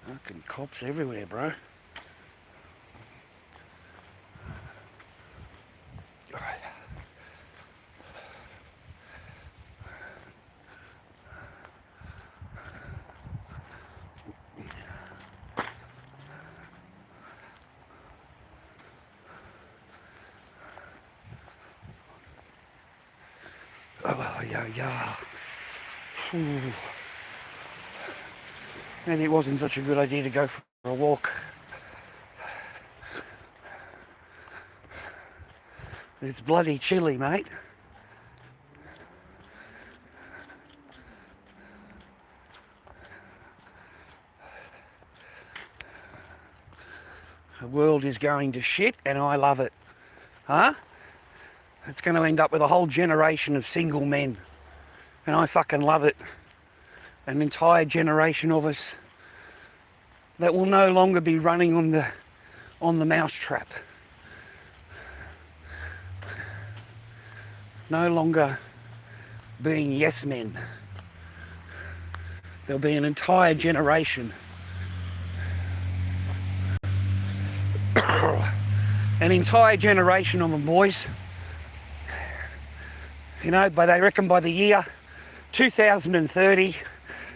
Fucking cops everywhere, bro. Oh, yeah. Ooh. Maybe it wasn't such a good idea to go for a walk. It's bloody chilly, mate. The world is going to shit and I love it. Huh? It's going to end up with a whole generation of single men. And I fucking love it. An entire generation of us that will no longer be running on the mousetrap. No longer being yes men. There'll be an entire generation. An entire generation of them, boys. You know, but they reckon by the year 2030,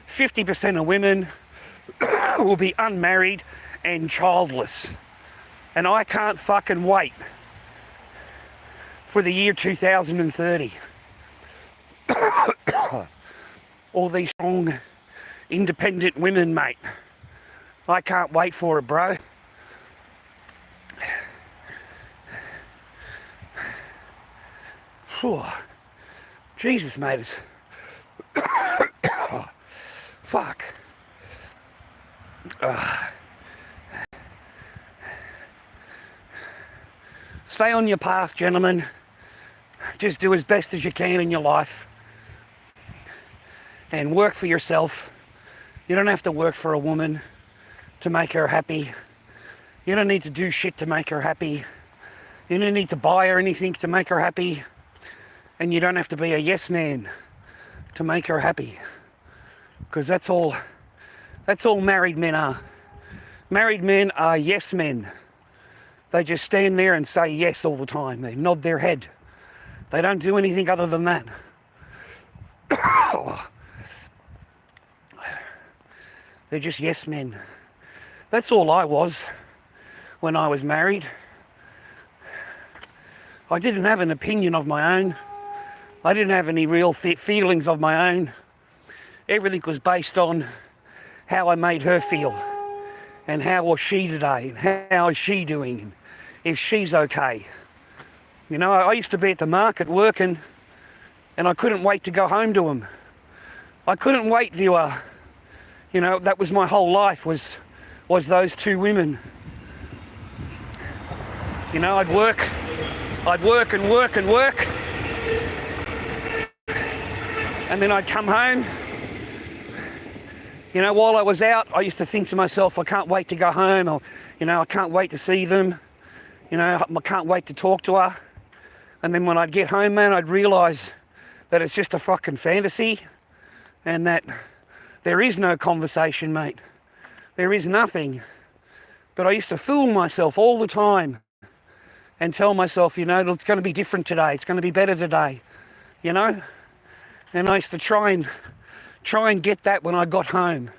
50% of women will be unmarried and childless. And I can't fucking wait for the year 2030. All these strong, independent women, mate. I can't wait for it, bro. Jesus, mate, it's... Fuck. Stay on your path, gentlemen. Just do as best as you can in your life. And work for yourself. You don't have to work for a woman to make her happy. You don't need to do shit to make her happy. You don't need to buy her anything to make her happy. And you don't have to be a yes man to make her happy. Because that's all married men are. Married men are yes men. They just stand there and say yes all the time. They nod their head. They don't do anything other than that. They're just yes men. That's all I was when I was married. I didn't have an opinion of my own. I didn't have any real feelings of my own. Everything was based on how I made her feel. And how was she today? And how is she doing? And if she's okay. You know, I used to be at the market working and I couldn't wait to go home to him. I couldn't wait, viewer. You know, that was my whole life, was those two women. You know, I'd work and work and work. And then I'd come home. You know, while I was out, I used to think to myself, I can't wait to go home. Or, you know, I can't wait to see them. You know, I can't wait to talk to her. And then when I'd get home, man, I'd realise that it's just a fucking fantasy. And that there is no conversation, mate. There is nothing. But I used to fool myself all the time. And tell myself, you know, it's going to be different today. It's going to be better today. You know? And I used to try and get that when I got home,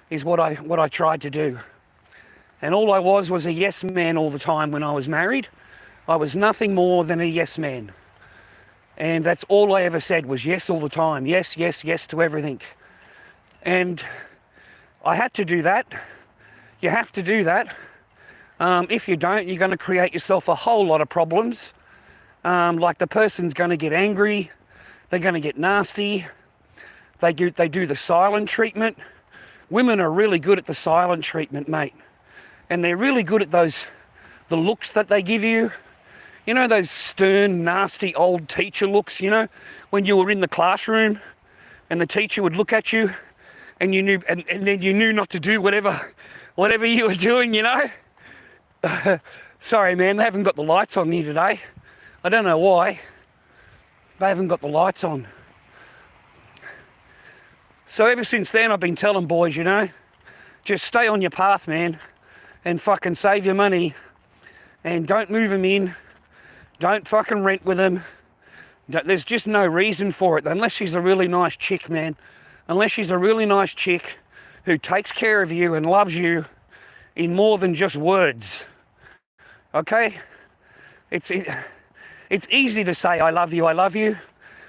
is what I tried to do. And all I was a yes man all the time when I was married. I was nothing more than a yes man. And that's all I ever said was yes all the time. Yes, yes, yes to everything. And I had to do that. You have to do that. If you don't, you're going to create yourself a whole lot of problems. Like the person's going to get angry. They're going to get nasty. They do the silent treatment. Women are really good at the silent treatment, mate. And they're really good at the looks that they give you. You know, those stern, nasty old teacher looks, you know, when you were in the classroom and the teacher would look at you and you knew, and then you knew not to do whatever you were doing, you know. Sorry, man, they haven't got the lights on here today. I don't know why. They haven't got the lights on. So ever since then, I've been telling boys, you know, just stay on your path, man, and fucking save your money, and don't move them in. Don't fucking rent with them. There's just no reason for it, unless she's a really nice chick, man. Unless she's a really nice chick who takes care of you and loves you in more than just words. Okay? It's easy to say, I love you, I love you.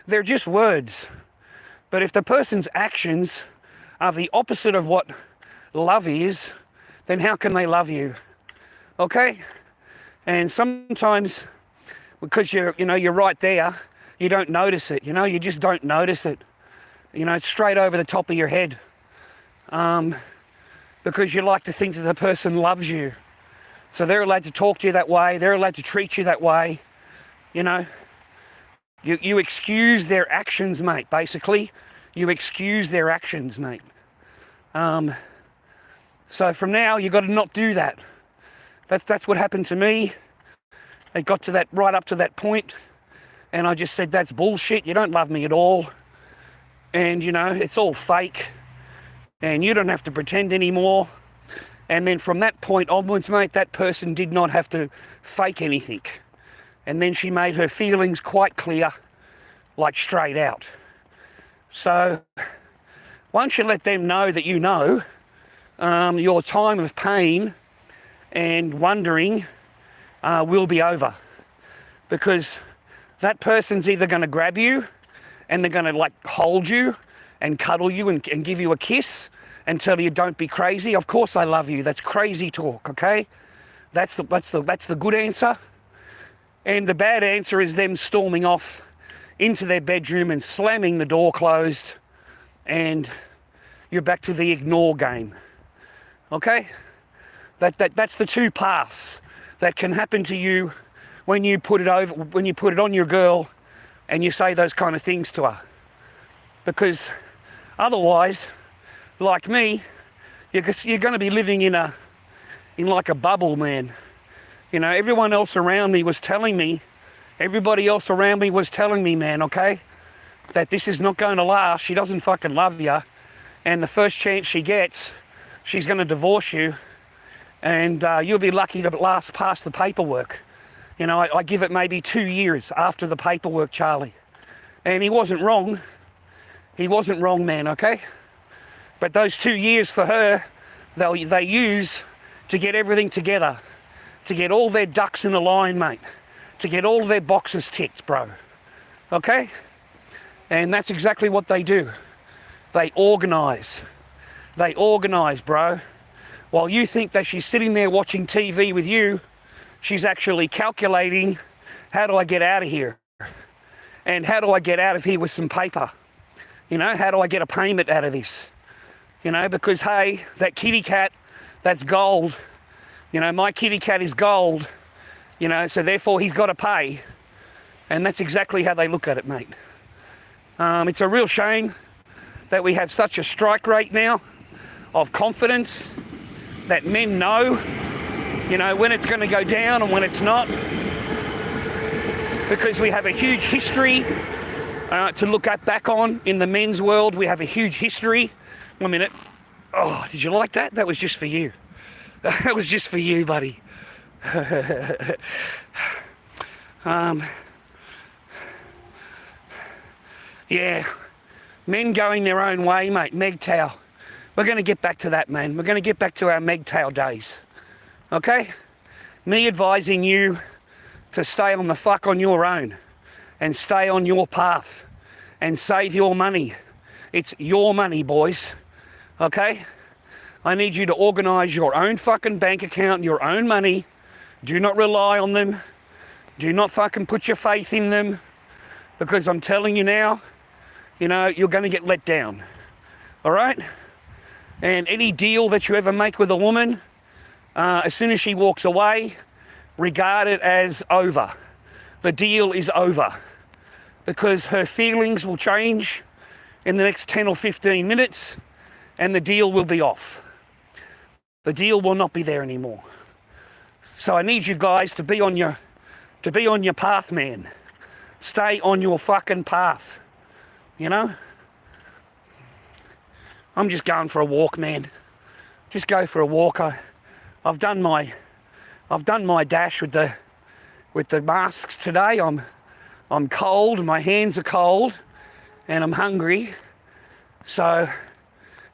They're just words. But if the person's actions are the opposite of what love is, then how can they love you? Okay? And sometimes, because you're right there, you don't notice it, you know, you just don't notice it. You know, it's straight over the top of your head. Because you like to think that the person loves you. So they're allowed to talk to you that way, they're allowed to treat you that way, you know. You excuse their actions, mate, basically. You excuse their actions, mate. So from now, you've got to not do that. That's what happened to me. It got to that, right up to that point, and I just said, that's bullshit, you don't love me at all. And, you know, it's all fake, and you don't have to pretend anymore. And then from that point onwards, mate, that person did not have to fake anything. And then she made her feelings quite clear, like straight out. So once you let them know that you know, your time of pain and wondering will be over. Because that person's either going to grab you and they're going to like hold you and cuddle you and give you a kiss and tell you don't be crazy. Of course I love you. That's crazy talk, okay? That's the good answer. And the bad answer is them storming off into their bedroom and slamming the door closed, and you're back to the ignore game. Okay? That's the two paths that can happen to you when you put it on your girl and you say those kind of things to her. Because otherwise, like me, you're going to be living in like a bubble, man. You know, everyone else around me was telling me, man, okay, that this is not going to last. She doesn't fucking love you. And the first chance she gets, she's going to divorce you. And you'll be lucky to last past the paperwork. You know, I give it maybe 2 years after the paperwork, Charlie. And he wasn't wrong. He wasn't wrong, man, okay? But those 2 years for her, they use to get everything together. To get all their ducks in a line, mate. To get all their boxes ticked, bro. Okay? And that's exactly what they do. They organise. They organise, bro. While you think that she's sitting there watching TV with you, she's actually calculating, how do I get out of here? And how do I get out of here with some paper? You know, how do I get a payment out of this? You know, because, hey, that kitty cat, that's gold. You know, my kitty cat is gold, you know, so therefore he's got to pay. And that's exactly how they look at it, mate. It's a real shame that we have such a strike rate now of confidence, that men know, you know, when it's going to go down and when it's not. Because we have a huge history to look back on in the men's world. We have a huge history. 1 minute. Oh, did you like that? That was just for you. That was just for you, buddy. Yeah, men going their own way, mate. MGTOW. We're going to get back to that, man. We're going to get back to our MGTOW days. Okay? Me advising you to stay on the fuck on your own and stay on your path and save your money. It's your money, boys. Okay? I need you to organise your own fucking bank account, your own money. Do not rely on them. Do not fucking put your faith in them. Because I'm telling you now, you know, you're going to get let down. All right? And any deal that you ever make with a woman, as soon as she walks away, regard it as over. The deal is over. Because her feelings will change in the next 10 or 15 minutes and the deal will be off. The deal will not be there anymore. So I need you guys to be on your path, man. Stay on your fucking path, you know? I'm just going for a walk, man. Just go for a walk. I've done my dash with the masks today. I'm cold, my hands are cold, and I'm hungry. So,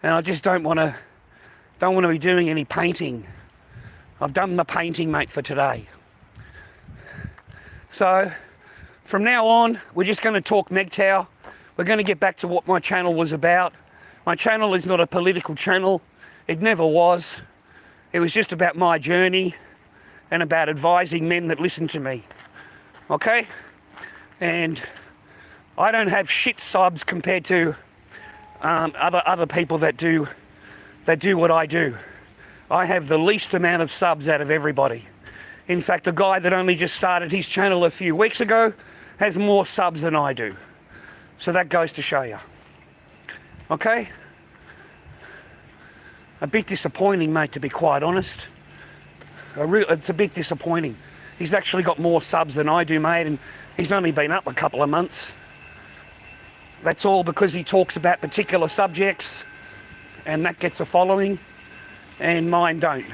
and I just don't want to be doing any painting. I've done my painting, mate, for today. So, from now on, we're just going to talk MGTOW. We're going to get back to what my channel was about. My channel is not a political channel. It never was. It was just about my journey and about advising men that listen to me. Okay? And I don't have shit subs compared to other people that do what I do. I have the least amount of subs out of everybody. In fact, the guy that only just started his channel a few weeks ago has more subs than I do. So that goes to show you. Okay? A bit disappointing, mate, to be quite honest. It's a bit disappointing. He's actually got more subs than I do, mate, and he's only been up a couple of months. That's all because he talks about particular subjects, and that gets a following, and mine don't.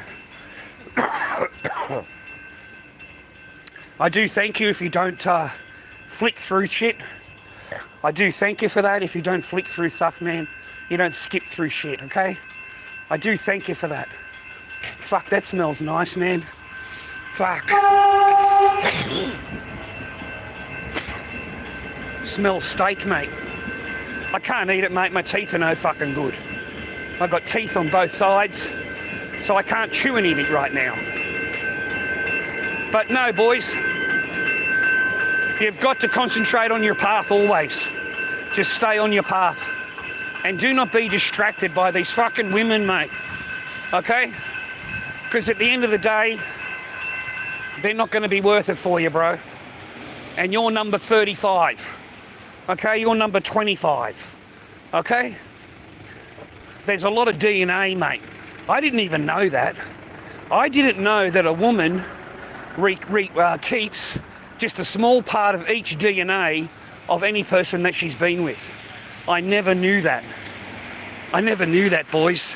I do thank you if you don't flick through shit. I do thank you for that. If you don't flick through stuff, man, you don't skip through shit, okay? I do thank you for that. Fuck, that smells nice, man. Fuck. Smells steak, mate. I can't eat it, mate. My teeth are no fucking good. I've got teeth on both sides, so I can't chew anything right now. But no, boys, you've got to concentrate on your path always. Just stay on your path. And do not be distracted by these fucking women, mate. Okay? Because at the end of the day, they're not going to be worth it for you, bro. And you're number 35. Okay? You're number 25. Okay? There's a lot of DNA, mate. I didn't even know that. I didn't know that a woman keeps just a small part of each DNA of any person that she's been with. I never knew that. I never knew that, boys.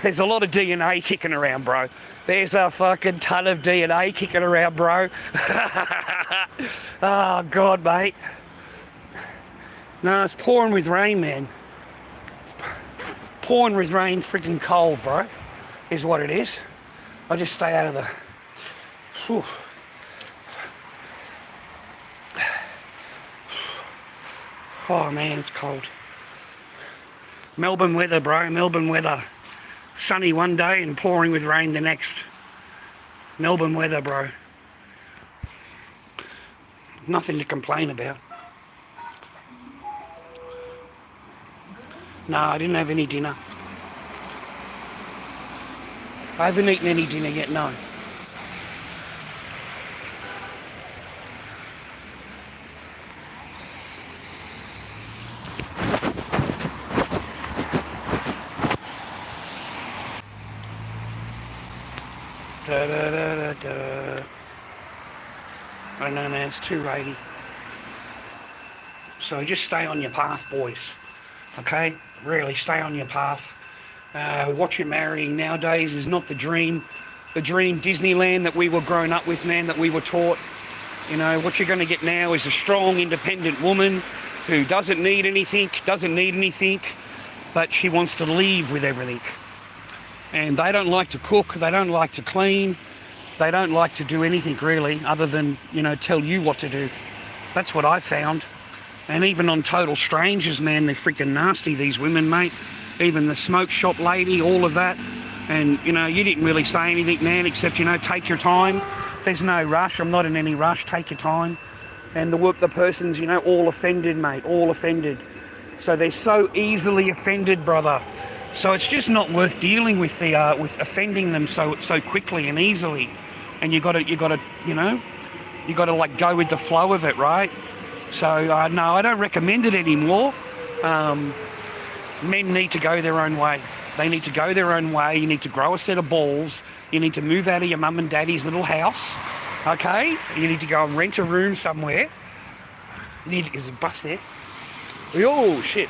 There's a lot of DNA kicking around, bro. There's a fucking ton of DNA kicking around, bro. Oh, God, mate. No, it's pouring with rain, man. Pouring with rain, freaking cold, bro, is what it is. I just stay out of the... Whew. Oh, man, it's cold. Melbourne weather, bro, Melbourne weather. Sunny one day and pouring with rain the next. Melbourne weather, bro. Nothing to complain about. No, I didn't have any dinner. I haven't eaten any dinner yet, no. Da, da, da, da, da. I don't know, it's 280. So just stay on your path, boys. Okay? Really, stay on your path. What you're marrying nowadays is not the dream Disneyland that we were grown up with, man, that we were taught. You know, what you're going to get now is a strong, independent woman who doesn't need anything, but she wants to leave with everything. And they don't like to cook, they don't like to clean, they don't like to do anything really other than, you know, tell you what to do. That's what I found. And even on total strangers, man, they're freaking nasty, these women, mate. Even the smoke shop lady, all of that. And, you know, you didn't really say anything, man, except, you know, take your time. There's no rush. I'm not in any rush. Take your time. And the person's, you know, all offended, mate, all offended. So they're so easily offended, brother. So it's just not worth dealing with with offending them so quickly and easily. And you got to you know, you got to like go with the flow of it, right? So no, I don't recommend it anymore. Men need to go their own way. They need to go their own way. You need to grow a set of balls. You need to move out of your mum and daddy's little house. Okay? You need to go and rent a room somewhere. Is a bus there? Oh, shit.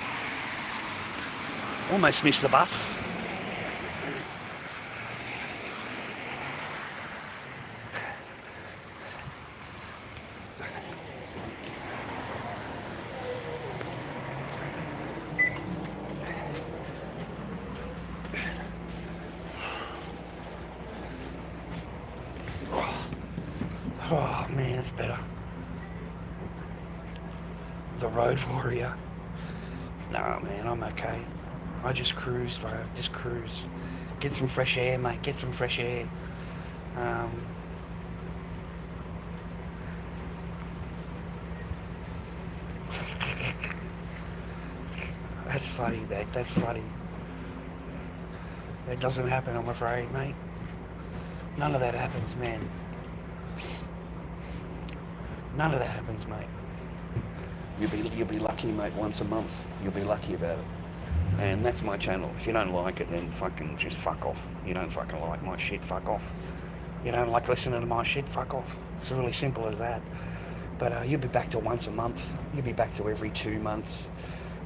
Almost missed the bus. Oh, man, it's better. The road warrior. Nah, man, I'm okay. I just cruise, bro. Just cruise. Get some fresh air, mate. Get some fresh air. That's funny, mate. That's funny. It doesn't happen, I'm afraid, mate. None of that happens, man. None of that happens, mate. You'll be lucky, mate, once a month. You'll be lucky about it. And that's my channel. If you don't like it, then fucking just fuck off. You don't fucking like my shit, fuck off. You don't like listening to my shit, fuck off. It's really simple as that. But you'll be back to once a month. You'll be back to every 2 months.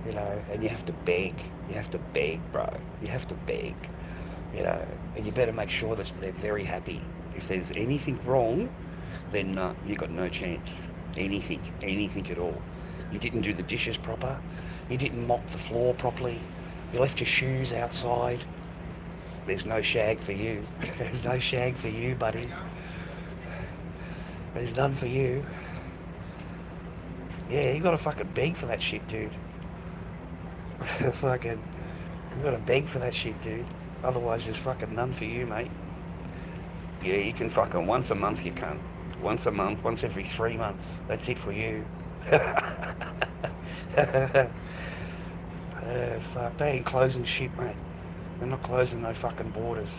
You know, and you have to beg. You have to beg, bro. You have to beg. You know, and you better make sure that they're very happy. If there's anything wrong, then you got no chance. Anything at all. You didn't do the dishes proper. You didn't mop the floor properly. You left your shoes outside. There's no shag for you. There's no shag for you, buddy. There's none for you. Yeah, you gotta fucking beg for that shit, dude. Fucking, you gotta beg for that shit, dude. Otherwise, there's fucking none for you, mate. Yeah, you can fucking once a month, you can't. Once a month, once every 3 months. That's it for you. Fuck, they ain't closing shit, mate. They're not closing no fucking borders.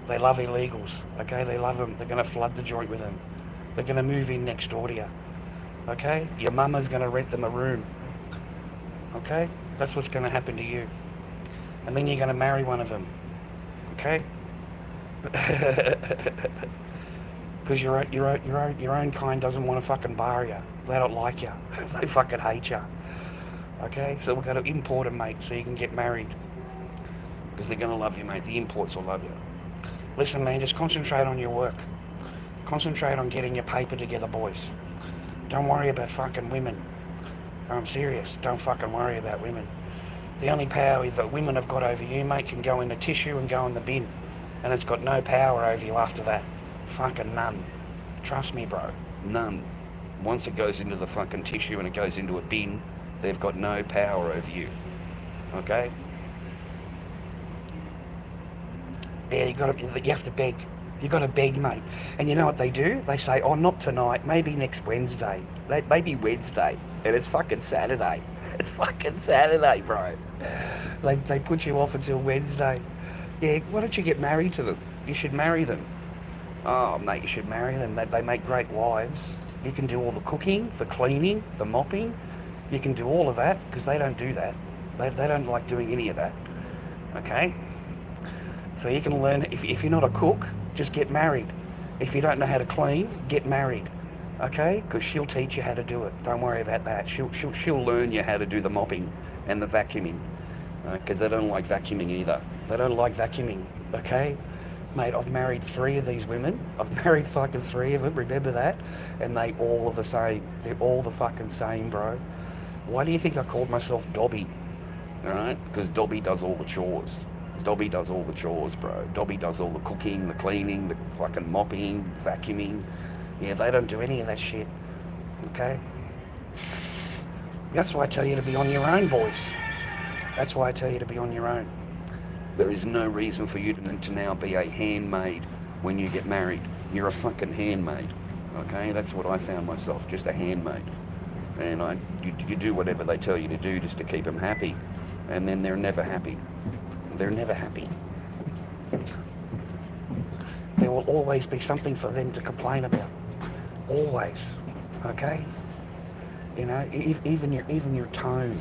They love illegals, okay? They love them. They're gonna flood the joint with them. They're gonna move in next door to you, okay? Your mama's gonna rent them a room, okay? That's what's gonna happen to you. And then you're gonna marry one of them, okay? Because your own kind doesn't want to fucking bar you. They don't like you. They fucking hate you. Okay, so we've got to import them, mate, so you can get married. Because they're gonna love you, mate. The imports will love you. Listen, man, just concentrate on your work. Concentrate on getting your paper together, boys. Don't worry about fucking women. I'm serious. Don't fucking worry about women. The only power that women have got over you, mate, can go in the tissue and go in the bin. And it's got no power over you after that. Fucking none. Trust me, bro. None. Once it goes into the fucking tissue and it goes into a bin, they've got no power over you. Okay? Yeah, you have to beg. You got to beg, mate. And you know what they do? They say, oh, not tonight, maybe next Wednesday. Maybe Wednesday. And it's fucking Saturday. It's fucking Saturday, bro. They put you off until Wednesday. Yeah, why don't you get married to them? You should marry them. Oh, mate, you should marry them. They make great wives. You can do all the cooking, the cleaning, the mopping. You can do all of that, because they don't do that. They don't like doing any of that. Okay? So you can learn, if you're not a cook, just get married. If you don't know how to clean, get married. Okay? Because she'll teach you how to do it. Don't worry about that. She'll learn you how to do the mopping and the vacuuming. Because they don't like vacuuming either. They don't like vacuuming. Okay? Mate, I've married 3 of these women. I've married fucking 3 of them, remember that? And they all are the same. They're all the fucking same, bro. Why do you think I called myself Dobby? Alright? Because Dobby does all the chores. Dobby does all the chores, bro. Dobby does all the cooking, the cleaning, the fucking mopping, vacuuming. Yeah, they don't do any of that shit. Okay? That's why I tell you to be on your own, boys. That's why I tell you to be on your own. There is no reason for you to now be a handmaid when you get married. You're a fucking handmaid. Okay? That's what I found myself, just a handmaid. And you do whatever they tell you to do just to keep them happy. And then they're never happy. They're never happy. There will always be something for them to complain about. Always. Okay? You know, even your tone.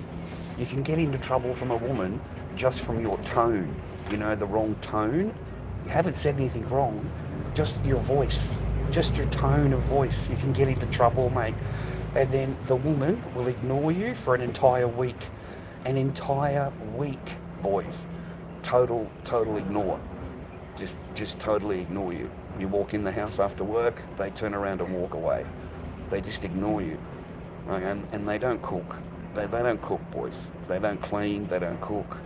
You can get into trouble from a woman just from your tone. You know, the wrong tone. You haven't said anything wrong. Just your voice. Just your tone of voice. You can get into trouble, mate. And then the woman will ignore you for an entire week. An entire week, boys. Total ignore. Just totally ignore you. You walk in the house after work, they turn around and walk away. They just ignore you. Right? And they don't cook. They don't cook, boys. They don't clean, they don't cook.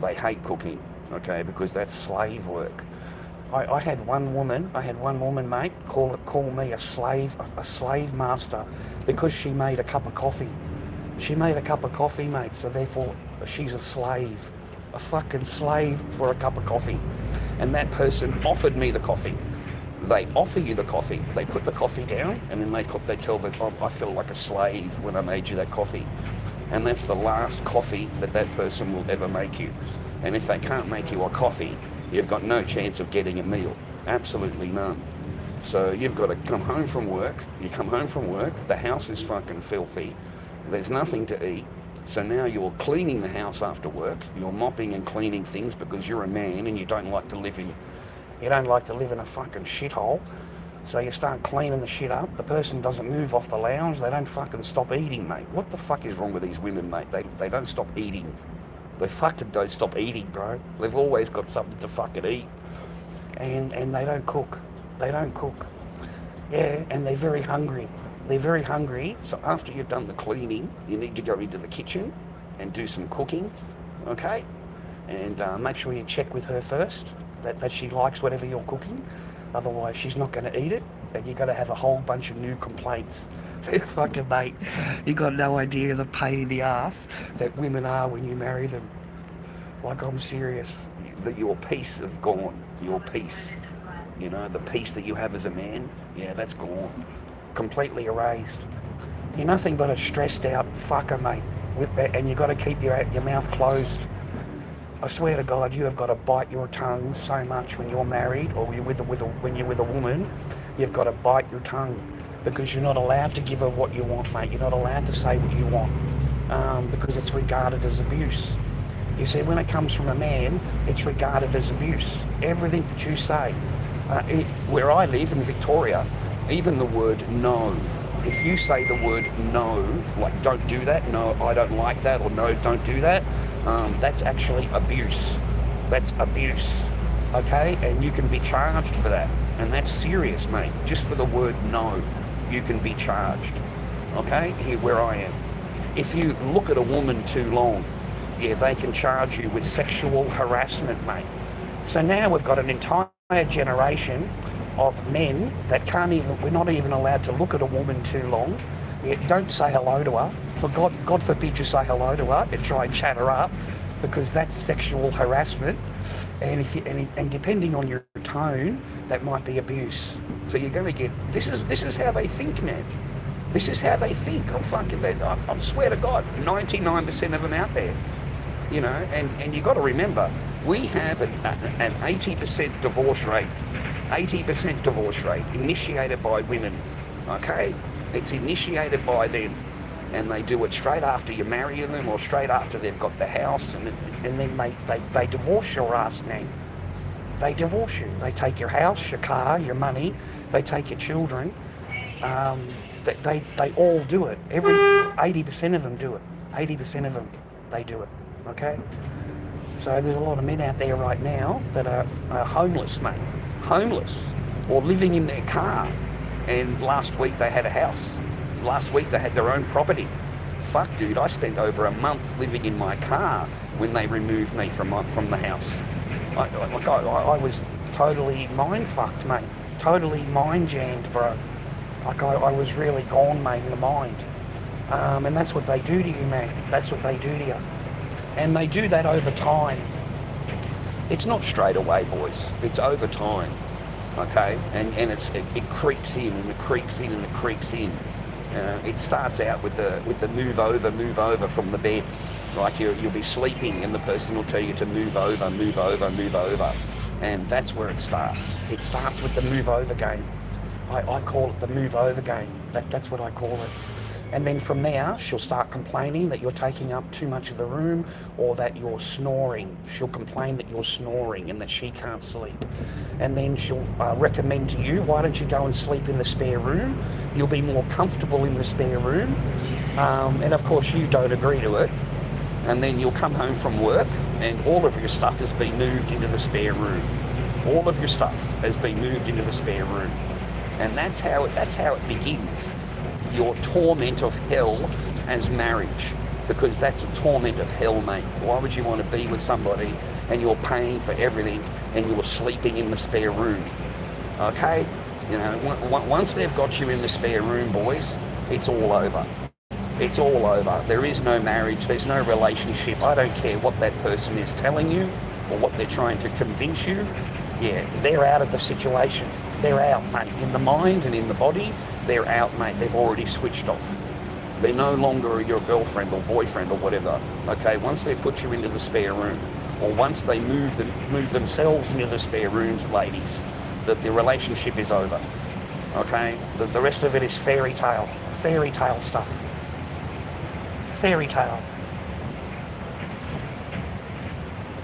They hate cooking, okay, because that's slave work. I had one woman, mate, call me a slave master, because she made a cup of coffee. She made a cup of coffee, mate, so therefore she's a slave. A fucking slave for a cup of coffee. And that person offered me the coffee. They offer you the coffee. They put the coffee down, and then they tell them, oh, I feel like a slave when I made you that coffee. And that's the last coffee that person will ever make you. And if they can't make you a coffee, you've got no chance of getting a meal. Absolutely none. So you've got to come home from work. You come home from work, the house is fucking filthy. There's nothing to eat. So now you're cleaning the house after work. You're mopping and cleaning things because you're a man and you don't like to live in a fucking shithole. So you start cleaning the shit up. The person doesn't move off the lounge. They don't fucking stop eating, mate. What the fuck is wrong with these women, mate? They don't stop eating. They fucking don't stop eating, bro. They've always got something to fucking eat. And they don't cook. They don't cook. Yeah, and they're very hungry. They're very hungry. So after you've done the cleaning, you need to go into the kitchen and do some cooking, okay? And make sure you check with her first that she likes whatever you're cooking. Otherwise, she's not going to eat it, and you've got to have a whole bunch of new complaints. Fucking mate, you got no idea the pain in the ass that women are when you marry them. Like, I'm serious. That your peace is gone. Your peace. You know, the peace that you have as a man, yeah, that's gone. Completely erased. You're nothing but a stressed out fucker, mate. And you've got to keep your mouth closed. I swear to God, you have got to bite your tongue so much when you're married, or when you're with a woman. You've got to bite your tongue, because you're not allowed to give her what you want, mate. You're not allowed to say what you want, because it's regarded as abuse. You see, when it comes from a man, it's regarded as abuse. Everything that you say. Where I live in Victoria, even the word no. If you say the word no, like don't do that, no, I don't like that, or no, don't do that, that's actually abuse. That's abuse, okay? And you can be charged for that. And that's serious, mate. Just for the word no, you can be charged, okay? Here where I am. If you look at a woman too long, yeah, they can charge you with sexual harassment, mate. So now we've got an entire generation of men that we're not even allowed to look at a woman too long. Yeah, don't say hello to her. For God forbid you say hello to her and try and chat her up, because that's sexual harassment. And and depending on your tone, that might be abuse. So you're going to get, this is how they think, man. This is how they think. I swear to God, 99% of them out there. You know, and you've got to remember, we have an 80% divorce rate. 80% divorce rate initiated by women, okay? It's initiated by them, and they do it straight after you marry them, or straight after they've got the house, and then they divorce your ass, man. They divorce you. They take your house, your car, your money. They take your children. They all do it. 80% of them do it. 80% of them, they do it, okay? So there's a lot of men out there right now that are homeless, mate. Homeless, or living in their car, and last week they had a house. Last week they had their own property. Fuck, dude, I spent over a month living in my car when they removed me from the house. I was totally mind-fucked, mate. Totally mind-jammed, bro. I was really gone, mate, in the mind. And that's what they do to you, man. That's what they do to you. And they do that over time. It's not straight away, boys. It's over time, okay? And it creeps in, and it creeps in, and it creeps in. It starts out with the move over from the bed. Like you'll be sleeping, and the person will tell you to move over, and that's where it starts. It starts with the move over game. I call it the move over game. That's what I call it. And then from there, she'll start complaining that you're taking up too much of the room or that you're snoring. She'll complain that you're snoring and that she can't sleep. And then she'll recommend to you, why don't you go and sleep in the spare room? You'll be more comfortable in the spare room. And of course, you don't agree to it. And then you'll come home from work and all of your stuff has been moved into the spare room. All of your stuff has been moved into the spare room. And that's how it begins. Your torment of hell as marriage, because that's a torment of hell, mate. Why would you want to be with somebody and you're paying for everything and you're sleeping in the spare room? Okay? You know, once they've got you in the spare room, boys, it's all over. It's all over. There is no marriage. There's no relationship. I don't care what that person is telling you or what they're trying to convince you. Yeah, they're out of the situation. They're out, mate. In the mind and in the body, they're out, mate. They've already switched off. They're no longer your girlfriend or boyfriend or whatever. Okay, once they put you into the spare room, or once they move themselves into the spare rooms, ladies, that the relationship is over. Okay, the rest of it is fairy tale stuff. Fairy tale.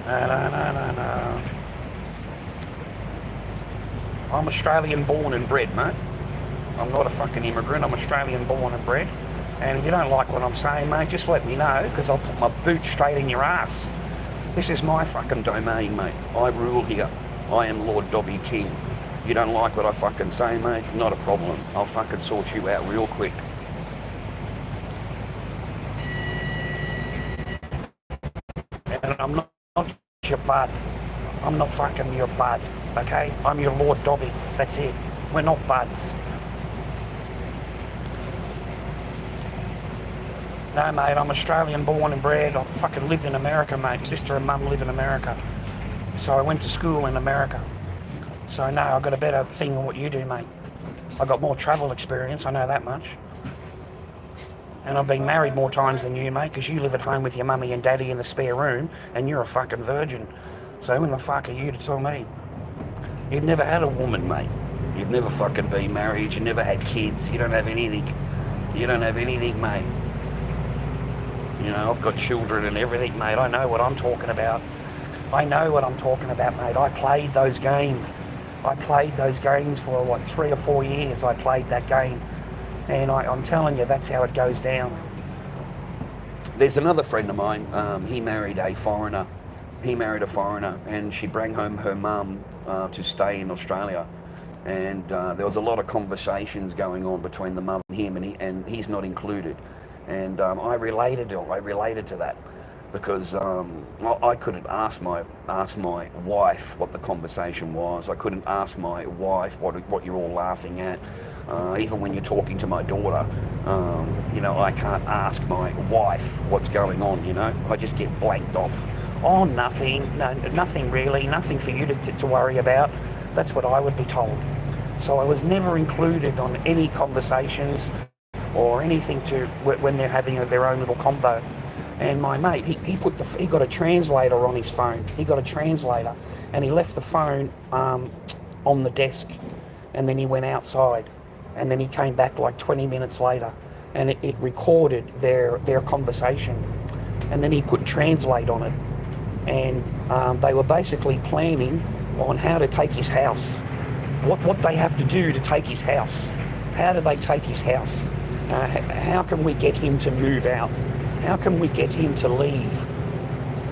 No. I'm Australian born and bred, mate. I'm not a fucking immigrant. I'm Australian born and bred. And if you don't like what I'm saying, mate, just let me know, because I'll put my boot straight in your ass. This is my fucking domain, mate. I rule here. I am Lord Dobby King. You don't like what I fucking say, mate? Not a problem. I'll fucking sort you out real quick. And I'm not your bud. I'm not fucking your bud, okay? I'm your Lord Dobby. That's it. We're not buds. No, mate, I'm Australian born and bred. I fucking lived in America, mate. Sister and mum live in America. So I went to school in America. So no, I've got a better thing than what you do, mate. I've got more travel experience, I know that much. And I've been married more times than you, mate, because you live at home with your mummy and daddy in the spare room, and you're a fucking virgin. So who in the fuck are you to tell me? You've never had a woman, mate. You've never fucking been married. You never had kids. You don't have anything. You don't have anything, mate. You know, I've got children and everything, mate. I know what I'm talking about. I know what I'm talking about, mate. I played those games. I played those games for, 3 or 4 years. I played that game. And I'm telling you, that's how it goes down. There's another friend of mine. He married a foreigner. And she brought home her mum to stay in Australia. And there was a lot of conversations going on between the mum and him, and he's not included. And I related to that, because I couldn't ask my wife what the conversation was. I couldn't ask my wife what you're all laughing at. Even when you're talking to my daughter, I can't ask my wife what's going on. I just get blanked off. Oh, nothing. No, nothing really. Nothing for you to worry about. That's what I would be told. So I was never included on any conversations or anything when they're having their own little convo. And my mate, he got a translator on his phone. He got a translator, and he left the phone on the desk, and then he went outside, and then he came back 20 minutes later, and it recorded their conversation, and then he put translate on it, and they were basically planning on how to take his house, what they have to do to take his house. How do they take his house? How can we get him to move out? How can we get him to leave?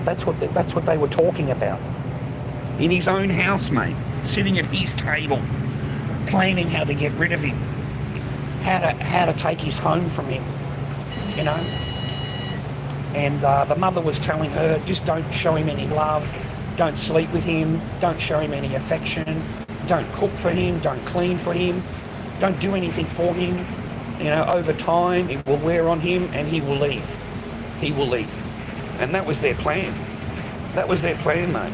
That's what they were talking about. In his own house, mate, sitting at his table, planning how to get rid of him, how to take his home from him, And the mother was telling her, just don't show him any love, don't sleep with him, don't show him any affection, don't cook for him, don't clean for him, don't do anything for him. Over time, it will wear on him and he will leave. He will leave. And that was their plan. That was their plan, mate.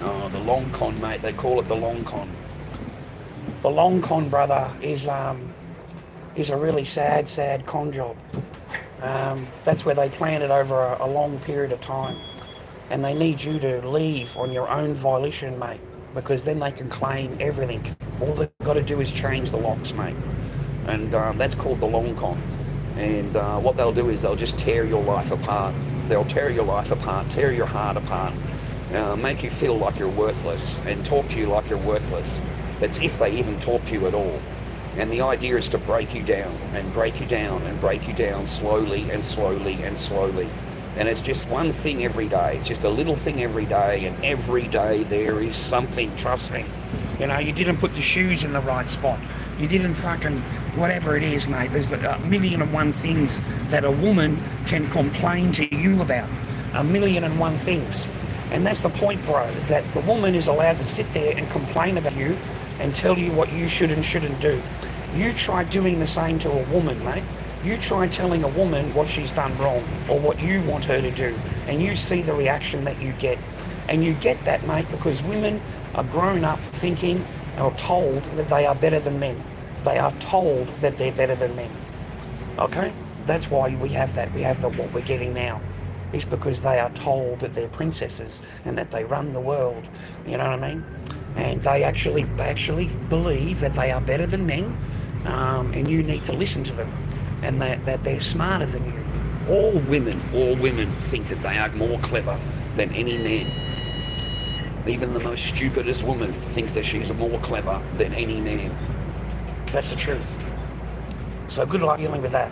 Oh, the long con, mate. They call it the long con. The long con, brother, is a really sad con job. That's where they plan it over a long period of time. and they need you to leave on your own volition, mate, because then they can claim everything. All they've got to do is change the locks, mate, and that's called the long con. And what they'll do is they'll just tear your life apart. They'll tear your life apart, tear your heart apart, make you feel like you're worthless, and talk to you like you're worthless. That's if they even talk to you at all. And the idea is to break you down, and break you down, and break you down slowly and slowly and slowly. And it's just one thing every day. It's just a little thing every day, and every day there is something, trust me. You know, you didn't put the shoes in the right spot. You didn't fucking, whatever it is, mate. There's a million and one things that a woman can complain to you about. A million and one things. And that's the point, bro, that the woman is allowed to sit there and complain about you and tell you what you should and shouldn't do. You try doing the same to a woman, mate. You try telling a woman what she's done wrong or what you want her to do, and you see the reaction that you get. And you get that, mate, because women are grown up thinking or told that they are better than men. They are told that they're better than men. Okay? That's why we have that. We have what we're getting now. It's because they are told that they're princesses and that they run the world. You know what I mean? And they actually believe that they are better than men, and you need to listen to them, and that they're smarter than you. All women think that they are more clever than any man. Even the most stupidest woman thinks that she's more clever than any man. That's the truth. So good luck dealing with that.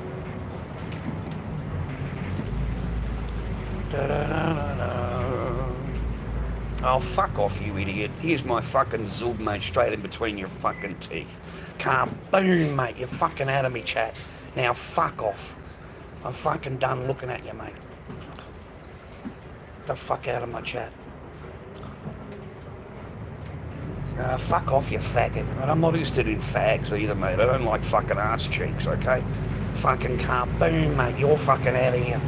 Oh, fuck off, you idiot. Here's my fucking zub, mate, straight in between your fucking teeth. Boom, mate, you're fucking out of me, chat. Now, fuck off. I'm fucking done looking at you, mate. Get the fuck out of my chat. Fuck off, you faggot. I'm not interested in fags either, mate. I don't like fucking ass cheeks, okay? Fucking boom, mate, you're fucking out of here.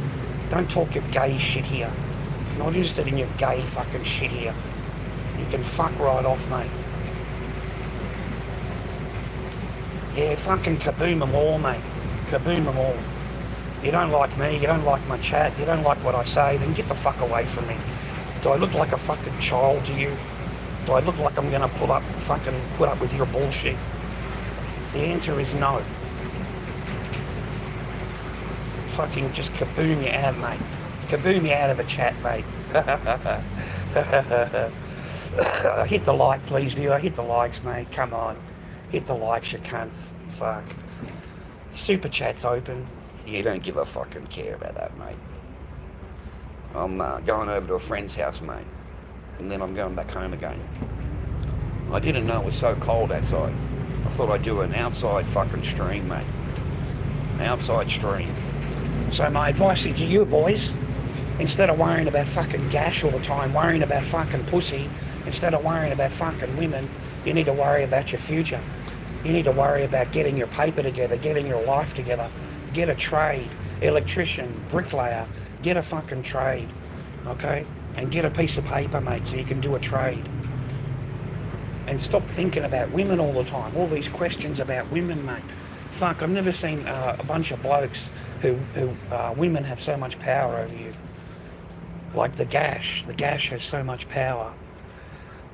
Don't talk your gay shit here. I'm not interested in your gay fucking shit here. You can fuck right off, mate. Yeah, fucking kaboom them all, mate. Kaboom them all. You don't like me, you don't like my chat, you don't like what I say, then get the fuck away from me. Do I look like a fucking child to you? Do I look like I'm gonna put up with your bullshit? The answer is no. Fucking just kaboom you out, mate. Kaboom you out of the chat, mate. Hit the like, please, viewer. Hit the likes, mate. Come on. Hit the likes, you cunts. Fuck. Super chat's open. You don't give a fucking care about that, mate. I'm going over to a friend's house, mate. And then I'm going back home again. I didn't know it was so cold outside. I thought I'd do an outside fucking stream, mate. Outside stream. So my advice to you boys, instead of worrying about fucking gash all the time, worrying about fucking pussy, instead of worrying about fucking women, you need to worry about your future. You need to worry about getting your paper together, getting your life together. Get a trade, electrician, bricklayer, get a fucking trade, okay? And get a piece of paper, mate, so you can do a trade. And stop thinking about women all the time, all these questions about women, mate. Fuck, I've never seen a bunch of blokes who women have so much power over you. Like the gash has so much power.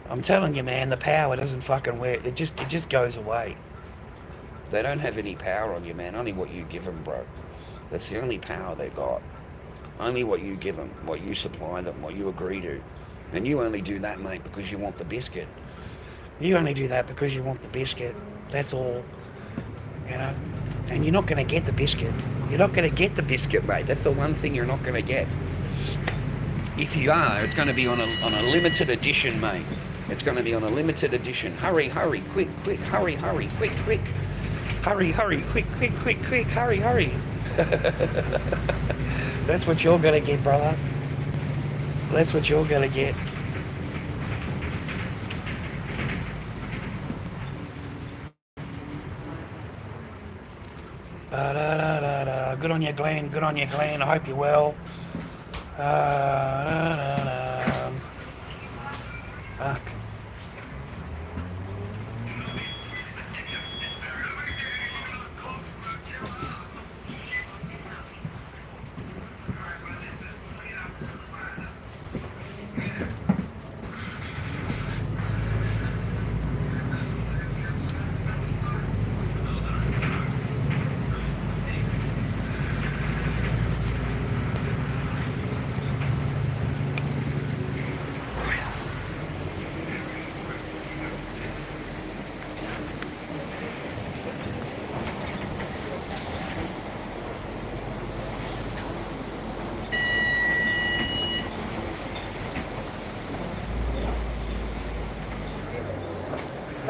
I'm telling you, man, the power doesn't fucking work. It just goes away. They don't have any power on you, man. Only what you give them, bro. That's the only power they got. Only what you give them, what you supply them, what you agree to. And you only do that, mate, because you want the biscuit. You only do that because you want the biscuit. That's all. You know? And you're not going to get the biscuit. You're not going to get the biscuit, mate. That's the one thing you're not going to get. If you are, it's going to be on a limited edition, mate. It's going to be on a limited edition. Hurry, hurry, quick, quick, hurry, hurry, quick, quick. Hurry, hurry, quick, quick, quick, quick, hurry, hurry. That's what you're going to get, brother. That's what you're going to get. Good on you, Glenn. Good on you, Glenn. I hope you're well. Fuck.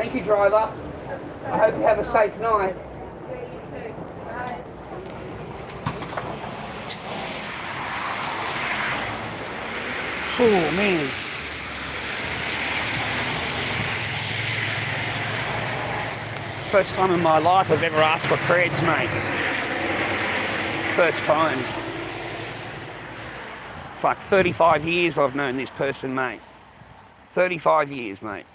Thank you, driver. I hope you have a safe night. Yeah, you too. Bye. Oh, man. First time in my life I've ever asked for creds, mate. First time. Fuck, 35 years I've known this person, mate. 35 years, mate.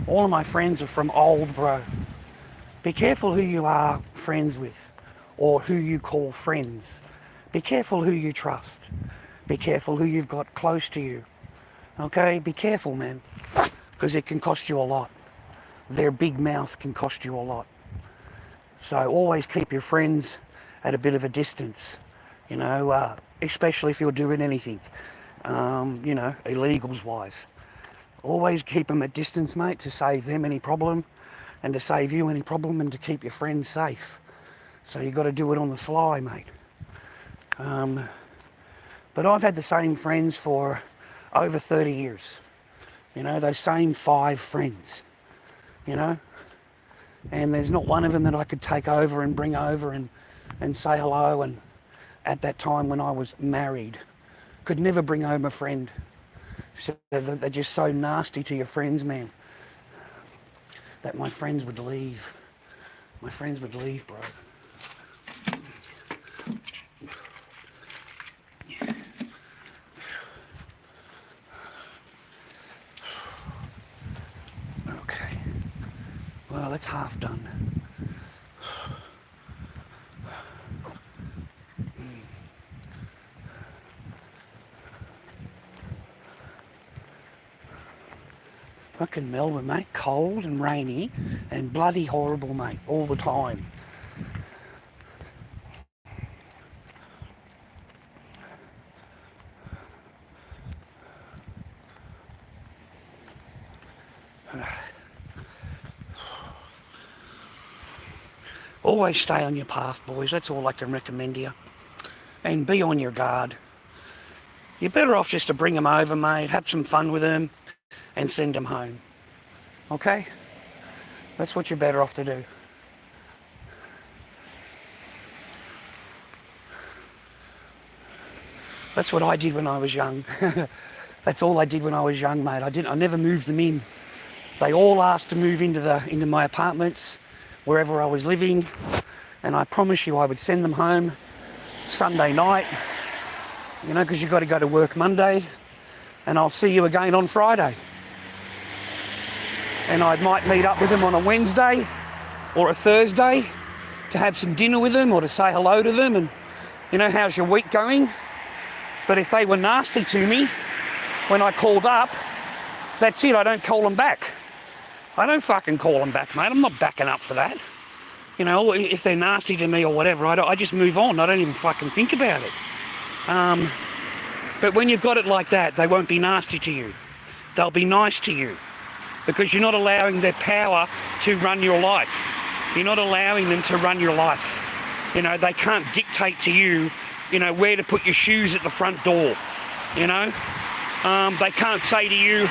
All of my friends are from old, bro. Be careful who you are friends with, or who you call friends. Be careful who you trust. Be careful who you've got close to you. Okay? Be careful, man. Because it can cost you a lot. Their big mouth can cost you a lot. So always keep your friends at a bit of a distance. You know, especially if you're doing anything, you know, illegals-wise. Always keep them at distance, mate, to save them any problem and to save you any problem and to keep your friends safe. So you've got to do it on the sly, mate. But I've had the same friends for over 30 years. You know, those same 5 friends, you know. And there's not one of them that I could take over and bring over and say hello. And at that time when I was married, could never bring home a friend. So they're just so nasty to your friends, man, that my friends would leave. My friends would leave, bro. Okay. Well, that's half done. Fucking Melbourne, mate. Cold and rainy and bloody horrible, mate, all the time. Always stay on your path, boys. That's all I can recommend you. And be on your guard. You're better off just to bring them over, mate. Have some fun with them. And send them home. Okay? That's what you're better off to do. That's what I did when I was young. That's all I did when I was young, mate. I never moved them in. They all asked to move into my apartments, wherever I was living, and I promise you I would send them home Sunday night, you know, because you've got to go to work Monday, and I'll see you again on Friday. And I might meet up with them on a Wednesday or a Thursday to have some dinner with them or to say hello to them and, you know, how's your week going? But if they were nasty to me when I called up, that's it, I don't call them back. I don't fucking call them back, mate. I'm not backing up for that. You know, if they're nasty to me or whatever, I just move on. I don't even fucking think about it. But when you've got it like that, they won't be nasty to you. They'll be nice to you. Because you're not allowing their power to run your life. You're not allowing them to run your life. You know, they can't dictate to you, you know, where to put your shoes at the front door. You know? They can't say to you,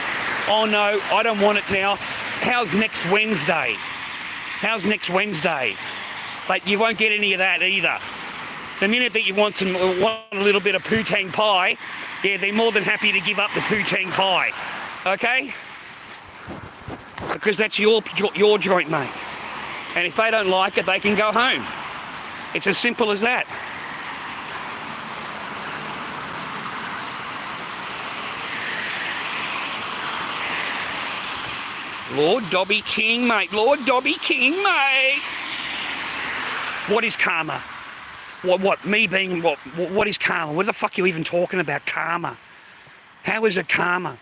oh no, I don't want it now. How's next Wednesday? How's next Wednesday? Like, you won't get any of that either. The minute that you want a little bit of poutine pie, yeah, they're more than happy to give up the poutine pie. Okay? Because that's your joint, mate. And if they don't like it, they can go home. It's as simple as that. Lord Dobby King, mate. Lord Dobby King, mate. What is karma? What? Me being what? What is karma? What the fuck are you even talking about? Karma? How is it karma?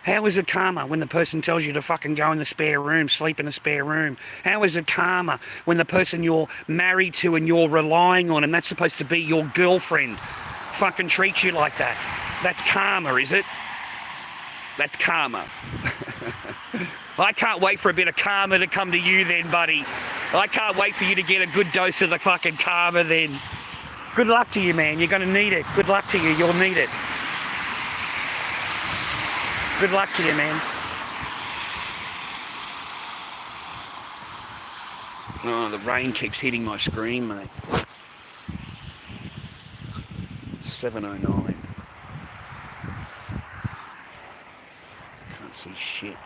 How is it karma when the person tells you to fucking go in the spare room, sleep in the spare room? How is it karma when the person you're married to and you're relying on and that's supposed to be your girlfriend fucking treats you like that? That's karma, is it? That's karma. I can't wait for a bit of karma to come to you then, buddy. I can't wait for you to get a good dose of the fucking karma then. Good luck to you, man. You're going to need it. Good luck to you. You'll need it. Good luck to you, man. Oh, the rain keeps hitting my screen, mate. 7:09. Can't see shit.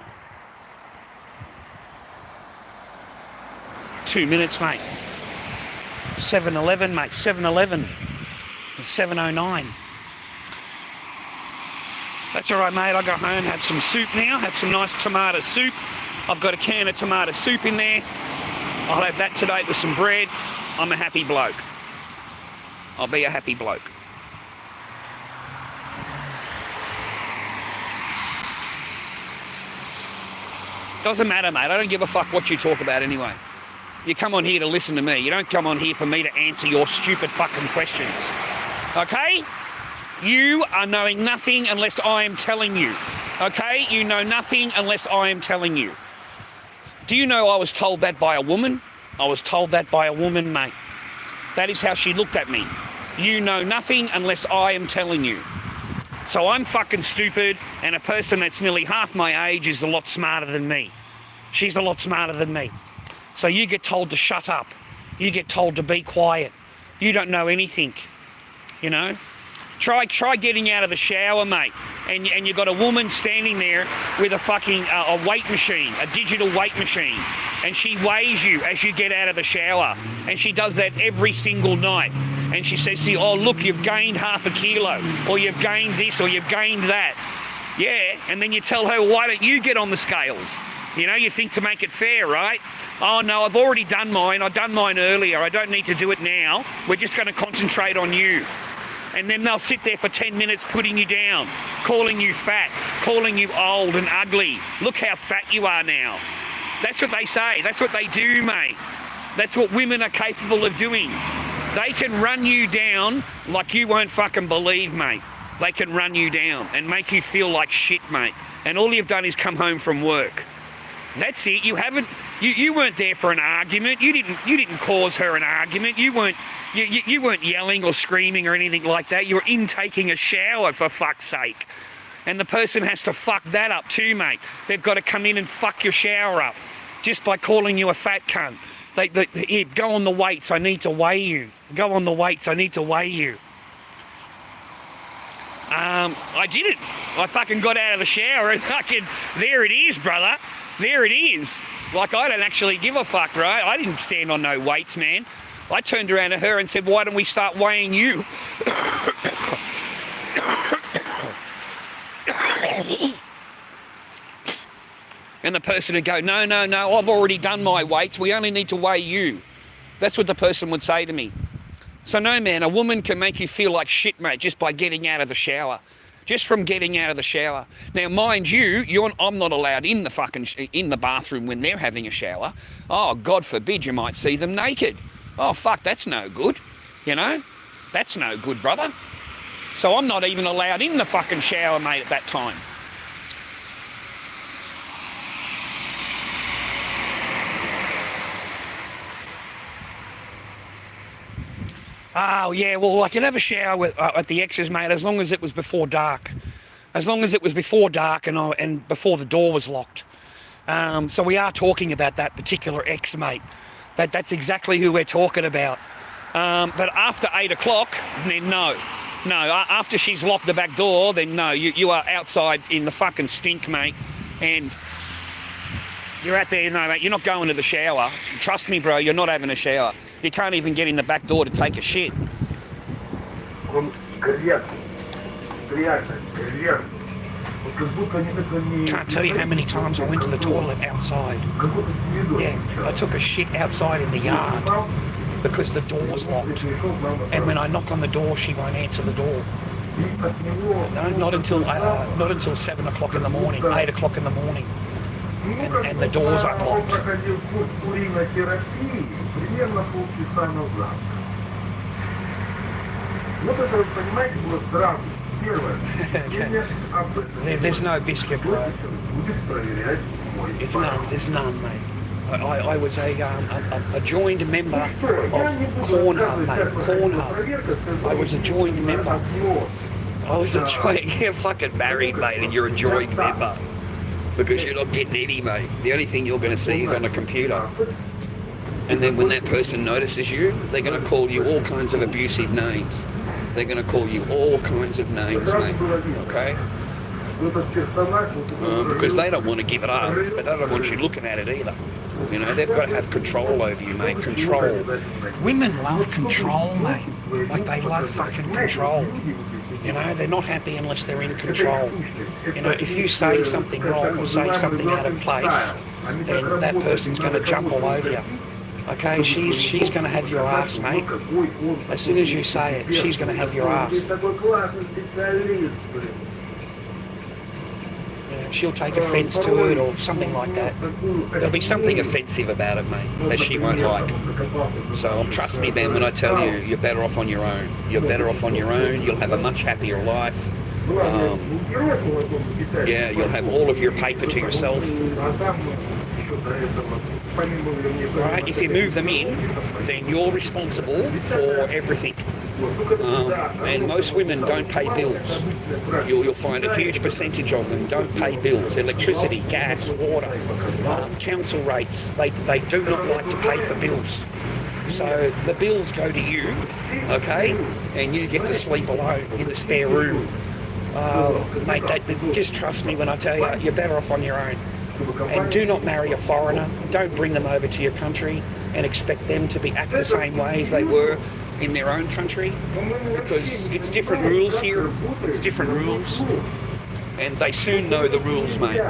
2 minutes, mate. 7:11, mate. 7:11. It's 7:09. That's all right, mate. I got home, had some soup now. Had some nice tomato soup. I've got a can of tomato soup in there. I'll have that today with some bread. I'm a happy bloke. I'll be a happy bloke. Doesn't matter, mate. I don't give a fuck what you talk about anyway. You come on here to listen to me. You don't come on here for me to answer your stupid fucking questions. Okay? You are knowing nothing unless I am telling you. Okay? You know nothing unless I am telling you. Do you know I was told that by a woman? I was told that by a woman, mate. That is how she looked at me. You know nothing unless I am telling you. So I'm fucking stupid, and a person that's nearly half my age is a lot smarter than me. She's a lot smarter than me. So you get told to shut up. You get told to be quiet. You don't know anything, you know? Try getting out of the shower, mate, and you've got a woman standing there with a fucking a weight machine, a digital weight machine, and she weighs you as you get out of the shower, and she does that every single night, and she says to you, oh, look, you've gained half a kilo, or you've gained this, or you've gained that. Yeah, and then you tell her, why don't you get on the scales? You know, you think to make it fair, right? Oh, no, I've already done mine. I've done mine earlier. I don't need to do it now. We're just going to concentrate on you. And then they'll sit there for 10 minutes putting you down, calling you fat, calling you old and ugly. Look how fat you are now. That's what they say. That's what they do, mate. That's what women are capable of doing. They can run you down like you won't fucking believe, mate. They can run you down and make you feel like shit, mate. And all you've done is come home from work. That's it. You weren't there for an argument. You didn't cause her an argument. You weren't yelling or screaming or anything like that. You were in taking a shower, for fuck's sake. And the person has to fuck that up too, mate. They've got to come in and fuck your shower up just by calling you a fat cunt. Here, go on the weights, I need to weigh you. Go on the weights, I need to weigh you. I did it. I fucking got out of the shower and fucking, there it is, brother. There it is. Like, I don't actually give a fuck, right? I didn't stand on no weights, man. I turned around to her and said, why don't we start weighing you? And the person would go, no, I've already done my weights. We only need to weigh you. That's what the person would say to me. So no, man, a woman can make you feel like shit, mate, just by getting out of the shower. Just from getting out of the shower. Now, mind you, I'm not allowed in the bathroom when they're having a shower. Oh, God forbid you might see them naked. Oh, fuck, that's no good. You know? That's no good, brother. So I'm not even allowed in the fucking shower, mate, at that time. Oh, yeah, well, I could have a shower at the X's, mate, as long as it was before dark. As long as it was before dark and before the door was locked. So we are talking about that particular X, mate. That's exactly who we're talking about. But after 8 o'clock, then no. No, after she's locked the back door, then no. You are outside in the fucking stink, mate. And you're out there, no, mate, you're not going to the shower. Trust me, bro, you're not having a shower. You can't even get in the back door to take a shit. Can't tell you how many times I went to the toilet outside. Yeah, I took a shit outside in the yard because the door's locked. And when I knock on the door, she won't answer the door. No, not until 7 o'clock in the morning, 8 o'clock in the morning. And the doors are locked. There's no biscuit, bro. There's none, mate. I was a joined member of Cornhub, mate. Cornhub. I was a joined member. You're fucking married, mate, and you're a joined member. Because you're not getting any, mate. The only thing you're going to see is on a computer. And then when that person notices you, they're going to call you all kinds of abusive names. They're going to call you all kinds of names, mate. Okay? Because they don't want to give it up, but they don't want you looking at it either. You know, they've got to have control over you, mate. Control. Women love control, mate. Like, they love fucking control. You know, they're not happy unless they're in control. You know, if you say something wrong or say something out of place, then that person's going to jump all over you. Okay, she's going to have your ass, mate. As soon as you say it, she's going to have your ass. She'll take offence to it or something like that. There'll be something offensive about it, mate, that she won't like. So trust me, Ben, when I tell you, you're better off on your own. You're better off on your own. You'll have a much happier life. Yeah, you'll have all of your paper to yourself. Right? If you move them in, then you're responsible for everything. And most women don't pay bills. You'll find a huge percentage of them don't pay bills. Electricity, gas, water, council rates. They do not like to pay for bills. So the bills go to you, okay? And you get to sleep alone in the spare room. Mate, just trust me when I tell you, you're better off on your own. And do not marry a foreigner. Don't bring them over to your country and expect them to act the same way as they were in their own country, because it's different rules here. It's different rules, and they soon know the rules, mate.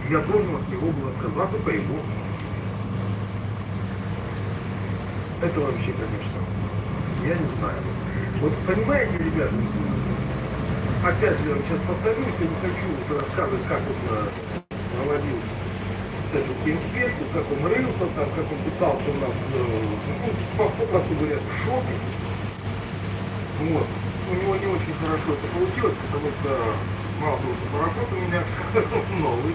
Я должен от него был отказаться по его. Это вообще, конечно, я не знаю. Вот понимаете, ребята, опять же, сейчас повторюсь, я не хочу рассказывать, как он проводил эту инспекцию, как он рылся там, как он пытался у нас, попросту говоря, в шоке. Вот. У него не очень хорошо это получилось, потому что мало того, что пароход у меня новый,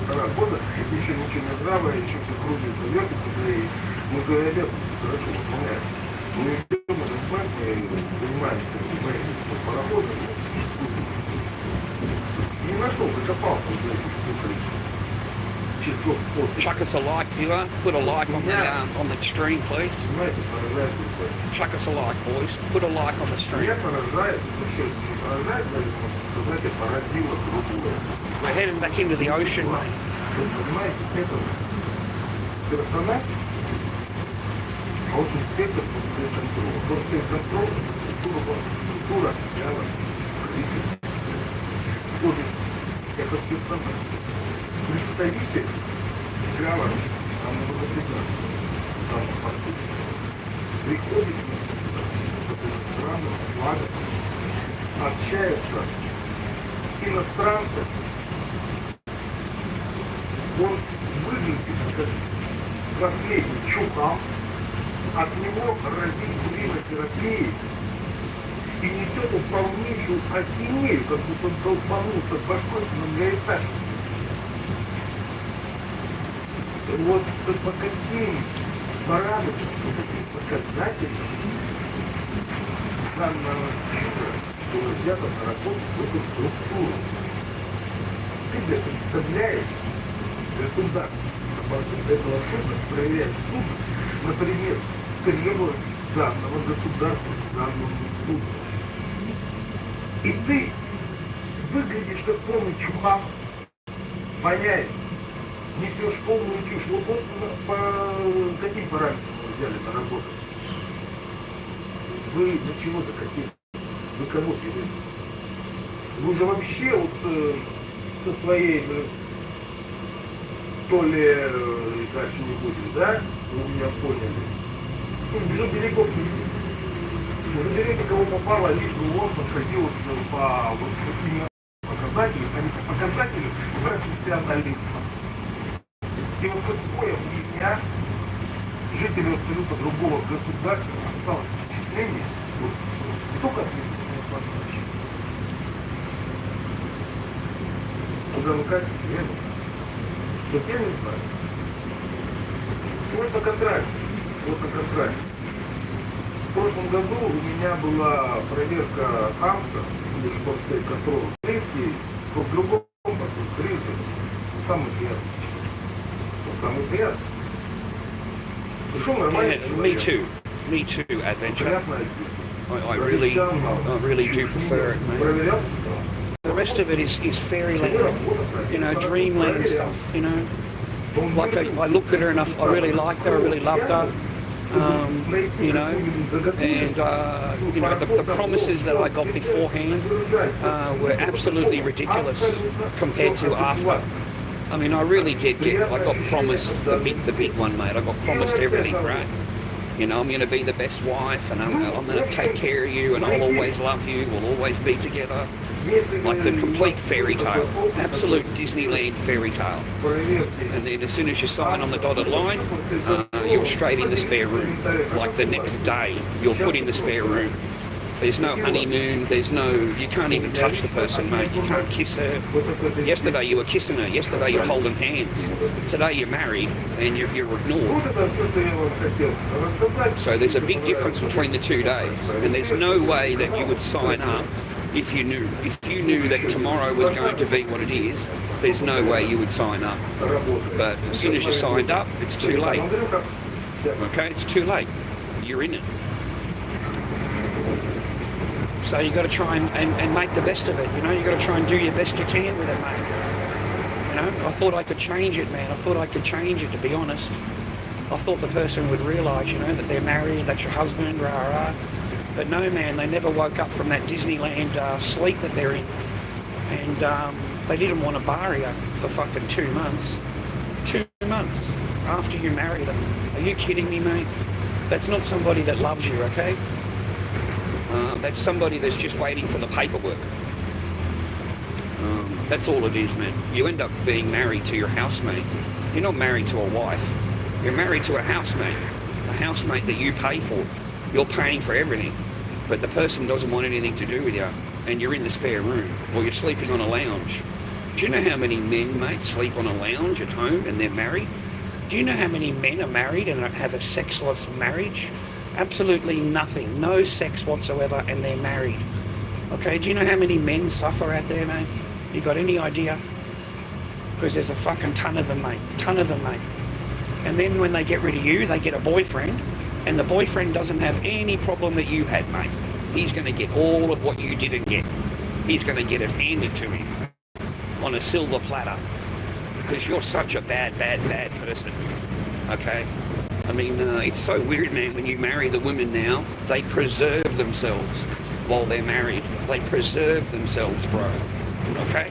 1,5 года, еще ничего не здравое, еще все кружится, вертится, и мы говорим, ребята, хорошо выполняем. Мы идем, мы занимаемся пароходом, не нашел, закопался уже часов после. Chuck us a like, viewer. Put a like on the stream, please. Chuck us a like, boys. Put a like on the stream. We're heading back into the ocean, mate. Представитель прямо там приходит с странным флагом, общается с иностранцем, он выглядит как последний чухал, от него разит химиотерапии и несет он полнейшую ахинею, как будто он долбанулся башкой на многоэтажке. Вот по каким параметрам, по каким показателям данного чуда было взято на работу в эту структуру. Ты, блядь, представляешь, государство этого суда проверяет суд, например, требования данного государства к данному суду. И ты выглядишь как полный чухал, понять, несешь полную чушь. Вот по каким параметрам вы взяли на работу? Вы на чего захотели? Вы кого перед? Вы же вообще вот со своей то ли дальше не будем, да? Вы меня поняли. Без берегов не видите. Вы берете, кого попало, лишь бы он подходил по вот таким показателям, а не по показателям профессионализма. И вот какое у меня, жителей абсолютно другого государства, осталось впечатление, вот, только ответственность вас вообще. Куда вы катите, верно? Вот я не знаю. Вот на контракте, В прошлом году у меня была проверка хамства, или шпорской контроль. Третий, в другом порту, третий, самый приятный. Самый приятный. Пришел нормальный человек. Me too, Adventure. Приятно. I really do prefer it, mate. Проверял? The rest of it is fairyland, you know, dreamland stuff, you know. Like I looked at her and I really liked her, I really loved her, you know, and you know, the promises that I got beforehand were absolutely ridiculous compared to after. I mean, I really did I got promised the big one, mate. I got promised everything, right? You know, I'm going to be the best wife, and I'm going to take care of you, and I'll always love you, we'll always be together. Like the complete fairy tale, absolute Disneyland fairy tale. And then as soon as you sign on the dotted line, you're straight in the spare room. Like the next day, you're put in the spare room. There's no honeymoon, you can't even touch the person, mate. You can't kiss her. Yesterday you were kissing her, yesterday you're holding hands. Today you're married and you're ignored. So there's a big difference between the 2 days. And there's no way that you would sign up if you knew. If you knew that tomorrow was going to be what it is, there's no way you would sign up. But as soon as you signed up, it's too late. Okay, it's too late. You're in it. So you got to try and make the best of it, you know. You got to try and do your best you can with it, mate. You know, I thought I could change it, man. I thought I could change it, to be honest. I thought the person would realise, you know, that they're married, that's your husband, rah rah. But no, man, they never woke up from that Disneyland sleep that they're in. And they didn't want to bar you for fucking 2 months. 2 months after you marry them. Are you kidding me, mate? That's not somebody that loves you, okay? That's somebody that's just waiting for the paperwork. That's all it is, man. You end up being married to your housemate. You're not married to a wife. You're married to a housemate that you pay for. You're paying for everything, but the person doesn't want anything to do with you, and you're in the spare room, or you're sleeping on a lounge. Do you know how many men, mate, sleep on a lounge at home and they're married? Do you know how many men are married and have a sexless marriage? Absolutely nothing, no sex whatsoever, and they're married. Okay, do you know how many men suffer out there, mate? You got any idea? Because there's a fucking ton of them, mate. And then when they get rid of you, they get a boyfriend, and the boyfriend doesn't have any problem that you had, mate. He's going to get all of what you didn't get. He's going to get it handed to him on a silver platter, because you're such a bad person. Okay? I mean, it's so weird, man, when you marry the women now, they preserve themselves while they're married. They preserve themselves, bro. Okay?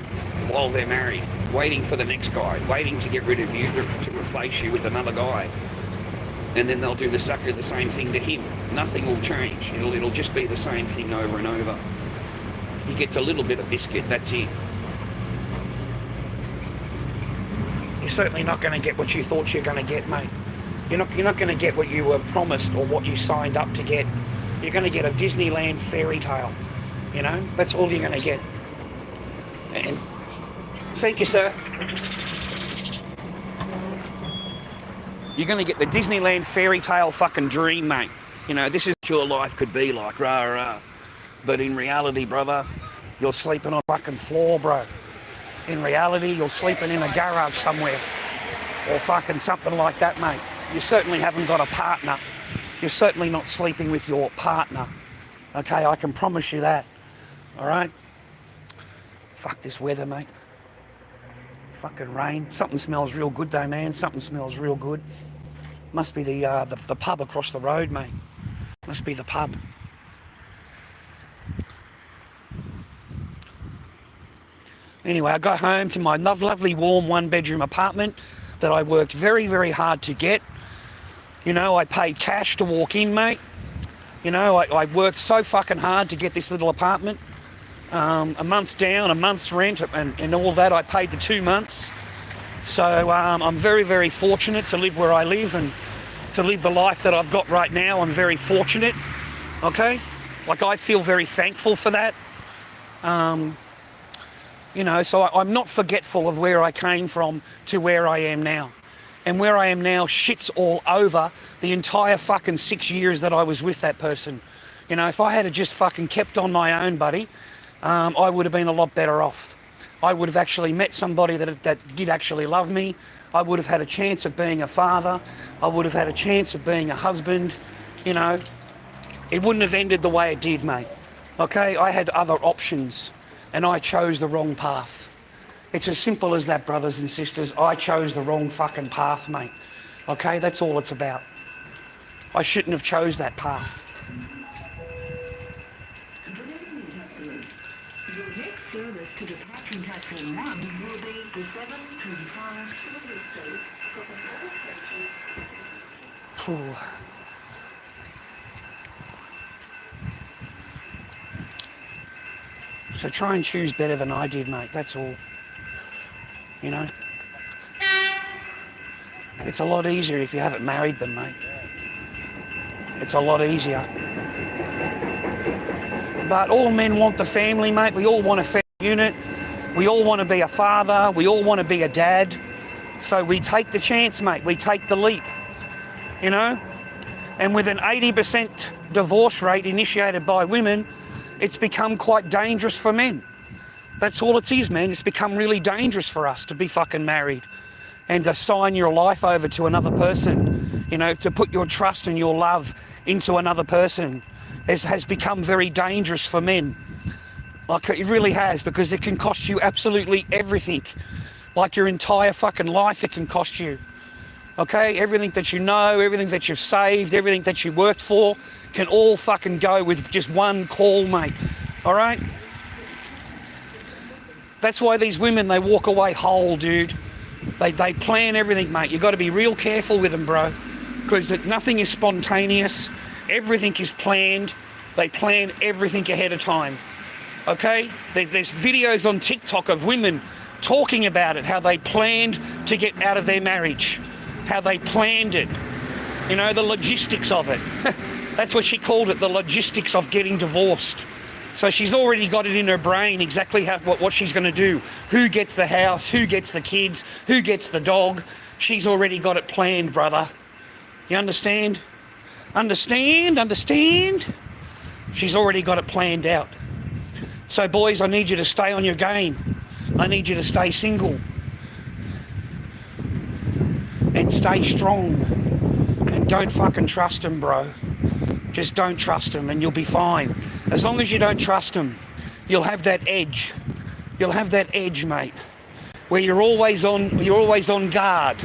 While they're married. Waiting for the next guy. Waiting to get rid of you to replace you with another guy. And then they'll do the same thing to him. Nothing will change. It'll just be the same thing over and over. He gets a little bit of biscuit, that's it. You're certainly not going to get what you thought you're going to get, mate. You're not going to get what you were promised or what you signed up to get. You're going to get a Disneyland fairy tale. You know, that's all you're going to get. And thank you, sir. You're going to get the Disneyland fairy tale fucking dream, mate. You know, this is what your life could be like, rah, rah. But in reality, brother, you're sleeping on a fucking floor, bro. In reality, you're sleeping in a garage somewhere. Or fucking something like that, mate. You certainly haven't got a partner. You're certainly not sleeping with your partner. Okay, I can promise you that. Alright? Fuck this weather, mate. Fucking rain. Something smells real good though, man. Something smells real good. Must be the pub across the road, mate. Must be the pub. Anyway, I got home to my lovely warm 1-bedroom apartment that I worked very, very hard to get. You know, I paid cash to walk in, mate. You know, I worked so fucking hard to get this little apartment. A month's down, a month's rent, and all that. I paid the 2 months. So I'm very, very fortunate to live where I live and to live the life that I've got right now. I'm very fortunate, okay? Like, I feel very thankful for that. You know, so I'm not forgetful of where I came from to where I am now. And where I am now, shit's all over the entire fucking 6 years that I was with that person. You know, if I had just fucking kept on my own, buddy, I would have been a lot better off. I would have actually met somebody that did actually love me. I would have had a chance of being a father. I would have had a chance of being a husband. You know, it wouldn't have ended the way it did, mate. Okay, I had other options and I chose the wrong path. It's as simple as that, brothers and sisters. I chose the wrong fucking path, mate. Okay, that's all it's about. I shouldn't have chose that path. Your next service to the Parking Platform 1 will be the 725 Silver Street for the Phew. So try and choose better than I did, mate. That's all. You know? It's a lot easier if you haven't married them, mate. It's a lot easier. But all men want the family, mate. We all want a family unit. We all want to be a father. We all want to be a dad. So we take the chance, mate. We take the leap. You know? And with an 80% divorce rate initiated by women, it's become quite dangerous for men. That's all it is, man. It's become really dangerous for us to be fucking married and to sign your life over to another person, you know, to put your trust and your love into another person. It has become very dangerous for men. Like, it really has, because it can cost you absolutely everything. Like your entire fucking life it can cost you. Okay, everything that you know, everything that you've saved, everything that you worked for can all fucking go with just one call, mate. All right? That's why these women, they walk away whole, dude. They plan everything, mate. You've got to be real careful with them, bro. Because nothing is spontaneous. Everything is planned. They plan everything ahead of time. Okay? There's videos on TikTok of women talking about it, how they planned to get out of their marriage. How they planned it. You know, the logistics of it. That's what she called it, the logistics of getting divorced. So she's already got it in her brain exactly what she's going to do. Who gets the house, who gets the kids, who gets the dog. She's already got it planned, brother. You understand? Understand? She's already got it planned out. So boys, I need you to stay on your game. I need you to stay single. And stay strong. And don't fucking trust him, bro. Just don't trust him and you'll be fine. As long as you don't trust him, you'll have that edge. You'll have that edge, mate, where you're always on guard.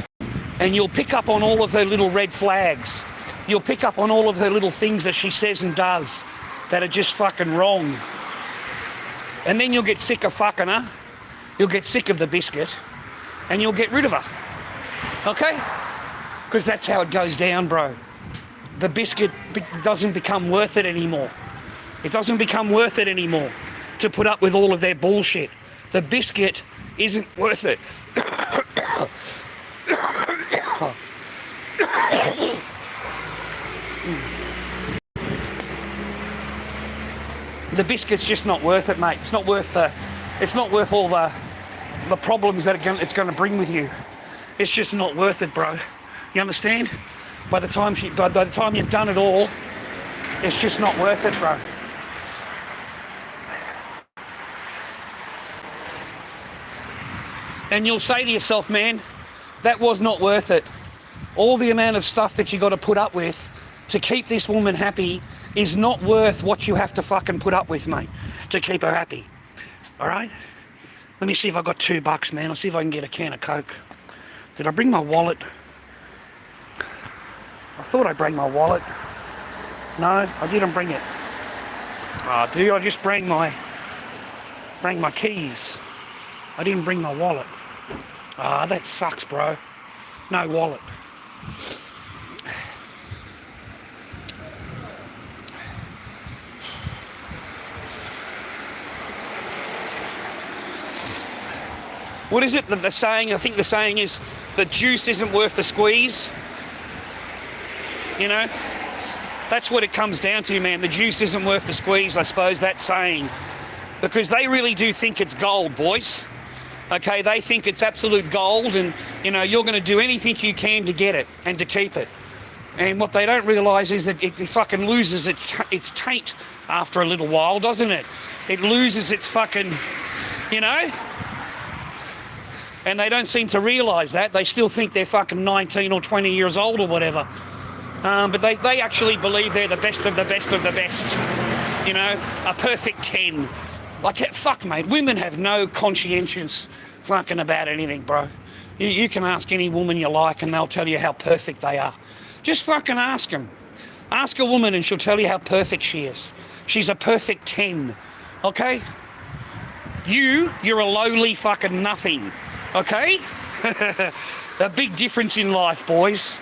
And you'll pick up on all of her little red flags. You'll pick up on all of her little things that she says and does that are just fucking wrong. And then you'll get sick of fucking her. You'll get sick of the biscuit and you'll get rid of her. Okay? Because that's how it goes down, bro. The biscuit doesn't become worth it anymore. It doesn't become worth it anymore to put up with all of their bullshit. The biscuit isn't worth it. The biscuit's just not worth it, mate. It's not worth all the problems that it's going to bring with you. It's just not worth it, bro. You understand? By the time you've done it all, it's just not worth it, bro. And you'll say to yourself, man, that was not worth it. All the amount of stuff that you got to put up with to keep this woman happy is not worth what you have to fucking put up with, mate, to keep her happy. All right? Let me see if I got $2, man. I'll see if I can get a can of Coke. Did I bring my wallet? I thought I bring my wallet. No, I didn't bring it. Oh, dude, I just bring my keys. I didn't bring my wallet. Ah, that sucks, bro. No wallet. What is it that the saying? I think the saying is, the juice isn't worth the squeeze. You know, that's what it comes down to, man. The juice isn't worth the squeeze, I suppose, that saying. Because they really do think it's gold, boys. Okay, they think it's absolute gold, and you know you're going to do anything you can to get it and to keep it. And what they don't realise is that it fucking loses its taint after a little while, doesn't it? It loses its fucking, you know. And they don't seem to realise that. They still think they're fucking 19 or 20 years old or whatever. But they actually believe they're the best of the best of the best. You know, a perfect 10. Like, fuck, mate, women have no conscientious fucking about anything, bro. You can ask any woman you like and they'll tell you how perfect they are. Just fucking ask them. Ask a woman and she'll tell you how perfect she is. She's a perfect 10, okay? You're a lowly fucking nothing, okay? A big difference in life, boys.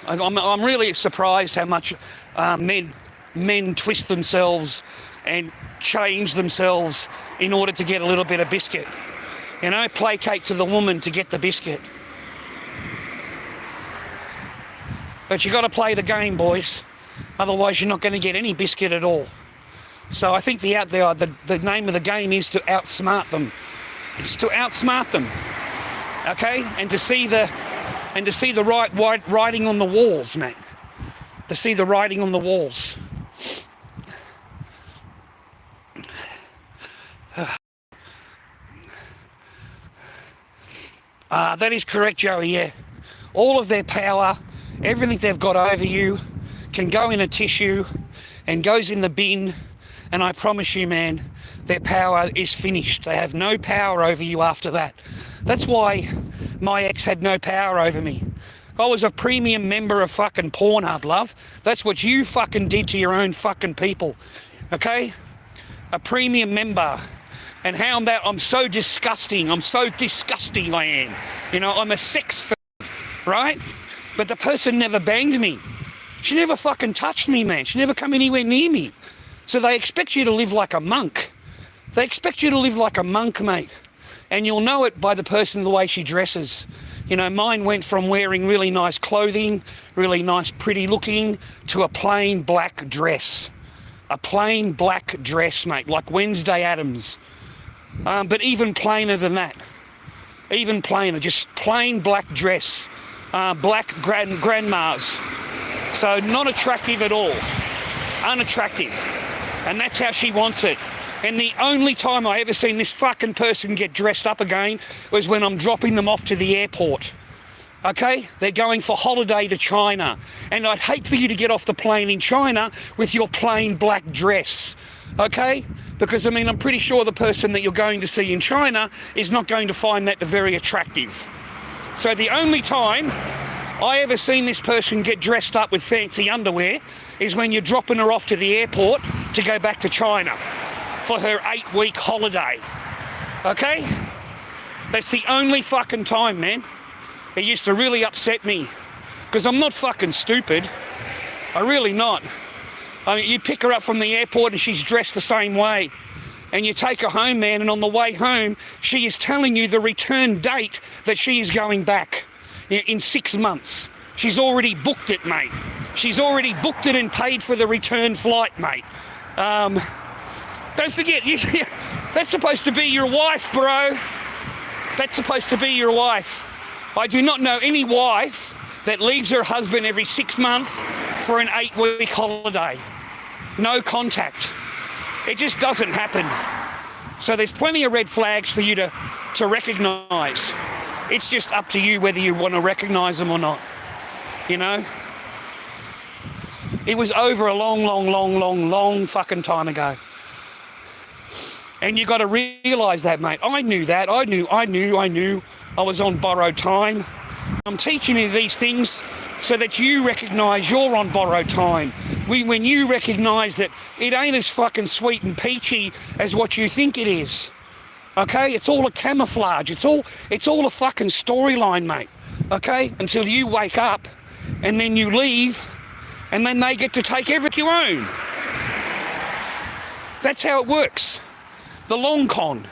I'm really surprised how much men twist themselves and change themselves in order to get a little bit of biscuit. You know, placate to the woman to get the biscuit. But you got to play the game, boys. Otherwise, you're not going to get any biscuit at all. So I think the name of the game is to outsmart them. It's to outsmart them, okay? And to see the writing on the walls, mate. To see the writing on the walls. That is correct, Joey, yeah. All of their power, everything they've got over you, can go in a tissue and goes in the bin, and I promise you, man, their power is finished. They have no power over you after that. That's why my ex had no power over me. I was a premium member of fucking Pornhub, love. That's what you fucking did to your own fucking people, okay? A premium member. And how I'm so disgusting. I'm so disgusting, I am. You know, I'm a sex right? But the person never banged me. She never fucking touched me, man. She never come anywhere near me. So they expect you to live like a monk. They expect you to live like a monk, mate. And you'll know it by the person, the way she dresses. You know, mine went from wearing really nice clothing, really nice, pretty looking, to a plain black dress. A plain black dress, mate, like Wednesday Addams. But even plainer than that. Even plainer, just plain black dress. Black grandmas. So not attractive at all. Unattractive. And that's how she wants it. And the only time I ever seen this fucking person get dressed up again was when I'm dropping them off to the airport. Okay? They're going for holiday to China. And I'd hate for you to get off the plane in China with your plain black dress. Okay? Because, I mean, I'm pretty sure the person that you're going to see in China is not going to find that very attractive. So the only time I ever seen this person get dressed up with fancy underwear is when you're dropping her off to the airport to go back to China for her 8-week holiday. Okay? That's the only fucking time, man. It used to really upset me. Because I'm not fucking stupid. I'm really not. I mean, you pick her up from the airport and she's dressed the same way. And you take her home, man, and on the way home, she is telling you the return date that she is going back in 6 months. She's already booked it, mate. She's already booked it and paid for the return flight, mate. Don't forget, that's supposed to be your wife, bro. That's supposed to be your wife. I do not know any wife that leaves her husband every 6 months for an 8-week holiday. No contact. It just doesn't happen. So there's plenty of red flags for you to recognise. It's just up to you whether you want to recognise them or not. You know? It was over a long fucking time ago. And you got to realise that, mate. I knew that. I knew. I was on borrowed time. I'm teaching you these things so that you recognise you're on borrowed time. When you recognise that it ain't as fucking sweet and peachy as what you think it is. Okay? It's all a camouflage. It's all a fucking storyline, mate. Okay? Until you wake up and then you leave and then they get to take everything you own. That's how it works. The long con.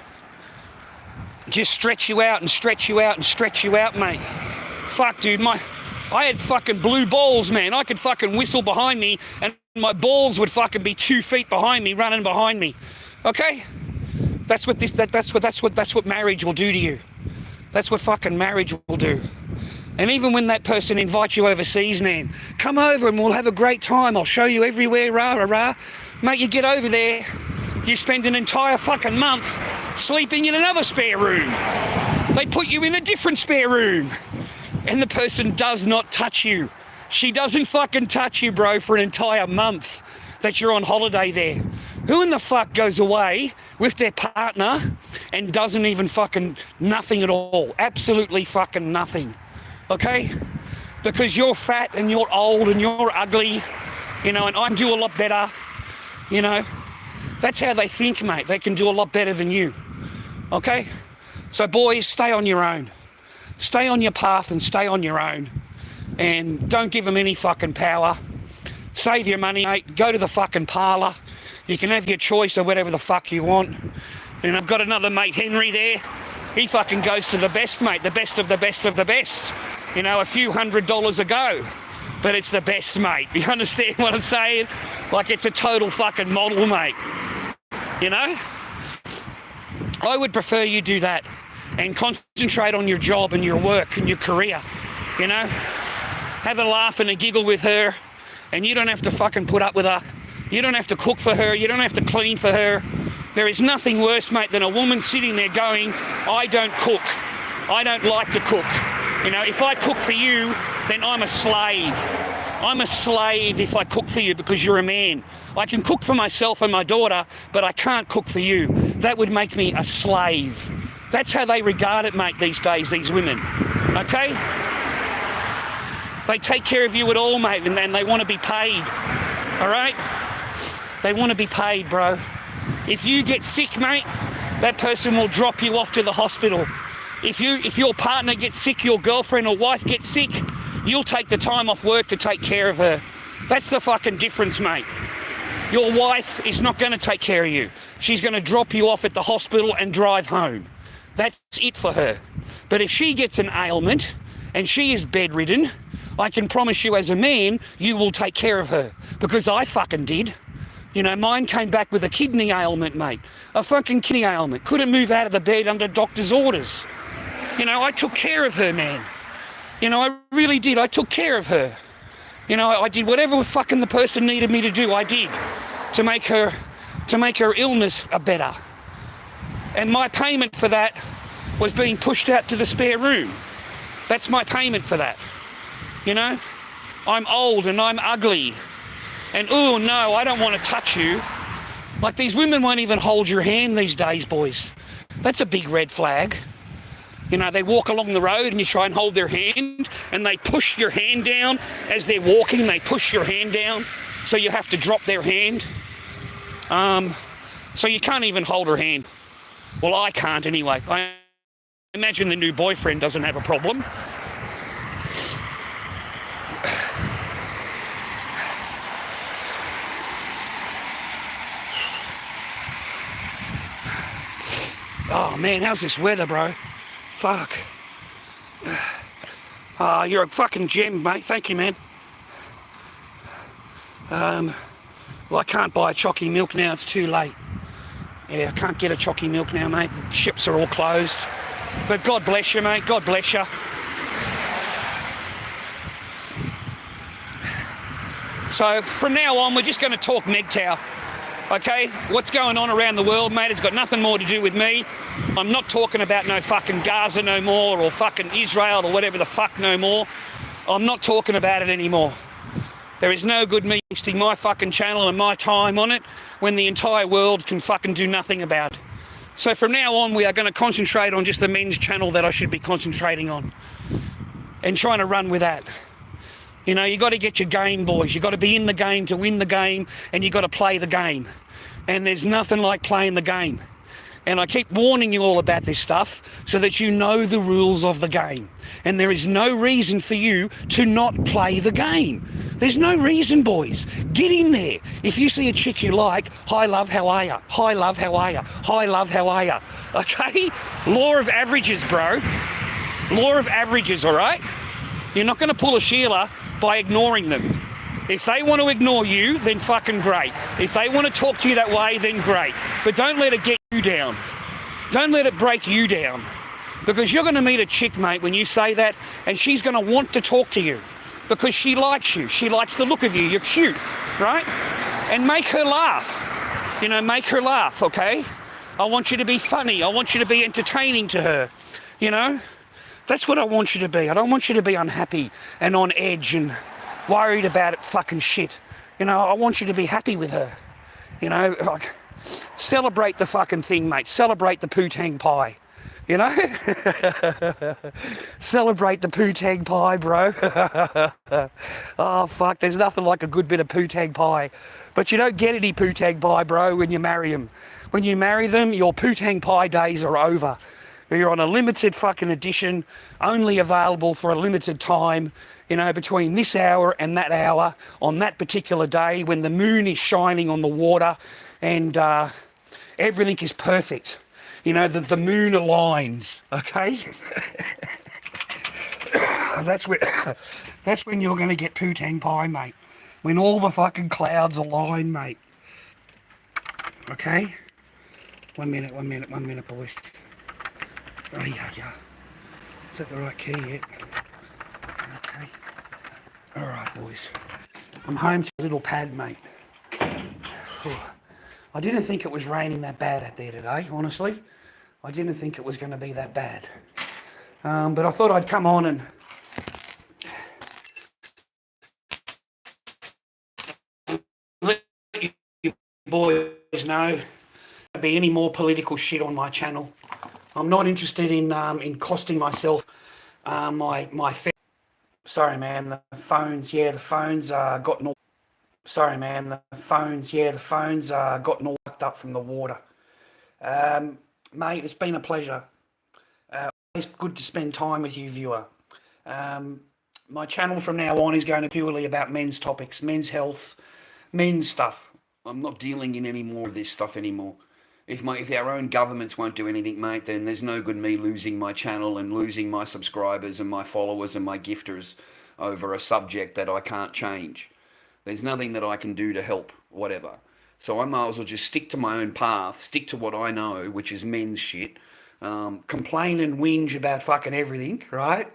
Just stretch you out and stretch you out and stretch you out, mate. Fuck, dude, I had fucking blue balls, man. I could fucking whistle behind me and my balls would fucking be 2 feet behind me, running behind me. Okay? That's what marriage will do to you. That's what fucking marriage will do. And even when that person invites you overseas, man, come over and we'll have a great time. I'll show you everywhere, rah, rah, rah. Mate, you get over there, you spend an entire fucking month sleeping in another spare room. They put you in a different spare room. And the person does not touch you. She doesn't fucking touch you, bro, for an entire month that you're on holiday there. Who in the fuck goes away with their partner and doesn't even fucking nothing at all? Absolutely fucking nothing. Okay? Because you're fat and you're old and you're ugly, you know, and I do a lot better, you know. That's how they think, mate. They can do a lot better than you. Okay? So boys, stay on your own. Stay on your path and stay on your own. And don't give them any fucking power. Save your money, mate. Go to the fucking parlour. You can have your choice of whatever the fuck you want. And I've got another mate, Henry, there. He fucking goes to the best, mate. The best of the best of the best. You know, a few $100s a go. But it's the best, mate. You understand what I'm saying? Like, it's a total fucking model, mate. You know? I would prefer you do that and concentrate on your job and your work and your career, you know? Have a laugh and a giggle with her, and you don't have to fucking put up with her. You don't have to cook for her. You don't have to clean for her. There is nothing worse, mate, than a woman sitting there going, I don't cook. I don't like to cook. You know, if I cook for you, then I'm a slave. I'm a slave if I cook for you because you're a man. I can cook for myself and my daughter, but I can't cook for you. That would make me a slave. That's how they regard it, mate, these days, these women. Okay? They take care of you at all, mate, and they want to be paid. All right? They want to be paid, bro. If you get sick, mate, that person will drop you off to the hospital. If your partner gets sick, your girlfriend or wife gets sick, you'll take the time off work to take care of her. That's the fucking difference, mate. Your wife is not going to take care of you. She's going to drop you off at the hospital and drive home. That's it for her. But if she gets an ailment and she is bedridden, I can promise you as a man, you will take care of her. Because I fucking did. You know, mine came back with a kidney ailment, mate. A fucking kidney ailment. Couldn't move out of the bed under doctor's orders. You know, I took care of her, man. You know, I really did. I took care of her. You know, I did whatever fucking the person needed me to do, I did. To make her illness better. And my payment for that was being pushed out to the spare room. That's my payment for that. You know? I'm old and I'm ugly. And oh no, I don't want to touch you. Like, these women won't even hold your hand these days, boys. That's a big red flag. You know, they walk along the road and you try and hold their hand and they push your hand down as they're walking. They push your hand down, so you have to drop their hand. So you can't even hold her hand. Well, I can't anyway. I imagine the new boyfriend doesn't have a problem. Oh man, how's this weather, bro? Fuck. You're a fucking gem, mate. Thank you, man. Well, I can't buy a chocky milk now. It's too late. Yeah, I can't get a chocky milk now, mate. The ships are all closed. But God bless you, mate. God bless you. So from now on, we're just going to talk MGTOW. Okay, what's going on around the world, mate, it's got nothing more to do with me. I'm not talking about no fucking Gaza no more, or fucking Israel, or whatever the fuck no more. I'm not talking about it anymore. There is no good me wasting my fucking channel and my time on it when the entire world can fucking do nothing about it. So from now on, we are going to concentrate on just the men's channel that I should be concentrating on. And trying to run with that. You know, you got to get your game, boys. You got to be in the game to win the game, and you got to play the game. And there's nothing like playing the game. And I keep warning you all about this stuff so that you know the rules of the game. And there is no reason for you to not play the game. There's no reason, boys. Get in there. If you see a chick you like, hi love, how are ya? Hi love, how are ya? Hi love, how are ya? Okay? Law of averages, bro. Law of averages, all right? You're not going to pull a Sheila by ignoring them. If they want to ignore you, then fucking great. If they want to talk to you that way, then great. But don't let it get you down. Don't let it break you down. Because you're going to meet a chick, mate, when you say that, and she's going to want to talk to you because she likes you. She likes the look of you. You're cute, right? And make her laugh. You know, make her laugh, okay? I want you to be funny. I want you to be entertaining to her, you know? That's what I want you to be. I don't want you to be unhappy and on edge and worried about it fucking shit. You know, I want you to be happy with her. You know, like, celebrate the fucking thing, mate. Celebrate the poo-tang pie. You know? Celebrate the poo-tang pie, bro. Oh, fuck. There's nothing like a good bit of poo-tang pie. But you don't get any poo-tang pie, bro, when you marry them. When you marry them, your poo-tang pie days are over. You're on a limited fucking edition, only available for a limited time, you know, between this hour and that hour on that particular day when the moon is shining on the water and everything is perfect. You know, the moon aligns, okay? That's when you're going to get poo-tang pie, mate. When all the fucking clouds align, mate. Okay? One minute, boys. Oh, yeah. Is that the right key yet? Okay. All right, boys. I'm home to a little pad, mate. I didn't think it was raining that bad out there today, honestly. I didn't think it was going to be that bad. But I thought I'd come on and let you boys know there'll be any more political shit on my channel. I'm not interested in costing myself my Sorry, man, the phone's gotten all... Sorry, man, the phone's gotten all fucked up from the water. Mate, it's been a pleasure. It's good to spend time with you, viewer. My channel from now on is going to be purely about men's topics, men's health, men's stuff. I'm not dealing in any more of this stuff anymore. If our own governments won't do anything, mate, then there's no good me losing my channel and losing my subscribers and my followers and my gifters over a subject that I can't change. There's nothing that I can do to help, whatever. So I might as well just stick to my own path, stick to what I know, which is men's shit, complain and whinge about fucking everything, right?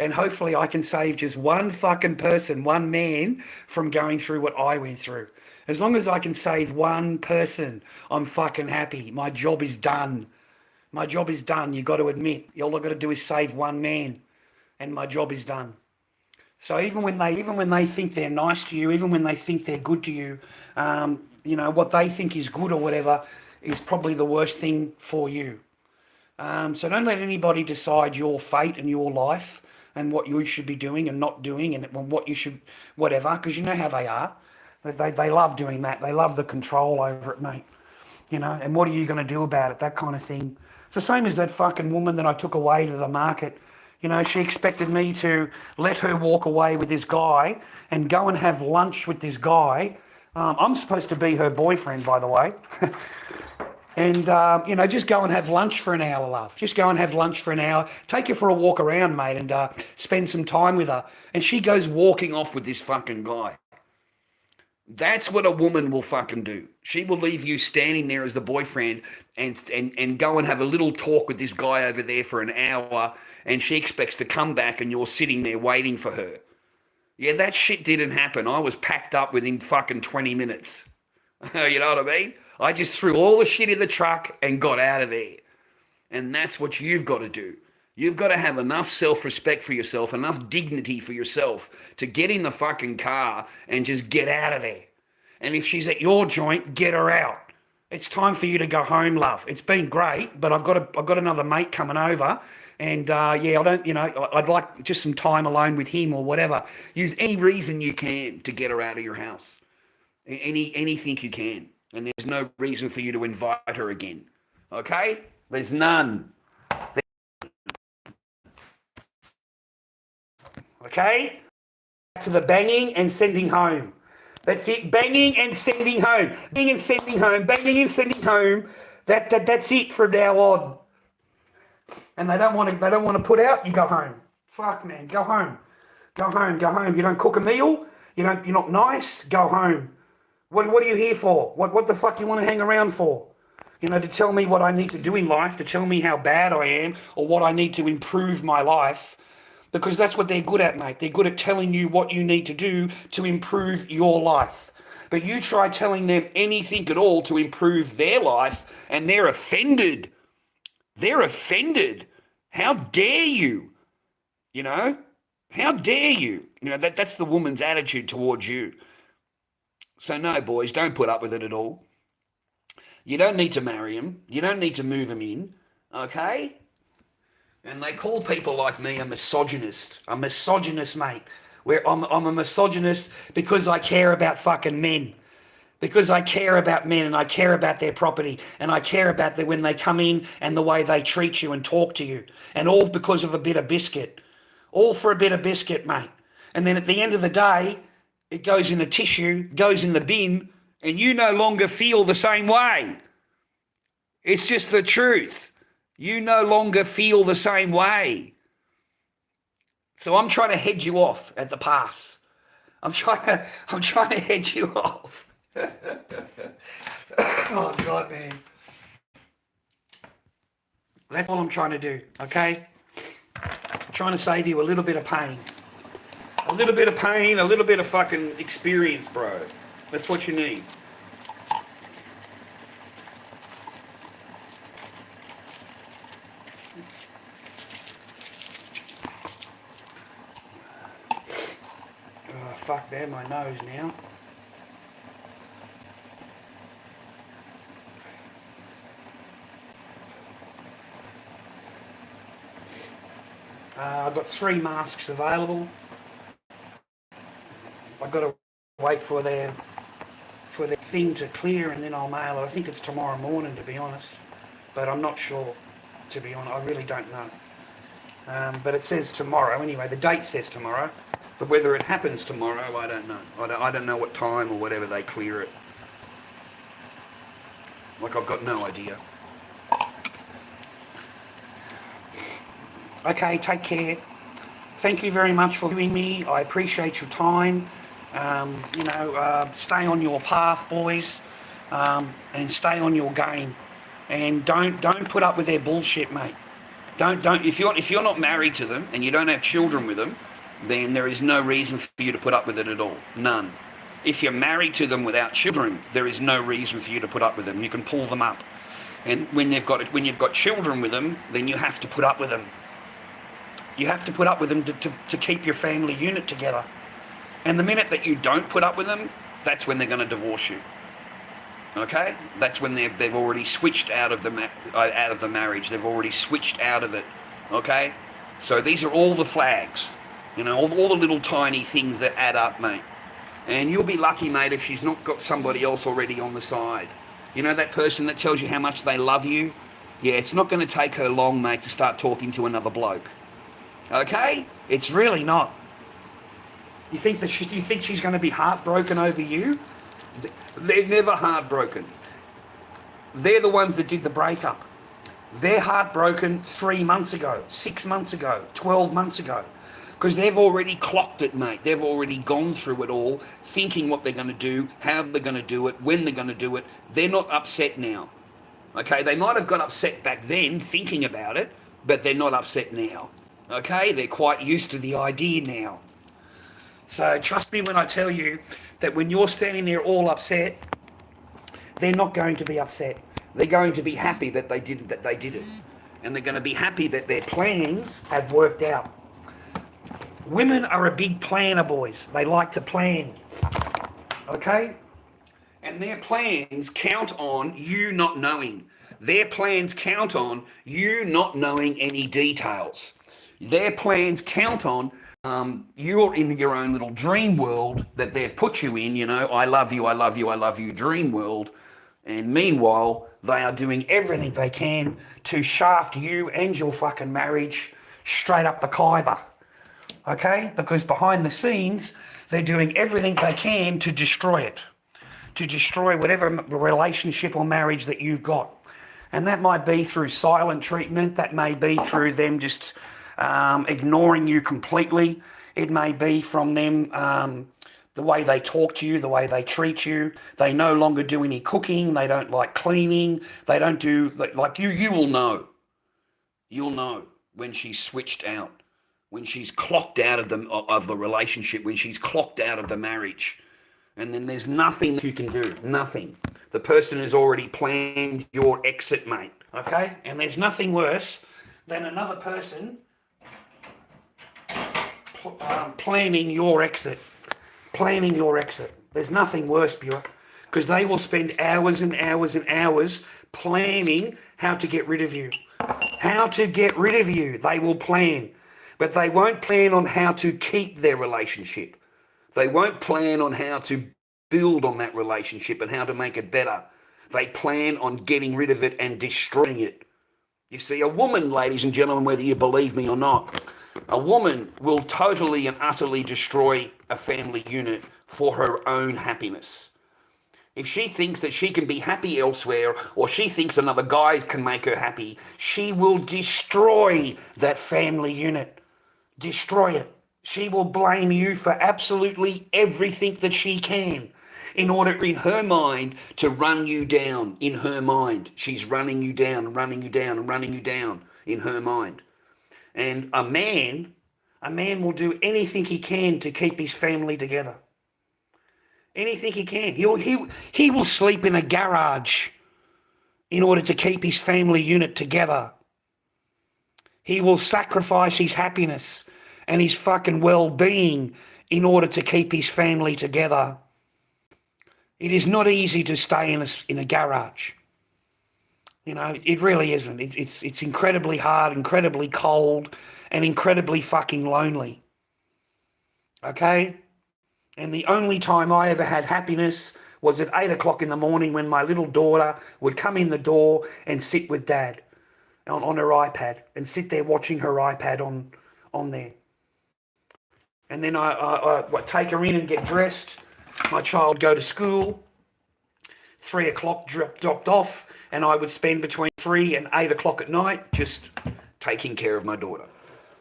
And hopefully I can save just one fucking person, one man, from going through what I went through. As long as I can save one person, I'm fucking happy. My job is done. My job is done. You got to admit, all I've got to do is save one man, and my job is done. So even when they think they're nice to you, even when they think they're good to you, you know, what they think is good or whatever is probably the worst thing for you. So don't let anybody decide your fate and your life and what you should be doing and not doing and what you should, whatever, because you know how they are. They love doing that. They love the control over it, mate. You know, and what are you going to do about it? That kind of thing. It's the same as that fucking woman that I took away to the market. You know, she expected me to let her walk away with this guy and go and have lunch with this guy. I'm supposed to be her boyfriend, by the way. And, you know, just go and have lunch for an hour, love. Just go and have lunch for an hour. Take her for a walk around, mate, and spend some time with her. And she goes walking off with this fucking guy. That's what a woman will fucking do. She will leave you standing there as the boyfriend and go and have a little talk with this guy over there for an hour, and she expects to come back and you're sitting there waiting for her. Yeah, that shit didn't happen. I was packed up within fucking 20 minutes. You know what I mean? I just threw all the shit in the truck and got out of there. And that's what you've got to do. You've got to have enough self-respect for yourself, enough dignity for yourself to get in the fucking car and just get out of there. And if she's at your joint, get her out. It's time for you to go home, love. It's been great, but I've got another mate coming over, and yeah, I'd like just some time alone with him or whatever. Use any reason you can to get her out of your house. Anything you can. And there's no reason for you to invite her again. Okay? There's none. Okay? To the banging and sending home. That's it. Banging and sending home. Banging and sending home. Banging and sending home. That's it from now on. And they don't want to put out, you go home. Fuck, man. Go home. Go home. Go home. You don't cook a meal. You're not nice? Go home. What are you here for? What the fuck you want to hang around for? To tell me what I need to do in life, to tell me how bad I am or what I need to improve my life, because that's what they're good at, mate. They're good at telling you what you need to do to improve your life. But you try telling them anything at all to improve their life and they're offended. They're offended. How dare you? How dare you? That's the woman's attitude towards you. So no, boys, don't put up with it at all. You don't need to marry him. You don't need to move him in, okay? And they call people like me a misogynist. A misogynist, mate. Where I'm a misogynist because I care about fucking men. Because I care about men and I care about their property and I care about when they come in and the way they treat you and talk to you. And all because of a bit of biscuit. All for a bit of biscuit, mate. And then at the end of the day, it goes in a tissue, goes in the bin, and you no longer feel the same way. It's just the truth. You no longer feel the same way. So I'm trying to head you off at the pass. I'm trying to head you off. Oh God, man. That's all I'm trying to do, okay? I'm trying to save you a little bit of pain. A little bit of pain, a little bit of fucking experience, bro. That's what you need. Oh, fuck, there, my nose now. I've got 3 masks available. I've got to wait for their thing to clear and then I'll mail it. I think it's tomorrow morning, to be honest. But I'm not sure, to be honest. I really don't know. But it says tomorrow. Anyway, the date says tomorrow. But whether it happens tomorrow, I don't know. I don't know what time or whatever they clear it. Like, I've got no idea. Okay, take care. Thank you very much for viewing me. I appreciate your time. Stay on your path, boys, and stay on your game. And don't put up with their bullshit, mate. Don't. If you're not married to them and you don't have children with them, then there is no reason for you to put up with it at all. None. If you're married to them without children, there is no reason for you to put up with them. You can pull them up. And when you've got children with them, then you have to put up with them. You have to put up with them to keep your family unit together. And the minute that you don't put up with them, that's when they're going to divorce you. Okay? That's when they've already switched out of the marriage. They've already switched out of it. Okay? So these are all the flags. All the little tiny things that add up, mate. And you'll be lucky, mate, if she's not got somebody else already on the side. That person that tells you how much they love you? Yeah, it's not going to take her long, mate, to start talking to another bloke. Okay? It's really not. You think she's going to be heartbroken over you? They're never heartbroken. They're the ones that did the breakup. They're heartbroken 3 months ago, 6 months ago, 12 months ago. Because they've already clocked it, mate. They've already gone through it all, thinking what they're going to do, how they're going to do it, when they're going to do it. They're not upset now. Okay? They might have got upset back then, thinking about it, but they're not upset now. Okay? They're quite used to the idea now. So trust me when I tell you that when you're standing there all upset, they're not going to be upset. They're going to be happy that they did it. And they're going to be happy that their plans have worked out. Women are a big planner, boys. They like to plan. Okay? And their plans count on you not knowing. Their plans count on you not knowing any details. Their plans count on you're in your own little dream world that they've put you in, I love you, I love you, I love you dream world. And meanwhile, they are doing everything they can to shaft you and your fucking marriage straight up the Khyber. Okay? Because behind the scenes, they're doing everything they can to destroy it. To destroy whatever relationship or marriage that you've got. And that might be through silent treatment. That may be through them just ignoring you completely. It may be from them The way they talk to you, the way they treat you. They no longer do any cooking. They don't like cleaning. They don't do, like you will know. You'll know when she's switched out, when she's clocked out of the relationship, when she's clocked out of the marriage. And then there's nothing you can do, nothing. The person has already planned your exit, mate, okay? And there's nothing worse than another person planning your exit. Planning your exit. There's nothing worse, Buick, because they will spend hours and hours and hours planning how to get rid of you. How to get rid of you, they will plan. But they won't plan on how to keep their relationship. They won't plan on how to build on that relationship and how to make it better. They plan on getting rid of it and destroying it. You see, a woman, ladies and gentlemen, whether you believe me or not, a woman will totally and utterly destroy a family unit for her own happiness. If she thinks that she can be happy elsewhere, or she thinks another guy can make her happy, she will destroy that family unit. Destroy it. She will blame you for absolutely everything that she can in order, in her mind, to run you down. In her mind, she's running you down, running you down, and running you down in her mind. And a man will do anything he can to keep his family together. Anything he can. He will sleep in a garage in order to keep his family unit together. He will sacrifice his happiness and his fucking well-being in order to keep his family together. It is not easy to stay in a garage. You know, it really isn't. It's incredibly hard, incredibly cold, and incredibly fucking lonely. Okay? And the only time I ever had happiness was at 8 o'clock in the morning when my little daughter would come in the door and sit with Dad on her iPad and sit there watching her iPad on there. And then I take her in and get dressed. My child go to school. 3 o'clock dropped off, and I would spend between 3 and 8 o'clock at night just taking care of my daughter.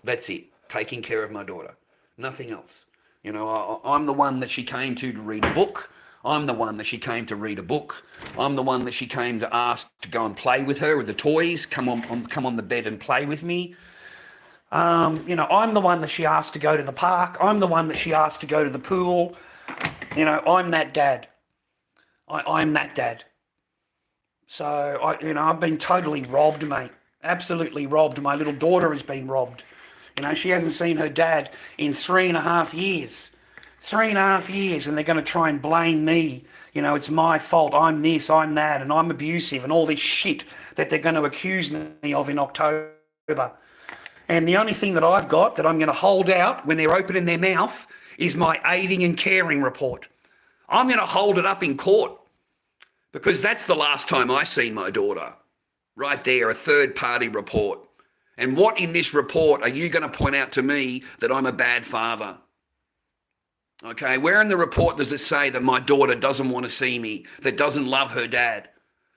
That's it. Taking care of my daughter. Nothing else. You know, I'm the one that she came to read a book. I'm the one that she came to read a book. I'm the one that she came to ask to go and play with her with the toys. Come on the bed and play with me. You know, I'm the one that she asked to go to the park. I'm the one that she asked to go to the pool. You know, I'm that dad. I'm that dad. So, I've been totally robbed, mate. Absolutely robbed. My little daughter has been robbed. You know, she hasn't seen her dad in 3.5 years. 3.5 years, and they're going to try and blame me. You know, it's my fault. I'm this, I'm that, and I'm abusive, and all this shit that they're going to accuse me of in October. And the only thing that I've got that I'm going to hold out when they're opening their mouth is my aiding and caring report. I'm going to hold it up in court because that's the last time I seen my daughter. Right there, a third-party report. And what in this report are you going to point out to me that I'm a bad father? Okay, where in the report does it say that my daughter doesn't want to see me, that doesn't love her dad?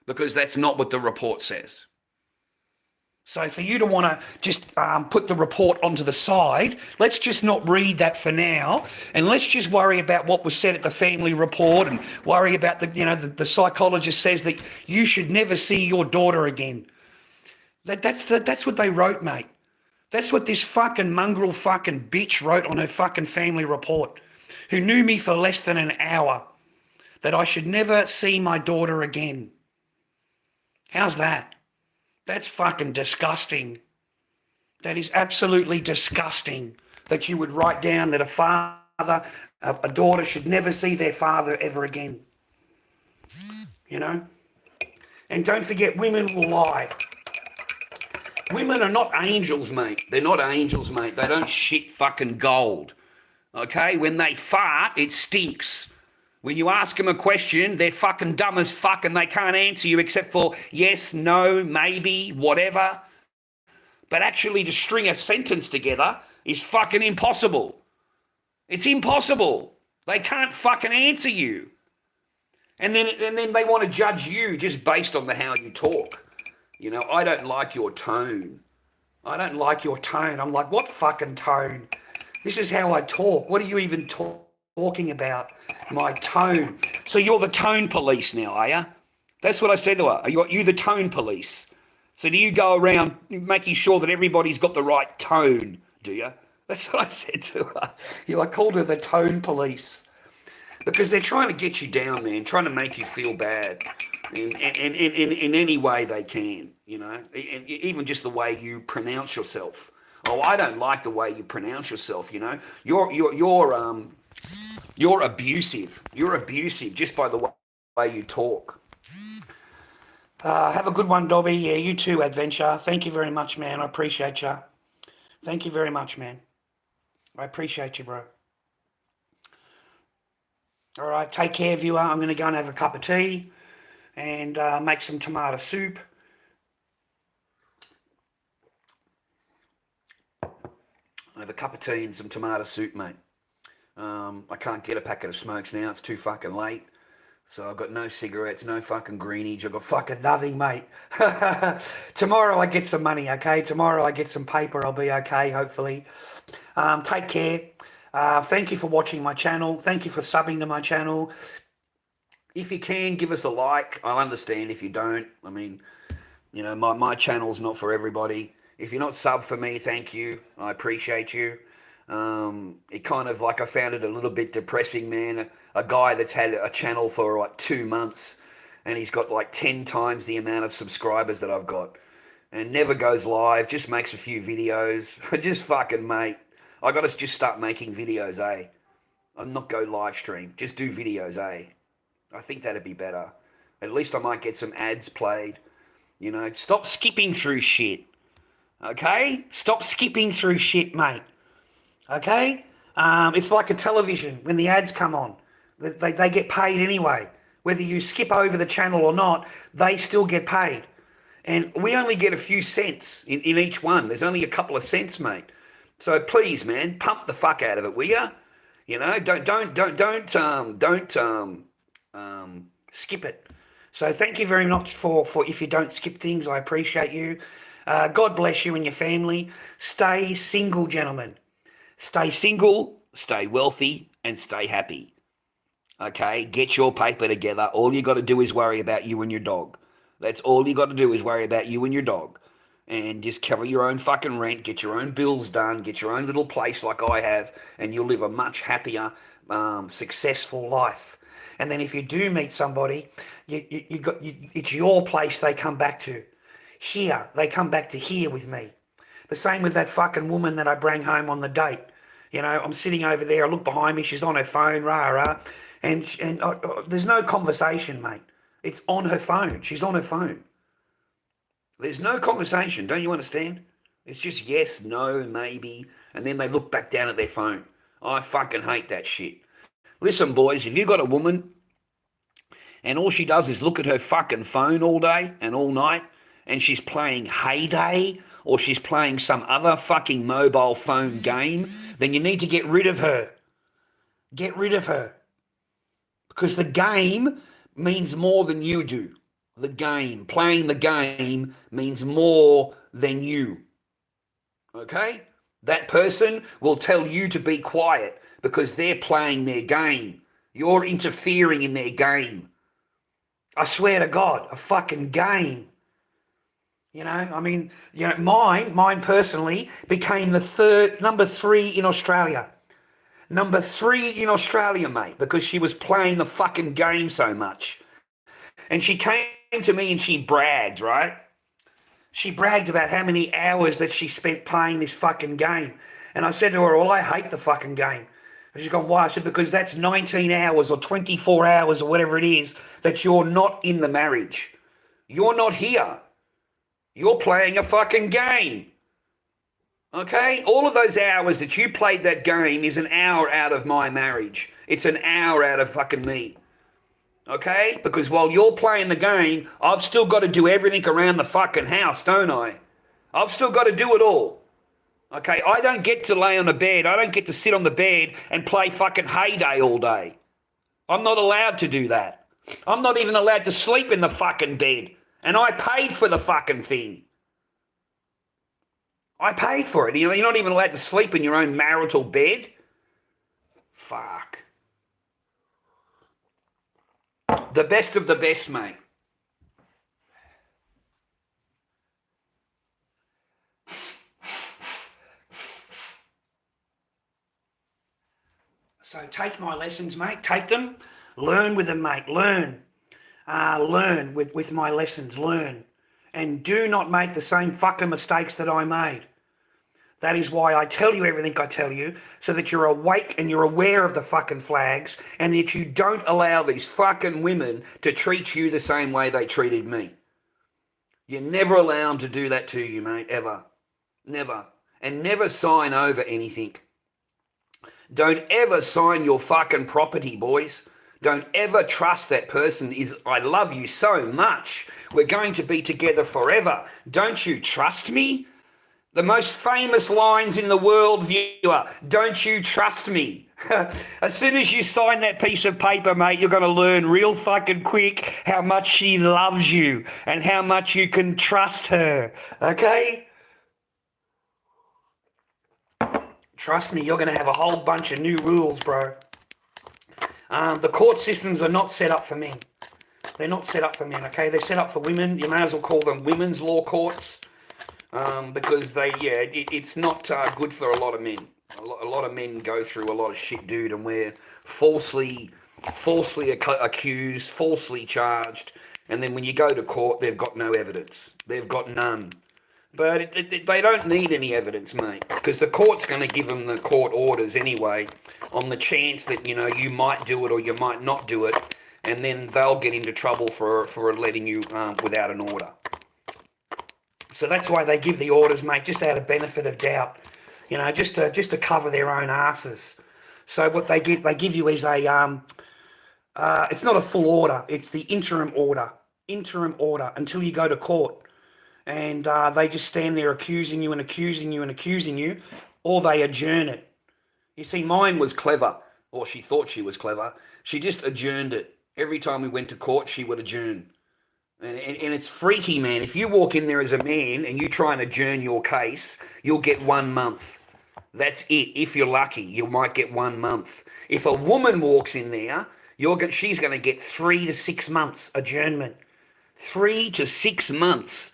Because that's not what the report says. So for you to want to just put the report onto the side, let's just not read that for now, and let's just worry about what was said at the family report, and worry about the psychologist says that you should never see your daughter again. That's what they wrote, mate. That's what this fucking mongrel fucking bitch wrote on her fucking family report, who knew me for less than an hour, that I should never see my daughter again. How's that? That's fucking disgusting. That is absolutely disgusting that you would write down that a daughter should never see their father ever again. You know? And don't forget, women will lie. Women are not angels, mate. They're not angels, mate. They don't shit fucking gold. Okay? When they fart, it stinks. When you ask them a question, they're fucking dumb as fuck and they can't answer you except for yes, no, maybe, whatever. But actually to string a sentence together is fucking impossible. It's impossible. They can't fucking answer you. And then they want to judge you just based on how you talk. You know, I don't like your tone. I don't like your tone. I'm like, what fucking tone? This is how I talk. What are you even talking talking about my tone. So you're the tone police now, are you? That's what I said to her. Are you the tone police? So do you go around making sure that everybody's got the right tone, do you? That's what I said to her. I called her the tone police. Because they're trying to get you down, man, trying to make you feel bad in any way they can, you know, even just the way you pronounce yourself. Oh, I don't like the way you pronounce yourself, you know. You're abusive. You're abusive just by the way you talk. Have a good one, Dobby. Yeah, you too, Adventure. Thank you very much, man. I appreciate you. Thank you very much, man. I appreciate you, bro. All right, take care, viewer. I'm going to go and have a cup of tea and make some tomato soup. I have a cup of tea and some tomato soup, mate. I can't get a packet of smokes now. It's too fucking late. So I've got no cigarettes, no fucking greenage. I've got fucking nothing, mate. Tomorrow I get some money, okay? Tomorrow I get some paper. I'll be okay, hopefully. Take care. Thank you for watching my channel. Thank you for subbing to my channel. If you can, give us a like. I'll understand if you don't. I mean, you know, my channel's not for everybody. If you're not sub for me, thank you. I appreciate you. It kind of, like, I found it a little bit depressing, man. A guy that's had a channel for like 2 months and he's got like 10 times the amount of subscribers that I've got and never goes live, just makes a few videos. Just fucking, mate. I got to just start making videos, eh? I'll not go live stream. Just do videos, eh? I think that'd be better. At least I might get some ads played. You know, stop skipping through shit. Okay? Stop skipping through shit, mate. Okay? It's like a television when the ads come on. They get paid anyway. Whether you skip over the channel or not, they still get paid. And we only get a few cents in each one. There's only a couple of cents, mate. So please, man, pump the fuck out of it, will ya? You know, don't skip it. So thank you very much for if you don't skip things, I appreciate you. God bless you and your family. Stay single, gentlemen. Stay single, stay wealthy, and stay happy. Okay, get your paper together. All you got to do is worry about you and your dog. That's all you got to do is worry about you and your dog. And just cover your own fucking rent, get your own bills done, get your own little place like I have, and you'll live a much happier, successful life. And then if you do meet somebody, it's your place they come back to. Here, they come back to here with me. The same with that fucking woman that I bring home on the date. You know, I'm sitting over there, I look behind me, she's on her phone, and there's no conversation, mate. It's on her phone. She's on her phone. There's no conversation, don't you understand? It's just yes, no, maybe, and then they look back down at their phone. I fucking hate that shit. Listen, boys, if you've got a woman and all she does is look at her fucking phone all day and all night, and she's playing Heyday or she's playing some other fucking mobile phone game, then you need to get rid of her. Get rid of her. Because the game means more than you do. The game, playing the game means more than you. Okay? That person will tell you to be quiet because they're playing their game. You're interfering in their game. I swear to God, a fucking game. You know, I mean, you know, mine personally became the number 3 in Australia. Number 3 in Australia, mate, because she was playing the fucking game so much. And she came to me and she bragged, right? She bragged about how many hours that she spent playing this fucking game. And I said to her, well, I hate the fucking game. And she's gone, why? I said, because that's 19 hours or 24 hours or whatever it is that you're not in the marriage. You're not here. You're playing a fucking game. Okay? All of those hours that you played that game is an hour out of my marriage. It's an hour out of fucking me. Okay? Because while you're playing the game, I've still got to do everything around the fucking house, don't I? I've still got to do it all. Okay? I don't get to lay on a bed. I don't get to sit on the bed and play fucking Heyday all day. I'm not allowed to do that. I'm not even allowed to sleep in the fucking bed. And I paid for the fucking thing. I paid for it. You're not even allowed to sleep in your own marital bed. Fuck. The best of the best, mate. So take my lessons, mate. Take them. Learn with them, mate. Learn. Learn with my lessons. Learn. And do not make the same fucking mistakes that I made. That is why I tell you everything I tell you, so that you're awake and you're aware of the fucking flags, and that you don't allow these fucking women to treat you the same way they treated me. You never allow them to do that to you, mate, ever. Never. And never sign over anything. Don't ever sign your fucking property, boys. Don't ever trust that person is, I love you so much. We're going to be together forever. Don't you trust me? The most famous lines in the world, viewer. Don't you trust me? As soon as you sign that piece of paper, mate, you're going to learn real fucking quick how much she loves you and how much you can trust her. Okay? Trust me, you're going to have a whole bunch of new rules, bro. The court systems are not set up for men. They're not set up for men, okay? They're set up for women. You may as well call them women's law courts, because it's not good for a lot of men. A lot of men go through a lot of shit, dude, and we're falsely accused, falsely charged, and then when you go to court, they've got no evidence. They've got none. But they don't need any evidence, mate, because the court's going to give them the court orders anyway on the chance that, you know, you might do it or you might not do it, and then they'll get into trouble for letting you without an order. So that's why they give the orders, mate, just out of benefit of doubt, you know, just to cover their own asses. So what they give you is a, it's not a full order, it's the interim order until you go to court. And they just stand there accusing you and accusing you and accusing you, or they adjourn it. You see, mine was clever, or she thought she was clever. She just adjourned it. Every time we went to court, she would adjourn. And it's freaky, man. If you walk in there as a man and you try and adjourn your case, you'll get 1 month. That's it. If you're lucky, you might get 1 month. If a woman walks in there, she's going to get 3 to 6 months adjournment. 3 to 6 months.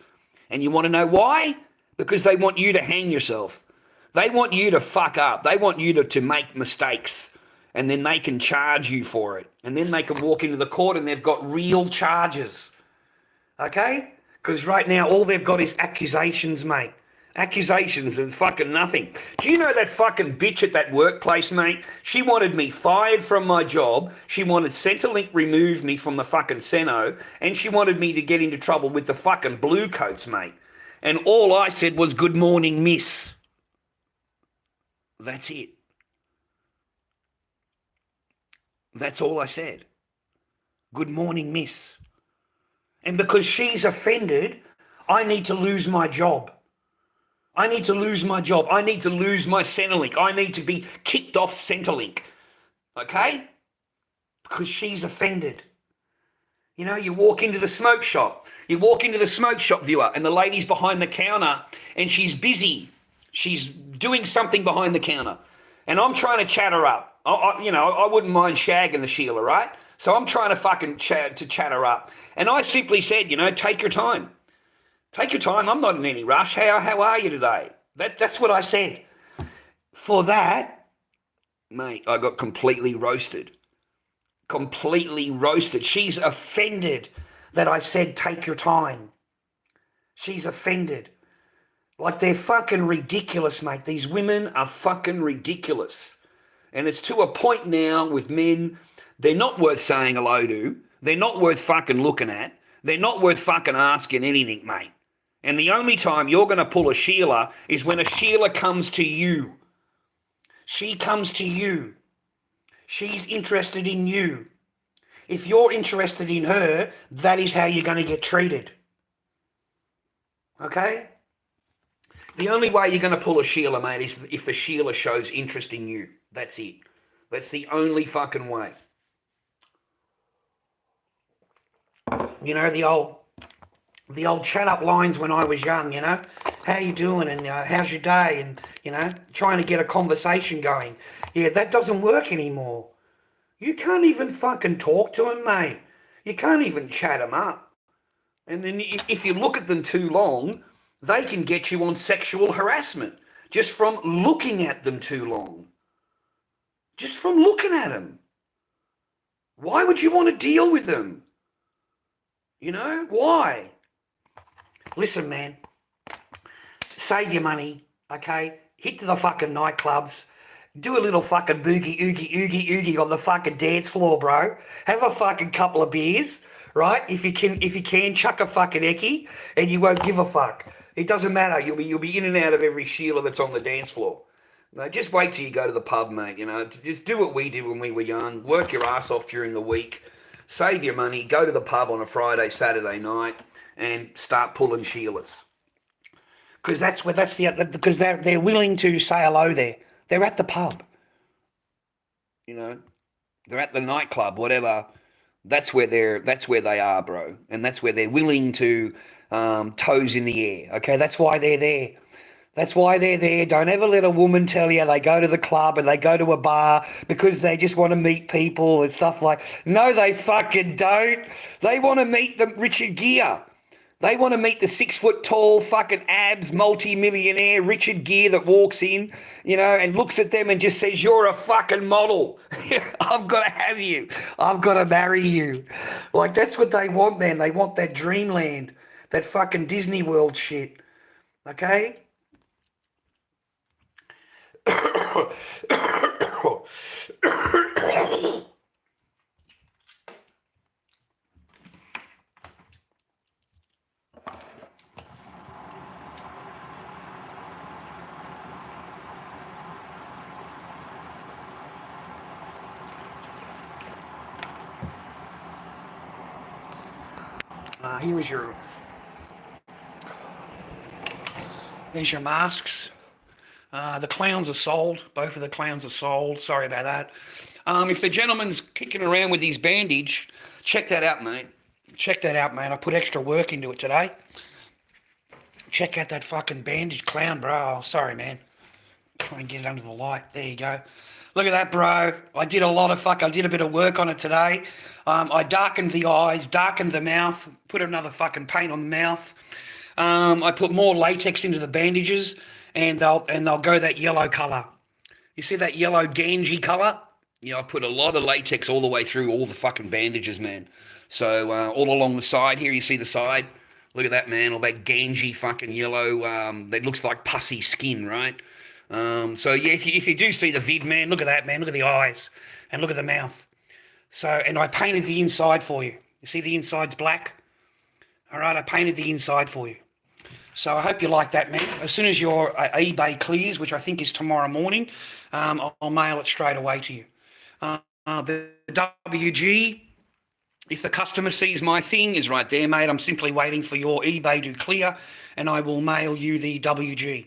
And you want to know why? Because they want you to hang yourself. They want you to fuck up. They want you to make mistakes. And then they can charge you for it. And then they can walk into the court and they've got real charges. Okay? Because right now all they've got is accusations, mate. Accusations and fucking nothing. Do you know that fucking bitch at that workplace, mate? She wanted me fired from my job. She wanted Centrelink removed me from the fucking Seno. And she wanted me to get into trouble with the fucking blue coats, mate. And all I said was, good morning, miss. That's it. That's all I said. Good morning, miss. And because she's offended, I need to lose my job. I need to lose my job. I need to lose my Centrelink. I need to be kicked off Centrelink. Okay? Because she's offended. You know, you walk into the smoke shop. You walk into the smoke shop, viewer, and the lady's behind the counter and she's busy. She's doing something behind the counter. And I'm trying to chat her up. I wouldn't mind shagging the Sheila, right? So I'm trying to fucking chat her up. And I simply said, you know, take your time. Take your time. I'm not in any rush. How are you today? That's what I said. For that, mate, I got completely roasted. Completely roasted. She's offended that I said take your time. She's offended. Like, they're fucking ridiculous, mate. These women are fucking ridiculous. And it's to a point now with men, they're not worth saying hello to. They're not worth fucking looking at. They're not worth fucking asking anything, mate. And the only time you're going to pull a Sheila is when a Sheila comes to you. She comes to you. She's interested in you. If you're interested in her, that is how you're going to get treated. Okay? The only way you're going to pull a Sheila, mate, is if the Sheila shows interest in you. That's it. That's the only fucking way. You know, the old chat up lines when I was young, you know, how you doing and how's your day, and, you know, trying to get a conversation going. Yeah, that doesn't work anymore. You can't even fucking talk to him, mate. You can't even chat them up. And then if you look at them too long, they can get you on sexual harassment just from looking at them too long. Just from looking at them. Why would you want to deal with them? You know, why? Listen, man, save your money, okay? Hit to the fucking nightclubs. Do a little fucking boogie, oogie on the fucking dance floor, bro. Have a fucking couple of beers, right? If you can, chuck a fucking eckie, and you won't give a fuck. It doesn't matter. You'll be in and out of every Sheila that's on the dance floor. No, just wait till you go to the pub, mate. You know, just do what we did when we were young. Work your ass off during the week. Save your money. Go to the pub on a Friday, Saturday night, and start pulling Sheilas. Because because they're willing to say hello there. They're at the pub. You know, they're at the nightclub, whatever. That's where they are, bro, and that's where they're willing to toes in the air. Okay, that's why they're there. That's why they're there. Don't ever let a woman tell you they go to the club and they go to a bar because they just want to meet people and stuff like. No, they fucking don't. They want to meet the Richard Gere. They want to meet the 6 foot tall fucking abs multi-millionaire Richard Gere that walks in, you know, and looks at them and just says, "You're a fucking model. I've got to have you. I've got to marry you." Like, that's what they want, man. They want that dreamland, that fucking Disney World shit. Okay? There's your masks. The clowns are sold. Both of the clowns are sold. Sorry about that. If the gentleman's kicking around with his bandage, check that out, mate. Check that out, mate. I put extra work into it today. Check out that fucking bandage clown, bro. Oh, sorry, man. Try and get it under the light. There you go. Look at that, bro. I did a bit of work on it today. I darkened the eyes, darkened the mouth, put another fucking paint on the mouth. I put more latex into the bandages, and they'll go that yellow colour. You see that yellow ganji colour? Yeah, I put a lot of latex all the way through all the fucking bandages, man. So all along the side here, you see the side? Look at that, man. All that ganji fucking yellow. That looks like pussy skin, right? So yeah, if you do see the vid, man, look at that, man. Look at the eyes and look at the mouth. So, and I painted the inside for you. You see the inside's black? All right, I painted the inside for you. So I hope you like that, man. As soon as your eBay clears, which I think is tomorrow morning, I'll mail it straight away to you. The WG, if the customer sees my thing, is right there, mate. I'm simply waiting for your eBay to clear, and I will mail you the WG.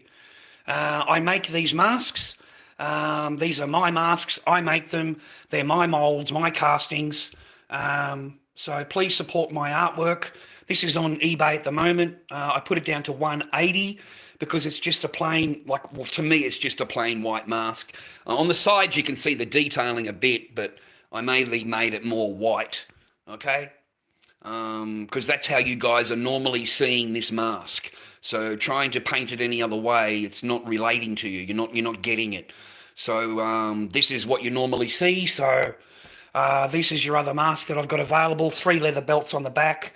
I make these masks. These are my masks. I make them. They're my molds, my castings. So please support my artwork. This is on eBay at the moment. I put it down to $180 because it's just a plain, to me, it's just a plain white mask. On the sides, you can see the detailing a bit, but I mainly made it more white, okay? Because that's how you guys are normally seeing this mask. So trying to paint it any other way, it's not relating to you. You're not getting it. So this is what you normally see. So this is your other mask that I've got available. 3 leather belts on the back.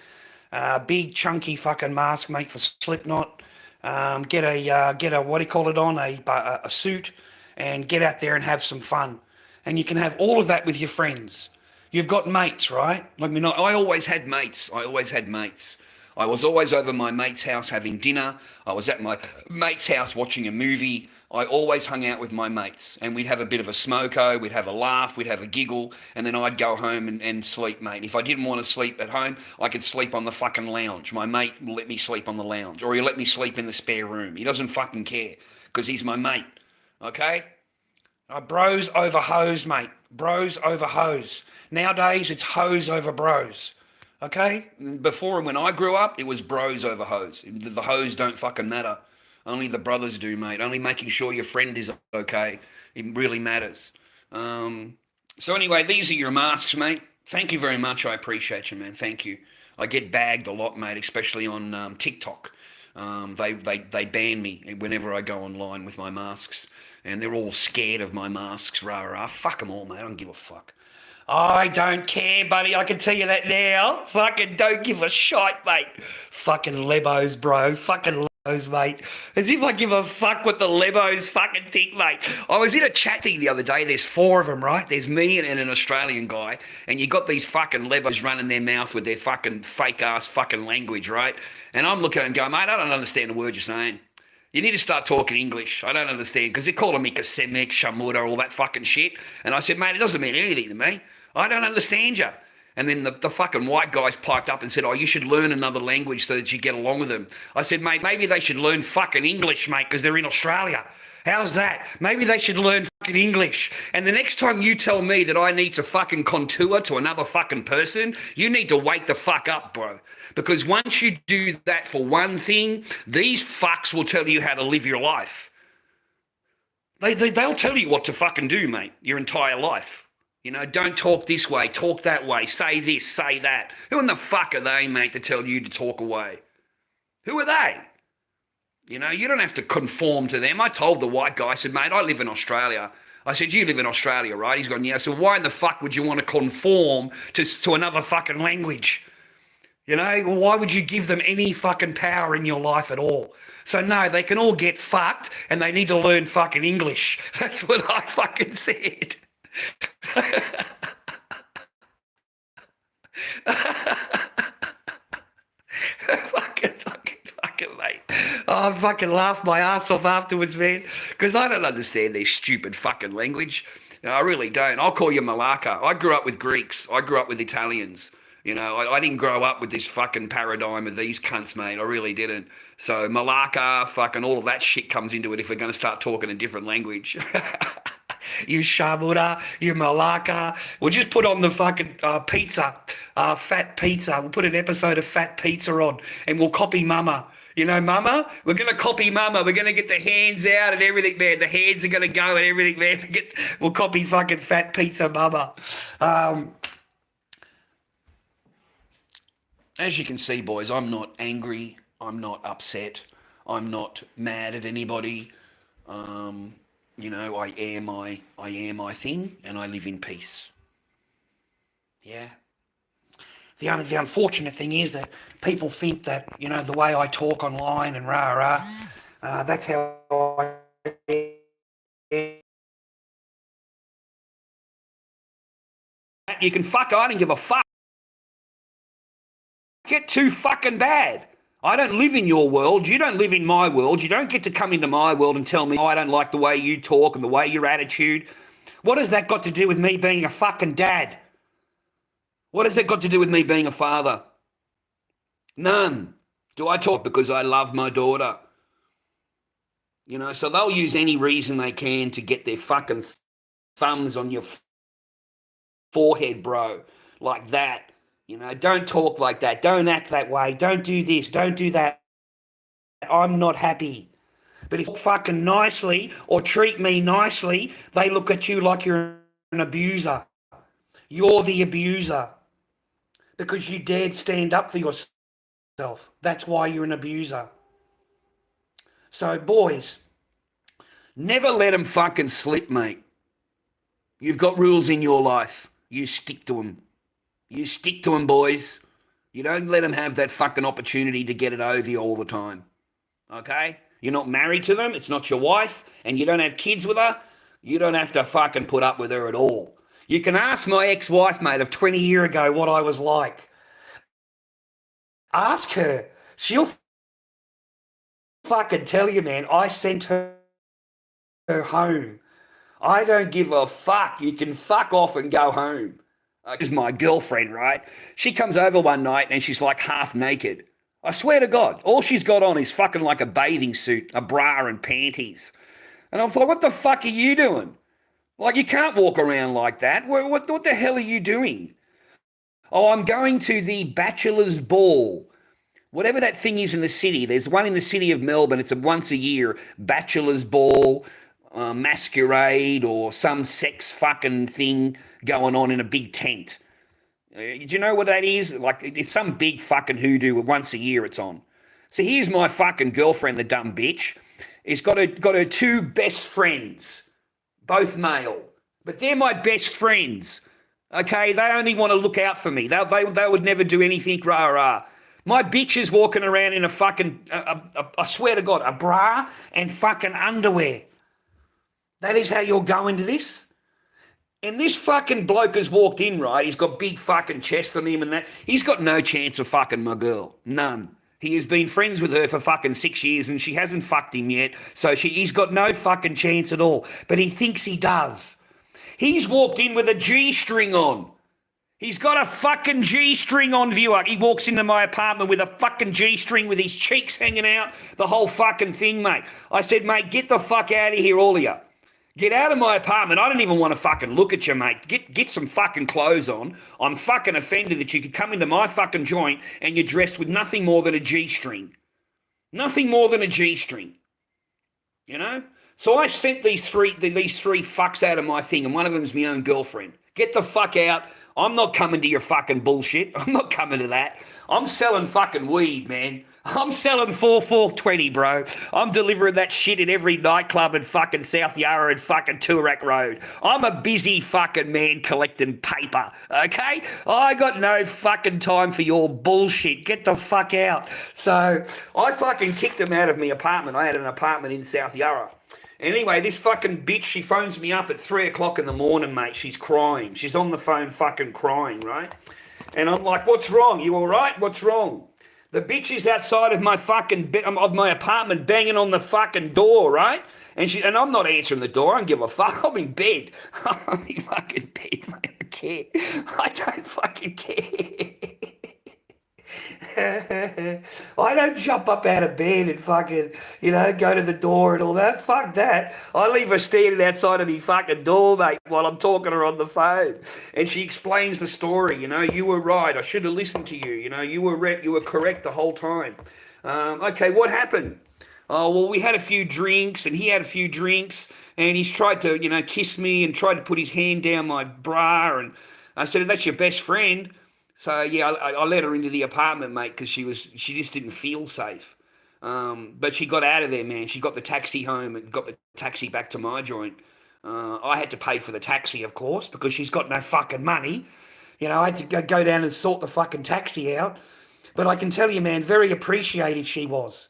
Big chunky fucking mask, mate, for Slipknot. Get a what do you call it on a suit, and get out there and have some fun. And you can have all of that with your friends. You've got mates, right? I mean, I always had mates. I was always over my mate's house having dinner. I was at my mate's house watching a movie. I always hung out with my mates, and we'd have a bit of a smoko, we'd have a laugh, we'd have a giggle, and then I'd go home and sleep, mate. If I didn't want to sleep at home, I could sleep on the fucking lounge. My mate let me sleep on the lounge, or he let me sleep in the spare room. He doesn't fucking care, because he's my mate, okay? Bros over hoes, mate. Bros over hoes. Nowadays, it's hoes over bros. Okay? Before, when I grew up, it was bros over hoes. The hoes don't fucking matter. Only the brothers do, mate. Only making sure your friend is okay. It really matters. So anyway, these are your masks, mate. Thank you very much. I appreciate you, man. Thank you. I get bagged a lot, mate, especially on TikTok. They ban me whenever I go online with my masks, and they're all scared of my masks. Rah rah. Fuck them all, mate. I don't give a fuck. I don't care, buddy. I can tell you that now. Fucking don't give a shite, mate. Fucking lebos, bro. Fucking lebos, mate. As if I give a fuck what the lebos fucking think, mate. I was in a chat thing the other day. There's 4 of them, right? There's me and an Australian guy, and you got these fucking lebos running their mouth with their fucking fake ass fucking language, right? And I'm looking at them going, mate, I don't understand a word you're saying. You need to start talking English. I don't understand, because they're calling me Kasemek, Shamuda, all that fucking shit. And I said, mate, it doesn't mean anything to me. I don't understand you. And then the fucking white guys piped up and said, oh, you should learn another language so that you get along with them. I said, mate, maybe they should learn fucking English, mate, because they're in Australia. How's that? Maybe they should learn fucking English. And the next time you tell me that I need to fucking contour to another fucking person, you need to wake the fuck up, bro. Because once you do that for one thing, these fucks will tell you how to live your life. They'll tell you what to fucking do, mate, your entire life. You know, don't talk this way, talk that way, say this, say that. Who in the fuck are they, mate, to tell you to talk away? Who are they? You know, you don't have to conform to them. I told the white guy, I said, mate, I live in Australia. I said, you live in Australia, right? He's gone, yeah. I said, why in the fuck would you want to conform to another fucking language? You know, why would you give them any fucking power in your life at all? So no, they can all get fucked and they need to learn fucking English. That's what I fucking said. fucking mate. Oh, I fucking laughed my ass off afterwards, man, because I don't understand their stupid fucking language. No, I really don't. I'll call you Malacca. I grew up with Greeks. I grew up with Italians. You know, I didn't grow up with this fucking paradigm of these cunts, mate. I really didn't. So Malacca, fucking all of that shit comes into it if we're going to start talking a different language. You Shamura, you Malacca. We'll just put on the fucking pizza, Fat Pizza. We'll put an episode of Fat Pizza on and we'll copy Mama. You know, Mama? We're going to copy Mama. We're going to get the hands out and everything, man. The hands are going to go and everything, man. We'll copy fucking Fat Pizza Mama. As you can see, boys, I'm not angry. I'm not upset. I'm not mad at anybody. You know, I am my thing, and I live in peace. Yeah. The unfortunate thing is that people think that, you know, the way I talk online and rah, that's how I... You can fuck, I don't give a fuck. Get too fucking bad. I don't live in your world. You don't live in my world. You don't get to come into my world and tell me, oh, I don't like the way you talk and the way your attitude. What has that got to do with me being a fucking dad? What has that got to do with me being a father? None. Do I talk because I love my daughter? You know, so they'll use any reason they can to get their fucking thumbs on your forehead, bro, like that. You know, don't talk like that. Don't act that way. Don't do this. Don't do that. I'm not happy. But if you fucking nicely or treat me nicely, they look at you like you're an abuser. You're the abuser. Because you dared stand up for yourself. That's why you're an abuser. So, boys, never let them fucking slip, mate. You've got rules in your life. You stick to them. You stick to them, boys. You don't let them have that fucking opportunity to get it over you all the time. Okay? You're not married to them. It's not your wife. And you don't have kids with her. You don't have to fucking put up with her at all. You can ask my ex-wife, mate, of 20 years ago what I was like. Ask her. She'll fucking tell you, man. I sent her home. I don't give a fuck. You can fuck off and go home. This is my girlfriend, right? She comes over one night and she's like half naked. I swear to God, all she's got on is fucking like a bathing suit, a bra and panties. And I thought, what the fuck are you doing? Like, you can't walk around like that. What the hell are you doing? Oh, I'm going to the bachelor's ball. Whatever that thing is in the city. There's one in the city of Melbourne. It's a once a year bachelor's ball, masquerade or some sex fucking thing going on in a big tent. Do you know what that is? Like, it's some big fucking hoodoo. Once a year it's on. So here's my fucking girlfriend, the dumb bitch. Has got her two best friends, both male. But they're my best friends. Okay, they only want to look out for me. They would never do anything rah-rah. My bitch is walking around in a fucking, I swear to God, a bra and fucking underwear. That is how you're going to this? And this fucking bloke has walked in, right? He's got big fucking chest on him and that. He's got no chance of fucking my girl. None. He has been friends with her for fucking 6 years and she hasn't fucked him yet. So he's got no fucking chance at all. But he thinks he does. He's walked in with a G-string on. He's got a fucking G-string on, viewer. He walks into my apartment with a fucking G-string with his cheeks hanging out, the whole fucking thing, mate. I said, mate, get the fuck out of here, all of you. Get out of my apartment. I don't even want to fucking look at you, mate. Get some fucking clothes on. I'm fucking offended that you could come into my fucking joint and you're dressed with nothing more than a G-string. Nothing more than a G-string. You know? So I sent these three fucks out of my thing, and one of them's my own girlfriend. Get the fuck out. I'm not coming to your fucking bullshit. I'm not coming to that. I'm selling fucking weed, man. I'm selling 420, bro. I'm delivering that shit in every nightclub in fucking South Yarra and fucking Toorak Road. I'm a busy fucking man collecting paper, okay? I got no fucking time for your bullshit. Get the fuck out. So I fucking kicked him out of my apartment. I had an apartment in South Yarra. Anyway, this fucking bitch, she phones me up at 3 o'clock in the morning, mate. She's crying. She's on the phone fucking crying, right? And I'm like, what's wrong? You all right? What's wrong? The bitch is outside of my fucking of my apartment banging on the fucking door, right? And I'm not answering the door. I don't give a fuck. I'm in bed. I'm in fucking bed, mate. I don't care. I don't fucking care. I don't jump up out of bed and fucking, go to the door and all that. Fuck that. I leave her standing outside of me fucking door, mate, while I'm talking to her on the phone. And she explains the story, you were right. I should have listened to you. You were correct the whole time. Okay, what happened? Oh, well, we had a few drinks and he had a few drinks and he's tried to, kiss me and tried to put his hand down my bra. And I said, that's your best friend. So, yeah, I let her into the apartment, mate, because she just didn't feel safe. But she got out of there, man. She got the taxi home and got the taxi back to my joint. I had to pay for the taxi, of course, because she's got no fucking money. I had to go down and sort the fucking taxi out. But I can tell you, man, very appreciative she was.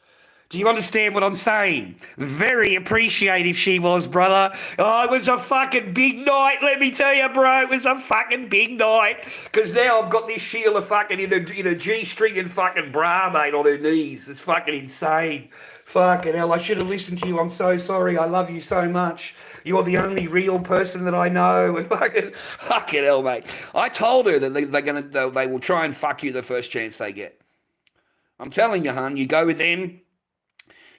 Do you understand what I'm saying? Very appreciative she was, brother. Oh, it was a fucking big night, let me tell you, bro. It was a fucking big night. Because now I've got this Sheila fucking in a G-string and fucking bra, mate, on her knees. It's fucking insane. Fucking hell, I should have listened to you. I'm so sorry. I love you so much. You're the only real person that I know. And fucking hell, mate. I told her that they will try and fuck you the first chance they get. I'm telling you, hun, you go with them.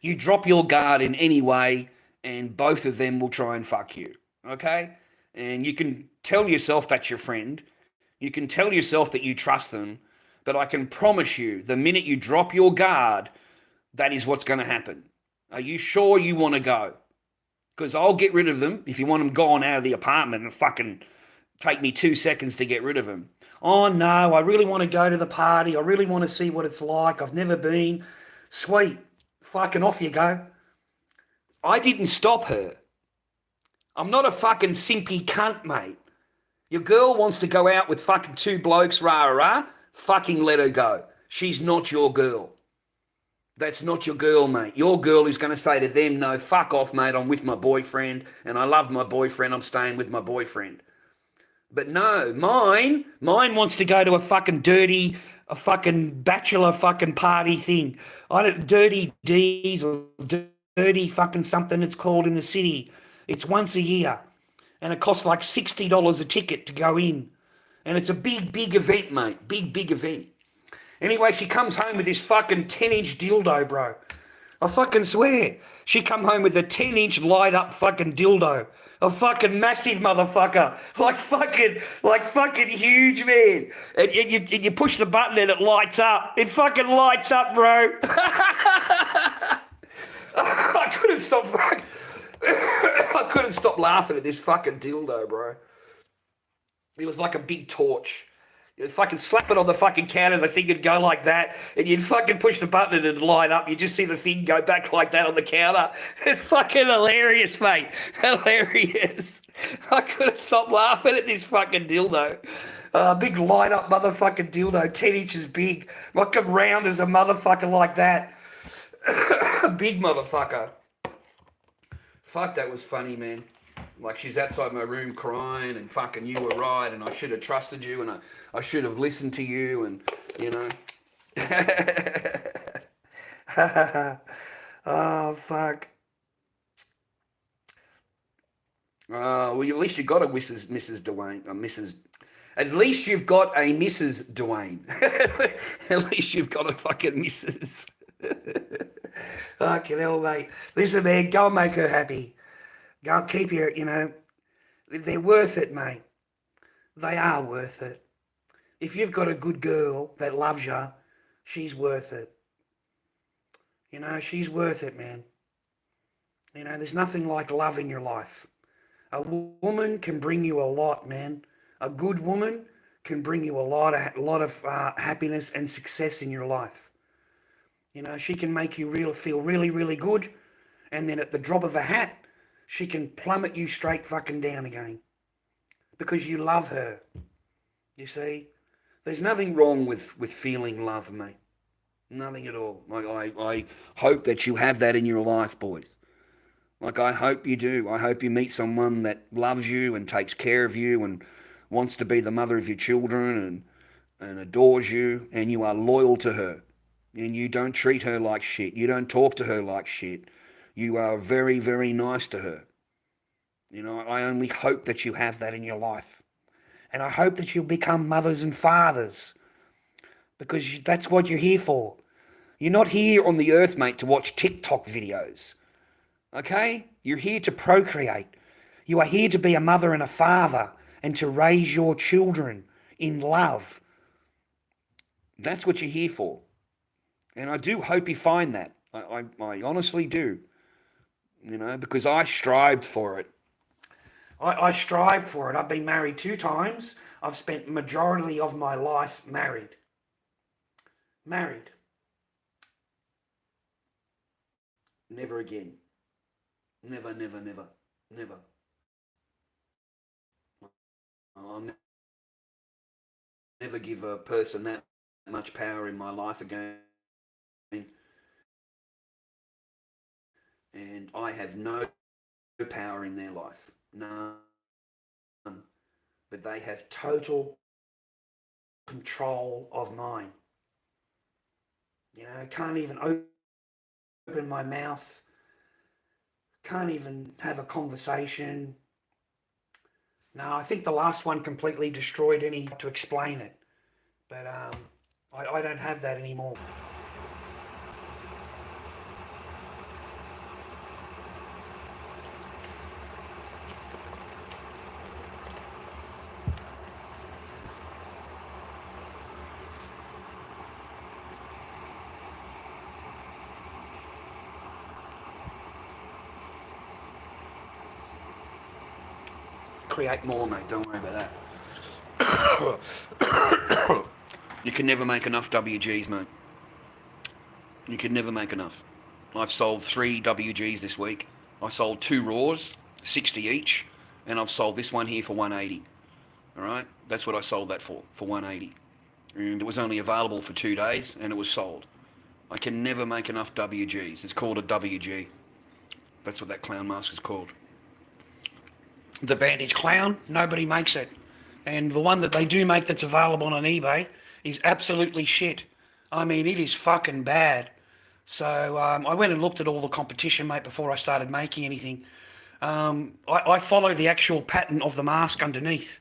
You drop your guard in any way, and both of them will try and fuck you, okay? And you can tell yourself that's your friend. You can tell yourself that you trust them, but I can promise you, the minute you drop your guard, that is what's going to happen. Are you sure you want to go? Because I'll get rid of them if you want them gone out of the apartment and fucking take me 2 seconds to get rid of them. Oh, no, I really want to go to the party. I really want to see what it's like. I've never been. Sweet. Fucking off you go. I didn't stop her. I'm not a fucking simpy cunt, mate. Your girl wants to go out with fucking two blokes, rah-rah, fucking let her go. She's not your girl. That's not your girl, mate. Your girl is going to say to them, no, fuck off, mate, I'm with my boyfriend, and I love my boyfriend, I'm staying with my boyfriend. But no, mine wants to go to a fucking bachelor fucking party thing. Dirty D's or dirty fucking something it's called in the city. It's once a year. And it costs like $60 a ticket to go in. And it's a big event, mate. Big event. Anyway, she comes home with this fucking 10-inch dildo, bro. I fucking swear. She come home with a 10-inch light-up fucking dildo. A fucking massive motherfucker. Like fucking huge, man. And you push the button and it lights up. It fucking lights up, bro. I couldn't stop laughing at this fucking dildo, bro. It was like a big torch. You'd fucking slap it on the fucking counter, the thing would go like that, and you'd fucking push the button and it'd light up. You just see the thing go back like that on the counter. It's fucking hilarious, mate. Hilarious. I couldn't stop laughing at this fucking dildo. Big light up motherfucking dildo, 10 inches big. Like round as a motherfucker like that. Big motherfucker. Fuck, that was funny, man. Like, she's outside my room crying and fucking you were right and I should have trusted you and I should have listened to you and, you know. Oh, fuck. Well, at least you got a Mrs. Dwayne, Mrs. At least you've got a Mrs. Dwayne. At least you've got a fucking Mrs. Fucking hell, mate. Listen, man, go and make her happy. Go and keep your, you know, they're worth it, mate. They are worth it. If you've got a good girl that loves you, she's worth it. You know, she's worth it, man. You know, there's nothing like love in your life. A woman can bring you a lot, man. A good woman can bring you a lot of happiness and success in your life. You know, she can make you feel really, really good, and then at the drop of a hat, she can plummet you straight fucking down again because you love her. You see, there's nothing wrong with feeling love, mate. Nothing at all. Like I hope that you have that in your life, boys. Like, I hope you do. I hope you meet someone that loves you and takes care of you and wants to be the mother of your children and adores you, and you are loyal to her. And you don't treat her like shit. You don't talk to her like shit. You are very, very nice to her. You know, I only hope that you have that in your life. And I hope that you'll become mothers and fathers, because that's what you're here for. You're not here on the earth, mate, to watch TikTok videos. Okay? You're here to procreate. You are here to be a mother and a father and to raise your children in love. That's what you're here for. And I do hope you find that. I honestly do. You know, because I strived for it. I strived for it. I've been married 2 times. I've spent majority of my life married. Married. Never again. Never, never, never, never. I'll never give a person that much power in my life again. And I have no power in their life. None. But they have total control of mine. You know, can't even open my mouth. Can't even have a conversation. No, I think the last one completely destroyed any to explain it. But I don't have that anymore. Create more, mate. Don't worry about that. You can never make enough WGs, mate. You can never make enough. I've sold 3 WGs this week. I sold 2 Raws, 60 each, and I've sold this one here for 180. All right? That's what I sold that for 180. And it was only available for 2 days, and it was sold. I can never make enough WGs. It's called a WG. That's what that clown mask is called. The bandage clown, nobody makes it. And the one that they do make that's available on eBay is absolutely shit. I mean, it is fucking bad. So I went and looked at all the competition, mate, before I started making anything. I follow the actual pattern of the mask underneath.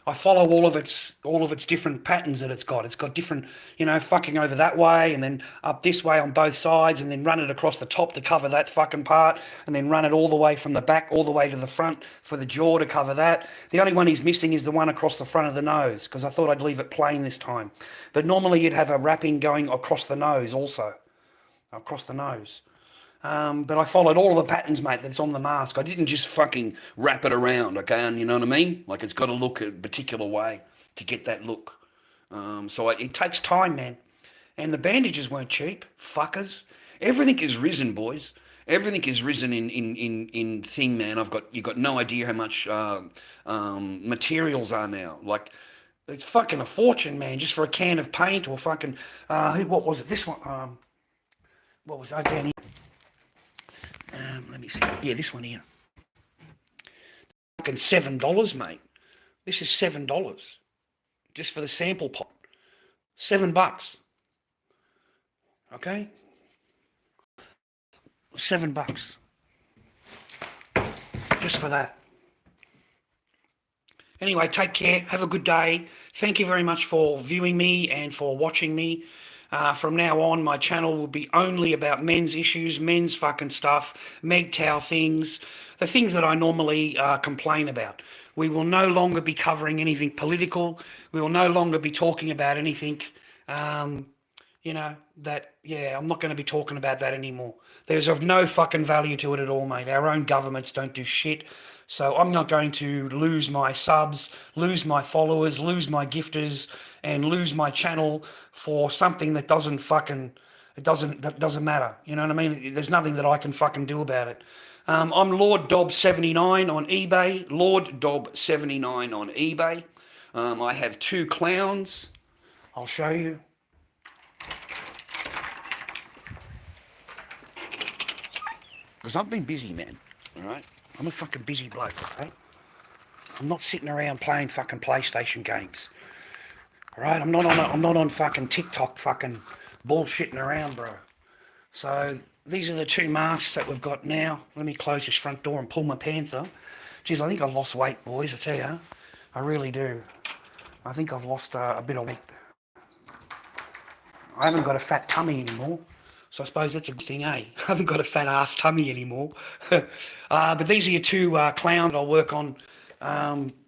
I follow all of its different patterns that it's got. It's got different, you know, fucking over that way and then up this way on both sides and then run it across the top to cover that fucking part and then run it all the way from the back all the way to the front for the jaw to cover that. The only one he's missing is the one across the front of the nose because I thought I'd leave it plain this time. But normally you'd have a wrapping going across the nose also. Across the nose. But I followed all of the patterns, mate, that's on the mask. I didn't just fucking wrap it around, okay? And you know what I mean? Like, it's got to look a particular way to get that look. So it takes time, man. And the bandages weren't cheap, fuckers. Everything is risen, boys. Everything is risen in thing, man. You've got no idea how much materials are now. Like, it's fucking a fortune, man, just for a can of paint or fucking what was it? This one. What was I down here? Let me see. Yeah, this one here. Fucking $7, mate. This is $7 just for the sample pot. $7. Okay. $7 just for that. Anyway, take care. Have a good day. Thank you very much for viewing me and for watching me. From now on, my channel will be only about men's issues, men's fucking stuff, MGTOW things, the things that I normally complain about. We will no longer be covering anything political. We will no longer be talking about anything, I'm not going to be talking about that anymore. There's of no fucking value to it at all, mate. Our own governments don't do shit. So I'm not going to lose my subs, lose my followers, lose my gifters, and lose my channel for something that doesn't matter. You know what I mean? There's nothing that I can fucking do about it. I'm lorddobby on eBay, lorddobby on eBay. I have 2 clowns. I'll show you. Because I've been busy, man, all right? I'm a fucking busy bloke, right? I'm not sitting around playing fucking PlayStation games, all right? I'm not on fucking TikTok fucking bullshitting around, bro. So these are the 2 masks that we've got now. Let me close this front door and pull my pants up. Geez, I think I've lost weight, boys, I tell you. I really do. I think I've lost a bit of weight. I haven't got a fat tummy anymore. So I suppose that's a good thing, eh? I haven't got a fat ass tummy anymore. But these are your 2 clowns I'll work on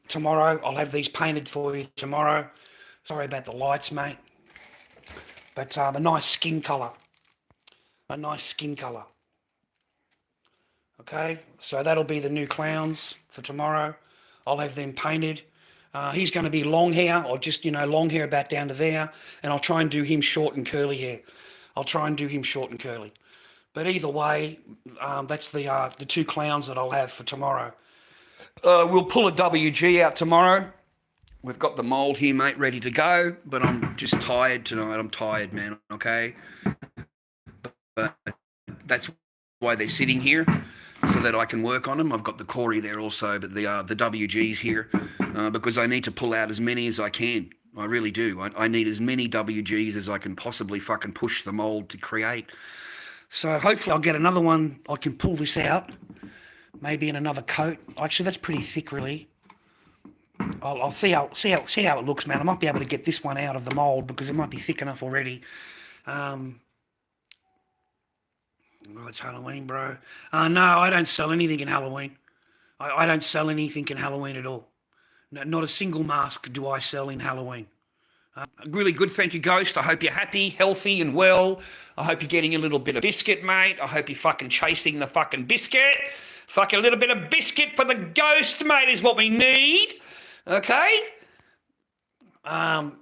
tomorrow. I'll have these painted for you tomorrow. Sorry about the lights, mate. But the nice skin colour. A nice skin colour. Okay, so that'll be the new clowns for tomorrow. I'll have them painted. He's going to be long hair, or just, long hair about down to there. And I'll try and do him short and curly hair. I'll try and do him short and curly. But either way, that's the 2 clowns that I'll have for tomorrow. We'll pull a WG out tomorrow. We've got the mould here, mate, ready to go. But I'm just tired tonight. I'm tired, man, okay? But that's why they're sitting here, so that I can work on them. I've got the Corey there also, but the WG's here because I need to pull out as many as I can. I really do. I need as many WGs as I can possibly fucking push the mould to create. So hopefully I'll get another one. I can pull this out, maybe in another coat. Actually, that's pretty thick, really. I'll see how it looks, man. I might be able to get this one out of the mould because it might be thick enough already. Oh, it's Halloween, bro. No, I don't sell anything in Halloween. I don't sell anything in Halloween at all. No, not a single mask do I sell in Halloween. Really good, thank you, Ghost. I hope you're happy, healthy, and well. I hope you're getting a little bit of biscuit, mate. I hope you're fucking chasing the fucking biscuit. Fucking a little bit of biscuit for the Ghost, mate, is what we need. Okay? Oh,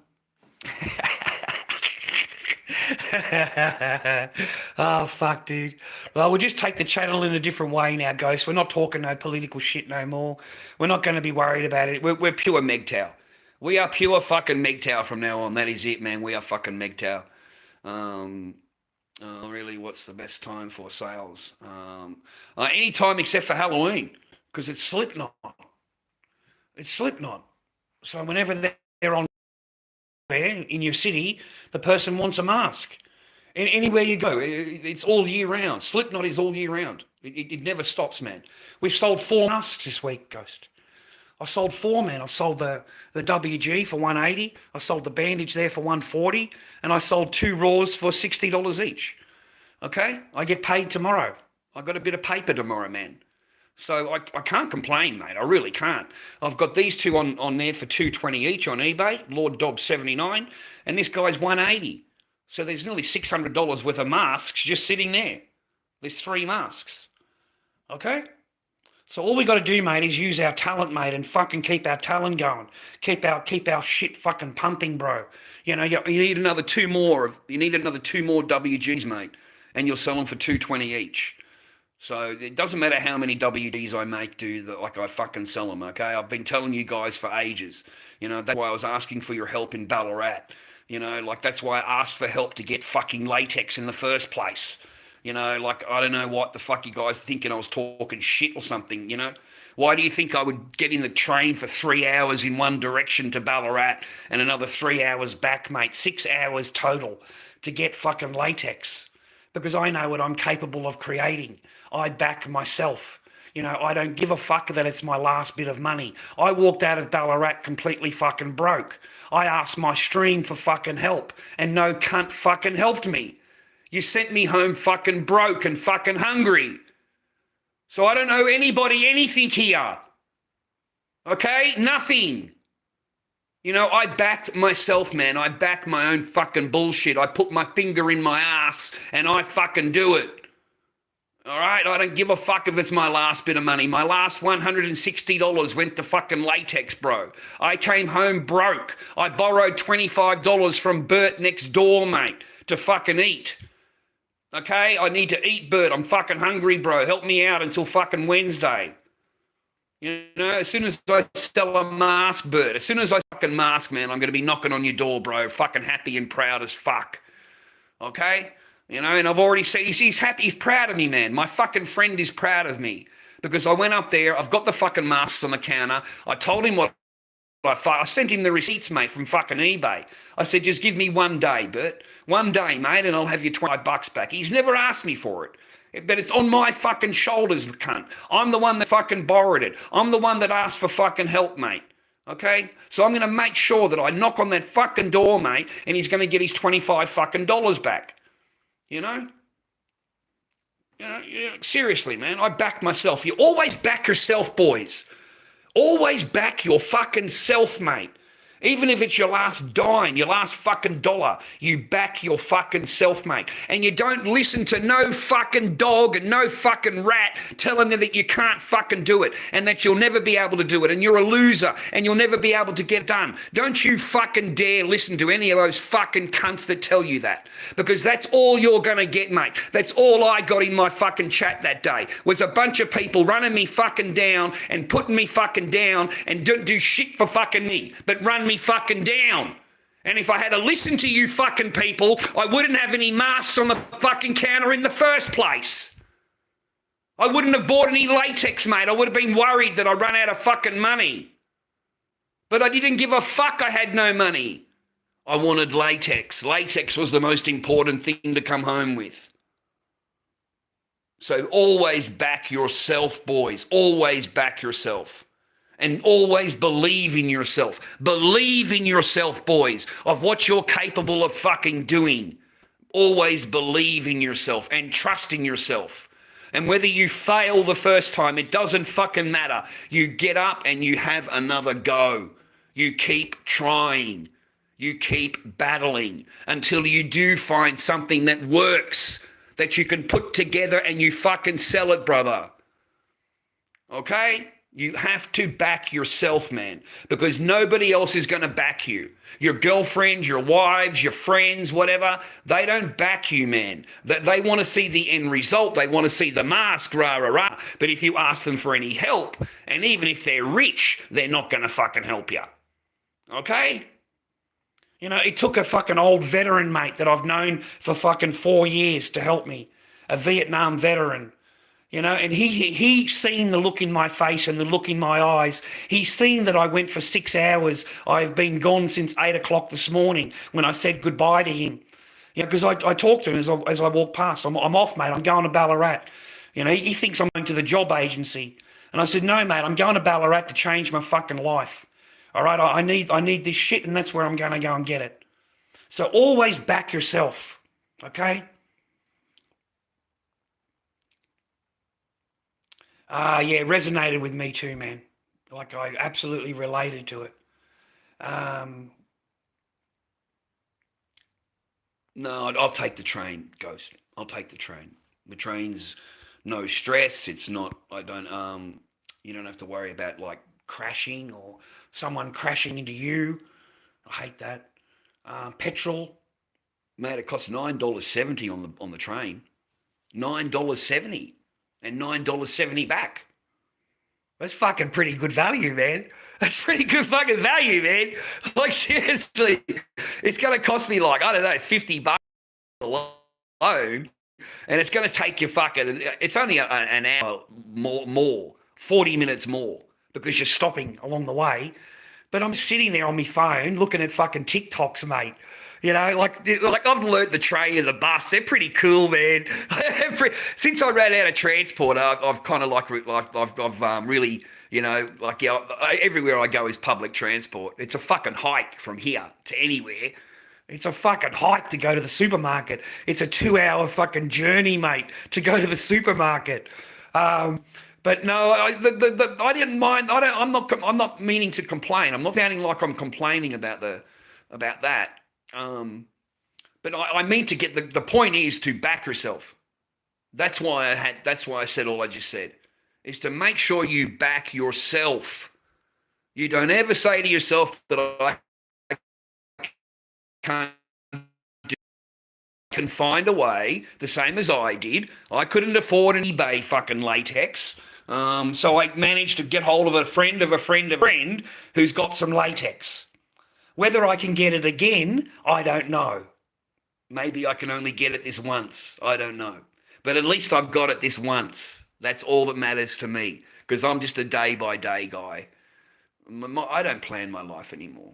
fuck, dude. Well, we'll just take the channel in a different way now, Ghost. We're not talking no political shit no more. We're not going to be worried about it. We're pure MGTOW. We are pure fucking MGTOW from now on. That is it, man. We are fucking MGTOW. Really, what's the best time for sales? Any time except for Halloween, because it's Slipknot. It's Slipknot. So whenever they're on in your city, the person wants a mask. Anywhere you go, it's all year round. Slipknot is all year round. It never stops, man. We've sold 4 masks this week, Ghost. I sold 4, man. I've sold the WG for $180. I sold the bandage there for $140, and I sold 2 Raws for $60 each. Okay, I get paid tomorrow. I got a bit of paper tomorrow, man. So I can't complain, mate. I really can't. I've got these 2 on there for $220 each on eBay, lorddobby, and this guy's $180. So there's nearly $600 worth of masks just sitting there. There's 3 masks. Okay? So all we got to do, mate, is use our talent, mate, and fucking keep our talent going. Keep our shit fucking pumping, bro. You know, you need another two more. You need another two more WGs, mate, and you'll sell them for $220 each. So it doesn't matter how many WDs I make, dude, like I fucking sell them, okay? I've been telling you guys for ages. You know, that's why I was asking for your help in Ballarat. You know, like that's why I asked for help to get fucking latex in the first place. You know, like I don't know what the fuck you guys thinking I was talking shit or something, you know? Why do you think I would get in the train for 3 hours in one direction to Ballarat and another 3 hours back, mate? 6 hours total to get fucking latex. Because I know what I'm capable of creating. I back myself. You know, I don't give a fuck that it's my last bit of money. I walked out of Ballarat completely fucking broke. I asked my stream for fucking help and no cunt fucking helped me. You sent me home fucking broke and fucking hungry. So I don't owe anybody anything here. Okay? Nothing. You know, I backed myself, man. I back my own fucking bullshit. I put my finger in my ass and I fucking do it. All right? I don't give a fuck if it's my last bit of money. My last $160 went to fucking latex, bro. I came home broke. I borrowed $25 from Bert next door, mate, to fucking eat. Okay? I need to eat, Bert. I'm fucking hungry, bro. Help me out until fucking Wednesday. You know, as soon as I sell a mask, Bert, as soon as I fucking mask, man, I'm going to be knocking on your door, bro, fucking happy and proud as fuck. Okay? You know, and I've already said, he's happy, he's proud of me, man. My fucking friend is proud of me because I went up there, I've got the fucking masks on the counter. I told him what I sent him the receipts, mate, from fucking eBay. I said, just give me 1 day, Bert. 1 day, mate, and I'll have your $20 back. He's never asked me for it. But it's on my fucking shoulders, cunt. I'm the one that fucking borrowed it. I'm the one that asked for fucking help, mate. Okay? So I'm going to make sure that I knock on that fucking door, mate, and he's going to get his $25 fucking dollars back. You know? Seriously, man, I back myself. You always back yourself, boys. Always back your fucking self, mate. Even if it's your last dime, your last fucking dollar, you back your fucking self, mate. And you don't listen to no fucking dog and no fucking rat telling you that you can't fucking do it and that you'll never be able to do it and you're a loser and you'll never be able to get done. Don't you fucking dare listen to any of those fucking cunts that tell you that, because that's all you're going to get, mate. That's all I got in my fucking chat that day was a bunch of people running me fucking down and putting me fucking down and don't do shit for fucking me, but run me fucking down. And if I had to listen to you fucking people, I wouldn't have any masks on the fucking counter in the first place. I wouldn't have bought any latex, mate. I would have been worried that I run out of fucking money. But I didn't give a fuck I had no money. I wanted latex. Latex was the most important thing to come home with. So always back yourself, boys. Always back yourself. And always believe in yourself. Believe in yourself, boys, of what you're capable of fucking doing. Always believe in yourself and trust in yourself. And whether you fail the first time, it doesn't fucking matter. You get up and you have another go. You keep trying. You keep battling until you do find something that works, that you can put together and you fucking sell it, brother. Okay? You have to back yourself, man, because nobody else is going to back you. Your girlfriends, your wives, your friends, whatever, they don't back you, man. They want to see the end result. They want to see the mask, rah, rah, rah. But if you ask them for any help, and even if they're rich, they're not going to fucking help you. Okay? You know, it took a fucking old veteran, mate, that I've known for fucking 4 years to help me, a Vietnam veteran. You know, and he seen the look in my face and the look in my eyes. He's seen that I went for 6 hours. I've been gone since 8 o'clock this morning when I said goodbye to him. You know, because I talked to him as I walked past. I'm off, mate. I'm going to Ballarat. You know, he thinks I'm going to the job agency. And I said, no, mate, I'm going to Ballarat to change my fucking life. All right, I need this shit, and that's where I'm going to go and get it. So always back yourself, okay? Yeah, resonated with me too, man. Like I absolutely related to it. No, I'll take the train, Ghost. I'll take the train. The train's no stress. It's not, You don't have to worry about like crashing or someone crashing into you. I hate that. Petrol, mate, it costs $9.70 on the train. $9.70 and $9.70 back. That's fucking pretty good value, man. That's pretty good fucking value, man. Like, seriously, it's going to cost me like, I don't know, $50 alone, and it's going to take you fucking, it's only an hour more, 40 minutes more, because you're stopping along the way. But I'm sitting there on my phone looking at fucking TikToks, mate. You know, like I've learnt the train and the bus. They're pretty cool, man. Since I ran out of transport, I've kind of like I've really, you know, like everywhere I go is public transport. It's a fucking hike from here to anywhere. It's a fucking hike to go to the supermarket. It's a 2-hour fucking journey, mate, to go to the supermarket. But no, I didn't mind. I'm not meaning to complain. I'm not sounding like I'm complaining about that. But I mean to get the point is to back yourself. That's why I said all I just said, is to make sure you back yourself. You don't ever say to yourself that I can't do. Can find a way, the same as I did. I couldn't afford an eBay fucking latex. So I managed to get hold of a friend of a friend of a friend who's got some latex. Whether I can get it again, I don't know. Maybe I can only get it this once. I don't know. But at least I've got it this once. That's all that matters to me, because I'm just a day-by-day guy. I don't plan my life anymore.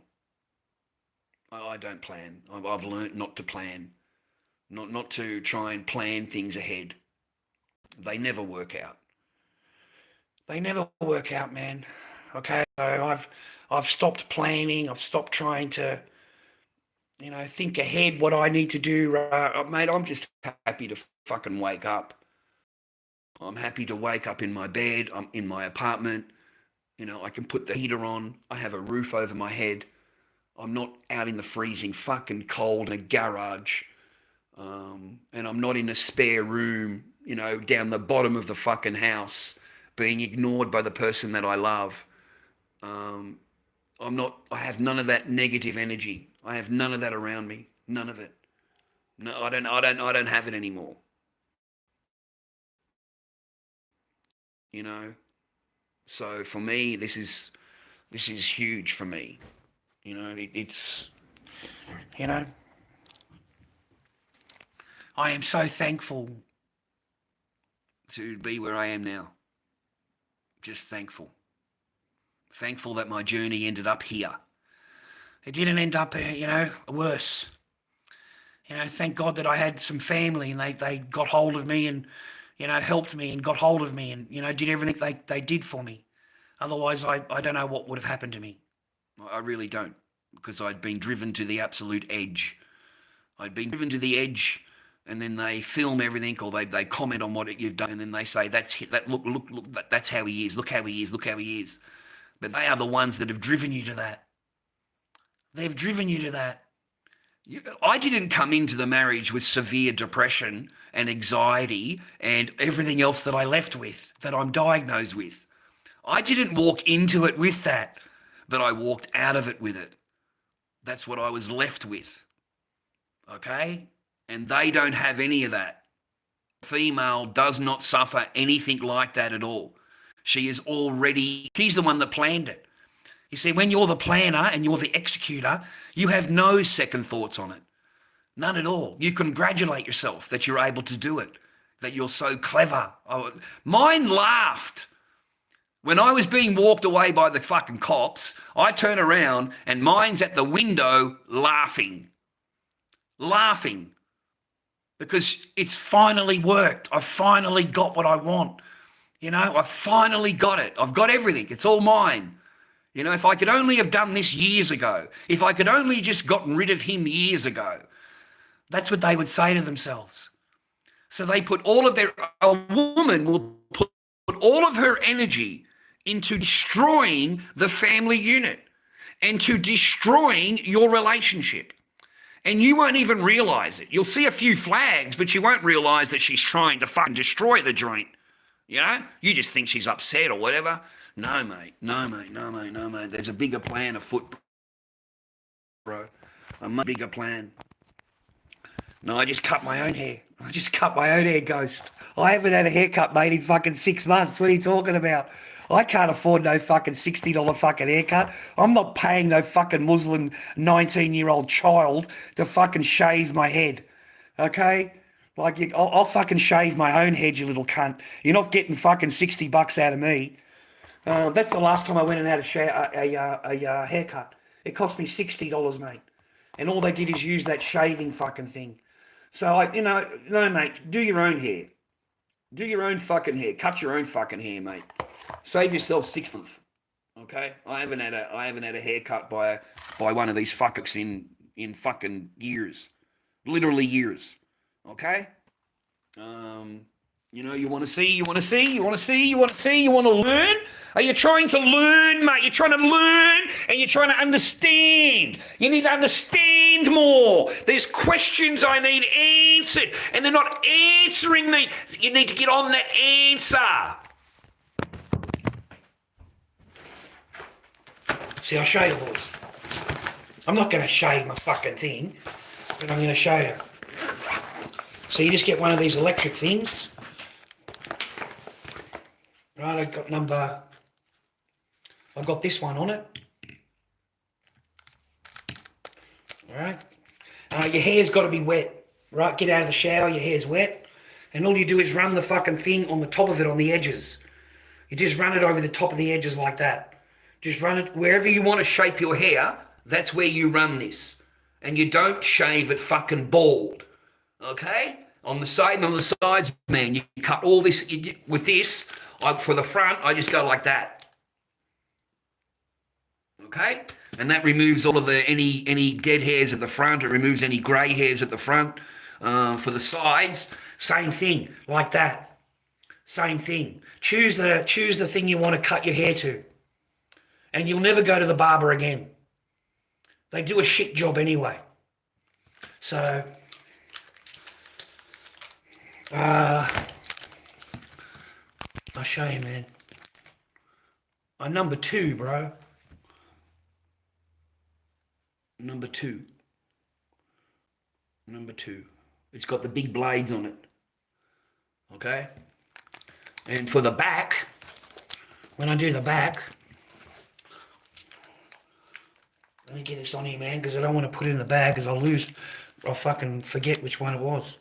I don't plan. I've learned not to plan, not to try and plan things ahead. They never work out. They never work out, man. Okay, so I've stopped planning. I've stopped trying to, you know, think ahead what I need to do. Mate, I'm just happy to fucking wake up. I'm happy to wake up in my bed. I'm in my apartment. You know, I can put the heater on. I have a roof over my head. I'm not out in the freezing fucking cold in a garage. And I'm not in a spare room, you know, down the bottom of the fucking house, being ignored by the person that I love. I have none of that negative energy. I have none of that around me. None of it. No, I don't have it anymore. You know? So for me, this is huge for me. You know, it's, you know, I am so thankful to be where I am now. Just thankful. Thankful that my journey ended up here. It didn't end up, you know, worse. You know, thank God that I had some family and they got hold of me and, you know, helped me and got hold of me and, you know, did everything they did for me. Otherwise, I don't know what would have happened to me. I really don't, because I'd been driven to the absolute edge. I'd been driven to the edge, and then they film everything, or they comment on what you've done, and then they say, look, that's how he is. Look how he is. Look how he is. But they are the ones that have driven you to that. They've driven you to that. I didn't come into the marriage with severe depression and anxiety and everything else that I left with, that I'm diagnosed with. I didn't walk into it with that, but I walked out of it with it. That's what I was left with. Okay? And they don't have any of that. Female does not suffer anything like that at all. She's the one that planned it. You see, when you're the planner and you're the executor, you have no second thoughts on it. None at all. You congratulate yourself that you're able to do it, that you're so clever. Mine laughed. When I was being walked away by the fucking cops, I turn around and mine's at the window laughing. Laughing. Because it's finally worked. I've finally got what I want. You know, I've finally got it. I've got everything. It's all mine. You know, if I could only have done this years ago, if I could only just gotten rid of him years ago, that's what they would say to themselves. So they put a woman will put all of her energy into destroying the family unit and to destroying your relationship. And you won't even realize it. You'll see a few flags, but you won't realize that she's trying to fucking destroy the joint. You know, you just think she's upset or whatever. No, mate. No, mate. No, mate. No, mate. There's a bigger plan afoot, bro. A much bigger plan. No, I just cut my own hair. I just cut my own hair, Ghost. I haven't had a haircut, mate, in fucking 6 months. What are you talking about? I can't afford no fucking $60 fucking haircut. I'm not paying no fucking Muslim 19-year-old child to fucking shave my head. Okay? Like, I'll fucking shave my own head, you little cunt. You're not getting fucking $60 out of me. That's the last time I went and had a haircut. It cost me $60, mate. And all they did is use that shaving fucking thing. So, no, mate, do your own hair. Do your own fucking hair. Cut your own fucking hair, mate. Save yourself 6 months. Okay? I haven't had a haircut by one of these fuckers in fucking years. Literally years. Okay? You want to learn? Are you trying to learn, mate? You're trying to learn and you're trying to understand. You need to understand more. There's questions I need answered and they're not answering me. You need to get on that answer. See, I'll show you, boys. I'm not going to shave my fucking thing, but I'm going to show you. So you just get one of these electric things. Right, I've got this one on it. Alright. Your hair's got to be wet. Right, get out of the shower, your hair's wet. And all you do is run the fucking thing on the top of it on the edges. You just run it over the top of the edges like that. Just run it wherever you want to shape your hair, that's where you run this. And you don't shave it fucking bald. Okay? On the sides, man, you cut all this, with this, for the front, I just go like that. Okay? And that removes all of any dead hairs at the front. It removes any grey hairs at the front. For the sides, same thing, like that. Same thing. Choose the thing you want to cut your hair to. And you'll never go to the barber again. They do a shit job anyway. So, I'll show you, man. Number 2, bro. Number two. It's got the big blades on it. Okay? And for the back, when I do the back, let me get this on here, man, because I don't want to put it in the bag because I'll fucking forget which one it was.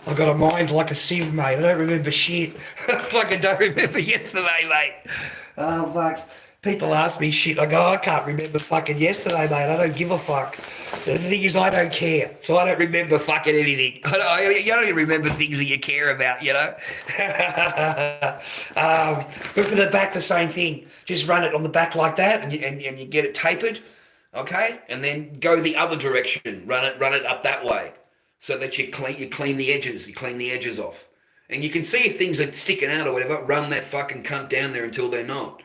I've got a mind like a sieve, mate. I don't remember shit. I fucking don't remember yesterday, mate. Oh, fuck. People ask me shit. I go, I can't remember fucking yesterday, mate. I don't give a fuck. The thing is, I don't care. So I don't remember fucking anything. You don't even remember things that you care about, you know? But for the back, the same thing. Just run it on the back like that and you get it tapered, okay? And then go the other direction. Run it up that way so that you clean the edges. You clean the edges off. And you can see if things are sticking out or whatever, run that fucking cunt down there until they're not.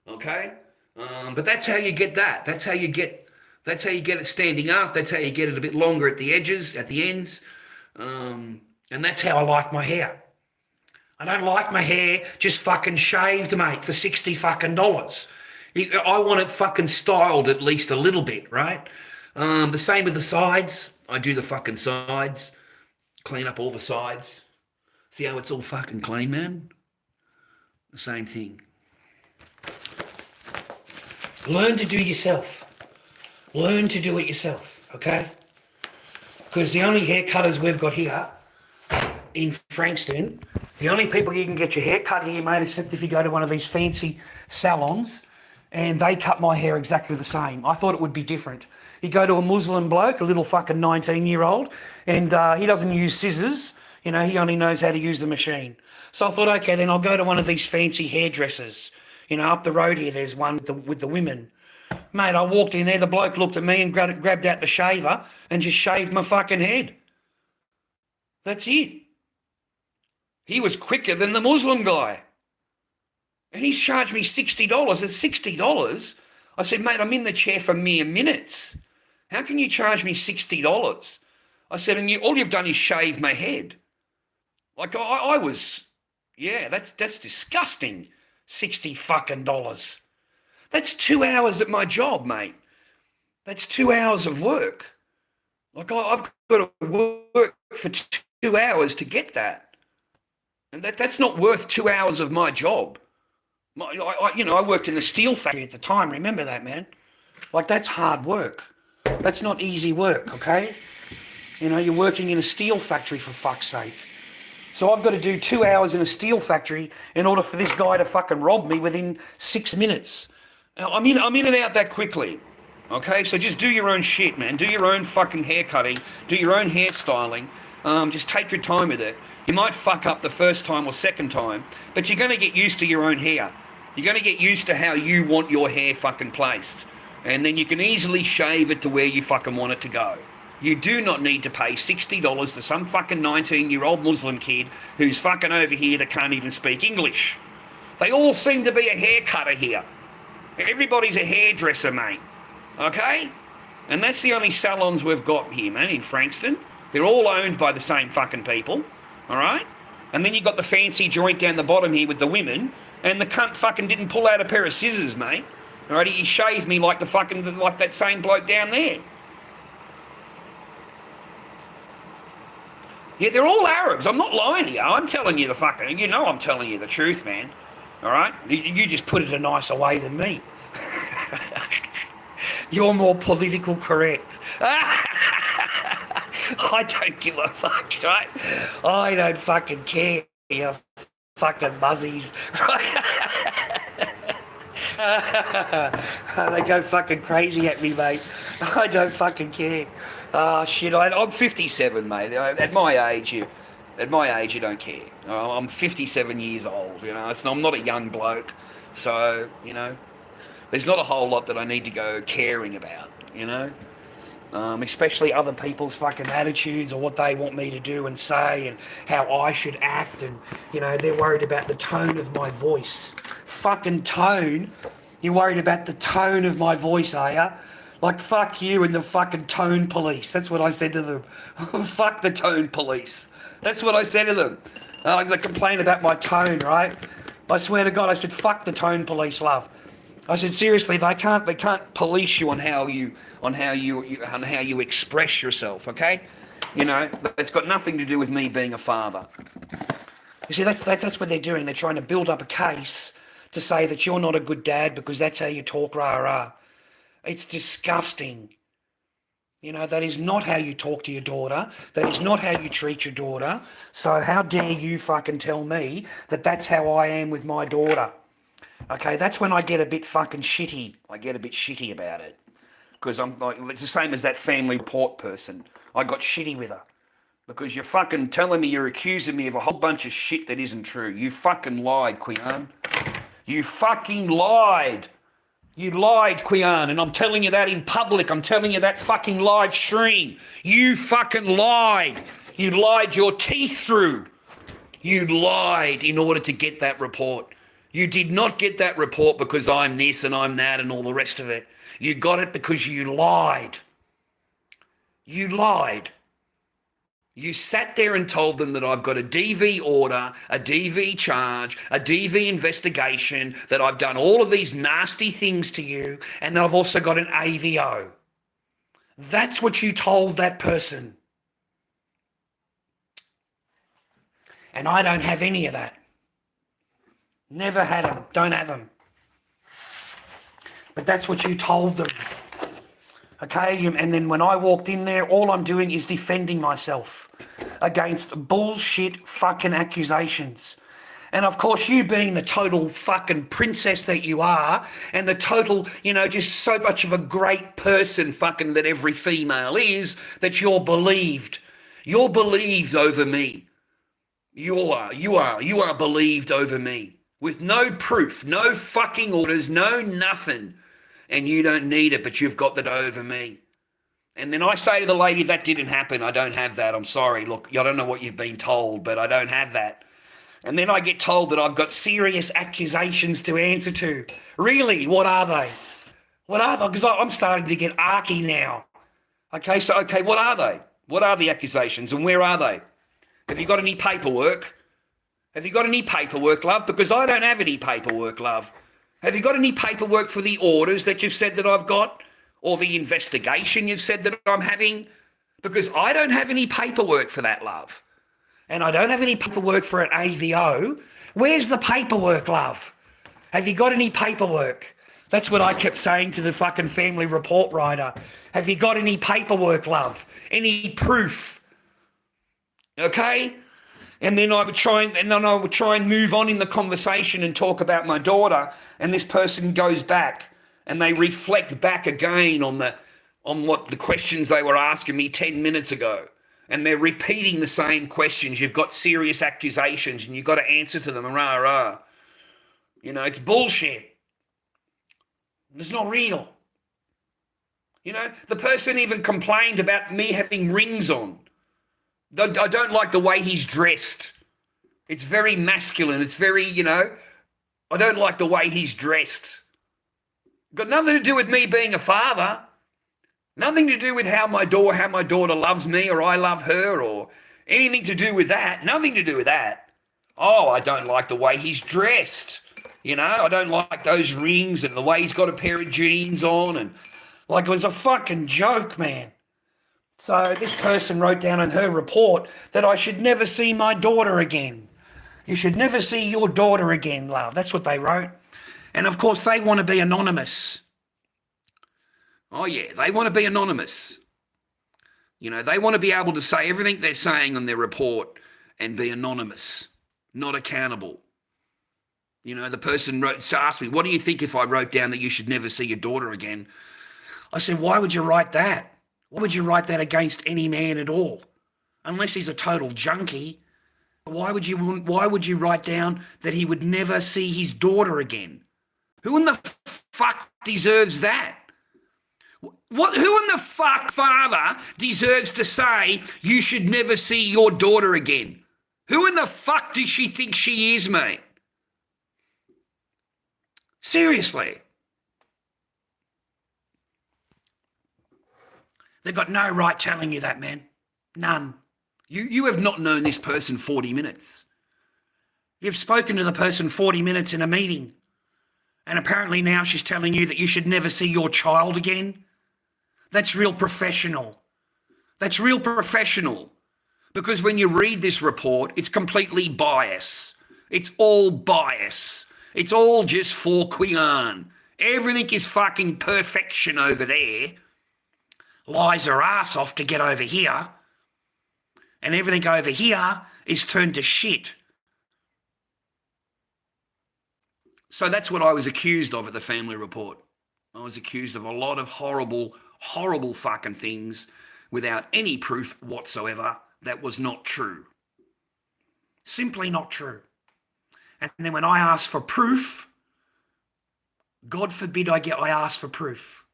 Okay? But that's how you get that. That's how you get it standing up. That's how you get it a bit longer at the edges, at the ends. And that's how I like my hair. I don't like my hair just fucking shaved, mate, for $60 fucking dollars. I want it fucking styled at least a little bit, right? The same with the sides. I do the fucking sides. Clean up all the sides. See how it's all fucking clean, man? The same thing. Learn to do yourself. Learn to do it yourself, okay? Because the only hair cutters we've got here in Frankston, the only people you can get your hair cut here, mate, except if you go to one of these fancy salons, and they cut my hair exactly the same. I thought it would be different. You go to a Muslim bloke, a little fucking 19-year-old, and he doesn't use scissors. You know, he only knows how to use the machine. So I thought, okay, then I'll go to one of these fancy hairdressers. You know, up the road here, there's one with the women. Mate, I walked in there, the bloke looked at me and grabbed out the shaver and just shaved my fucking head. That's it. He was quicker than the Muslim guy. And he's charged me $60. It's $60. I said, mate, I'm in the chair for mere minutes. How can you charge me $60? I said, and all you've done is shave my head. Like, I was Yeah, that's disgusting. $60 fucking dollars. That's 2 hours at my job, mate. That's 2 hours of work. Like I've got to work for 2 hours to get that, and that's not worth 2 hours of my job. I worked in the steel factory at the time. Remember that, man? Like that's hard work. That's not easy work, okay? You're working in a steel factory for fuck's sake. So I've got to do 2 hours in a steel factory in order for this guy to fucking rob me within 6 minutes. Now, I'm in and out that quickly. Okay, so just do your own shit, man. Do your own fucking hair cutting. Do your own hairstyling. Just take your time with it. You might fuck up the first time or second time, but you're going to get used to your own hair. You're going to get used to how you want your hair fucking placed. And then you can easily shave it to where you fucking want it to go. You do not need to pay $60 to some fucking 19-year-old Muslim kid who's fucking over here that can't even speak English. They all seem to be a hair cutter here. Everybody's a hairdresser, mate. Okay? And that's the only salons we've got here, man, in Frankston. They're all owned by the same fucking people. All right? And then you got the fancy joint down the bottom here with the women, and the cunt fucking didn't pull out a pair of scissors, mate. All right? He shaved me like like that same bloke down there. Yeah, they're all Arabs. I'm not lying to you. I'm telling you I'm telling you the truth, man. All right? You just put it a nicer way than me. You're more politically correct. I don't give a fuck, right? I don't fucking care, you fucking muzzies. They go fucking crazy at me, mate. I don't fucking care. Oh, shit, I'm 57, mate. At my age, you don't care. I'm 57 years old, I'm not a young bloke. So, there's not a whole lot that I need to go caring about, especially other people's fucking attitudes or what they want me to do and say and how I should act. And, they're worried about the tone of my voice. Fucking tone? You're worried about the tone of my voice, are you? Like, fuck you and the fucking tone police. That's what I said to them. Fuck the tone police. That's what I said to them. They complain about my tone, right? I swear to God, I said, fuck the tone police, love. I said, seriously, they can't police you on how you express yourself, okay? It's got nothing to do with me being a father. You see, that's what they're doing. They're trying to build up a case to say that you're not a good dad because that's how you talk, rah-rah. It's disgusting. That is not how you talk to your daughter. That is not how you treat your daughter. So how dare you fucking tell me that that's how I am with my daughter? Okay, that's when I get a bit fucking shitty. I get a bit shitty about it. Because I'm like, it's the same as that family port person. I got shitty with her. Because you're fucking telling me, you're accusing me of a whole bunch of shit that isn't true. You fucking lied, Quian. You fucking lied. You lied, Quian, and I'm telling you that in public. I'm telling you that fucking live stream. You fucking lied. You lied your teeth through. You lied in order to get that report. You did not get that report because I'm this and I'm that and all the rest of it. You got it because you lied. You lied. You sat there and told them that I've got a DV order, a DV charge, a DV investigation, that I've done all of these nasty things to you, and that I've also got an AVO. That's what you told that person. And I don't have any of that. Never had them. Don't have them. But that's what you told them. Okay, and then when I walked in there, all I'm doing is defending myself against bullshit fucking accusations. And of course, you being the total fucking princess that you are, and the total, just so much of a great person fucking that every female is, that you're believed. You're believed over me. You are believed over me. With no proof, no fucking orders, no nothing. And you don't need it, but you've got that over me. And then I say to the lady, that didn't happen. I don't have that. I'm sorry. Look, I don't know what you've been told, but I don't have that. And then I get told that I've got serious accusations to answer to. Really? What are they? What are they? Because I'm starting to get arky now. Okay, what are they? What are the accusations and where are they? Have you got any paperwork? Have you got any paperwork, love? Because I don't have any paperwork, love. Have you got any paperwork for the orders that you've said that I've got? Or the investigation you've said that I'm having? Because I don't have any paperwork for that, love. And I don't have any paperwork for an AVO. Where's the paperwork, love? Have you got any paperwork? That's what I kept saying to the fucking family report writer. Have you got any paperwork, love? Any proof? Okay? And then I would try and move on in the conversation and talk about my daughter, and this person goes back and they reflect back again on what the questions they were asking me 10 minutes ago. And they're repeating the same questions. You've got serious accusations and you've got to answer to them. Rah, rah. You know, it's bullshit. It's not real. You know, the person even complained about me having rings on. I don't like the way he's dressed. It's very masculine. It's very, you know, I don't like the way he's dressed. Got nothing to do with me being a father. Nothing to do with how my daughter loves me or I love her or anything to do with that. Nothing to do with that. Oh, I don't like the way he's dressed. You know, I don't like those rings and the way he's got a pair of jeans on, and like it was a fucking joke, man. So this person wrote down in her report that I should never see my daughter again. You should never see your daughter again, love. That's what they wrote. And of course they want to be anonymous. Oh yeah, they want to be anonymous. You know, they want to be able to say everything they're saying on their report and be anonymous, not accountable. You know, the person asked me, what do you think if I wrote down that you should never see your daughter again? I said, why would you write that? Why would you write that against any man at all? Unless he's a total junkie. Why would you write down that he would never see his daughter again? Who in the fuck deserves that? Who in the fuck, father, deserves to say you should never see your daughter again? Who in the fuck does she think she is, mate? Seriously. They've got no right telling you that, man. None. You have not known this person 40 minutes. You've spoken to the person 40 minutes in a meeting, and apparently now she's telling you that you should never see your child again. That's real professional. That's real professional. Because when you read this report, it's completely bias. It's all bias. It's all just for Quian. Everything is fucking perfection over there. Lies her ass off to get over here. And everything over here is turned to shit. So that's what I was accused of at the family report. I was accused of a lot of horrible, horrible fucking things without any proof whatsoever that was not true. Simply not true. And then when I asked for proof, God forbid I asked for proof.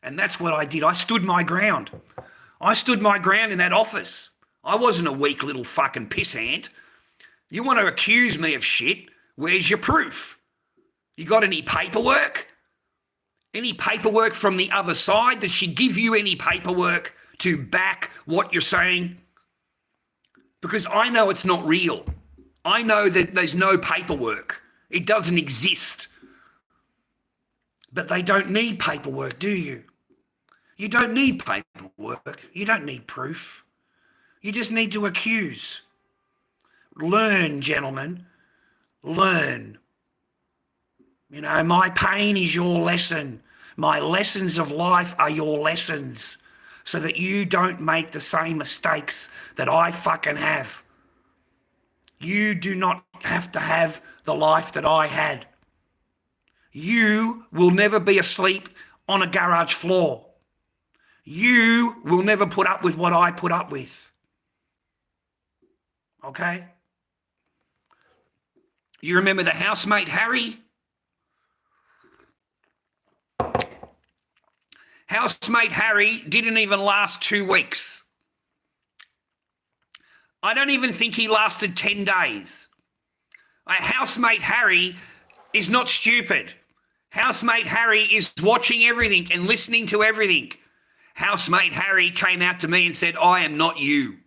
And that's what I did. I stood my ground. I stood my ground in that office. I wasn't a weak little fucking pissant. You want to accuse me of shit? Where's your proof? You got any paperwork? Any paperwork from the other side? Does she give you any paperwork to back what you're saying? Because I know it's not real. I know that there's no paperwork. It doesn't exist. But they don't need paperwork, do you? You don't need paperwork. You don't need proof. You just need to accuse. Learn, gentlemen. Learn. You know, my pain is your lesson. My lessons of life are your lessons, so that you don't make the same mistakes that I fucking have. You do not have to have the life that I had. You will never be asleep on a garage floor. You will never put up with what I put up with. Okay? You remember the housemate Harry? Housemate Harry didn't even last 2 weeks. I don't even think he lasted 10 days. Housemate Harry is not stupid. Housemate Harry is watching everything and listening to everything. Housemate Harry came out to me and said, I am not you.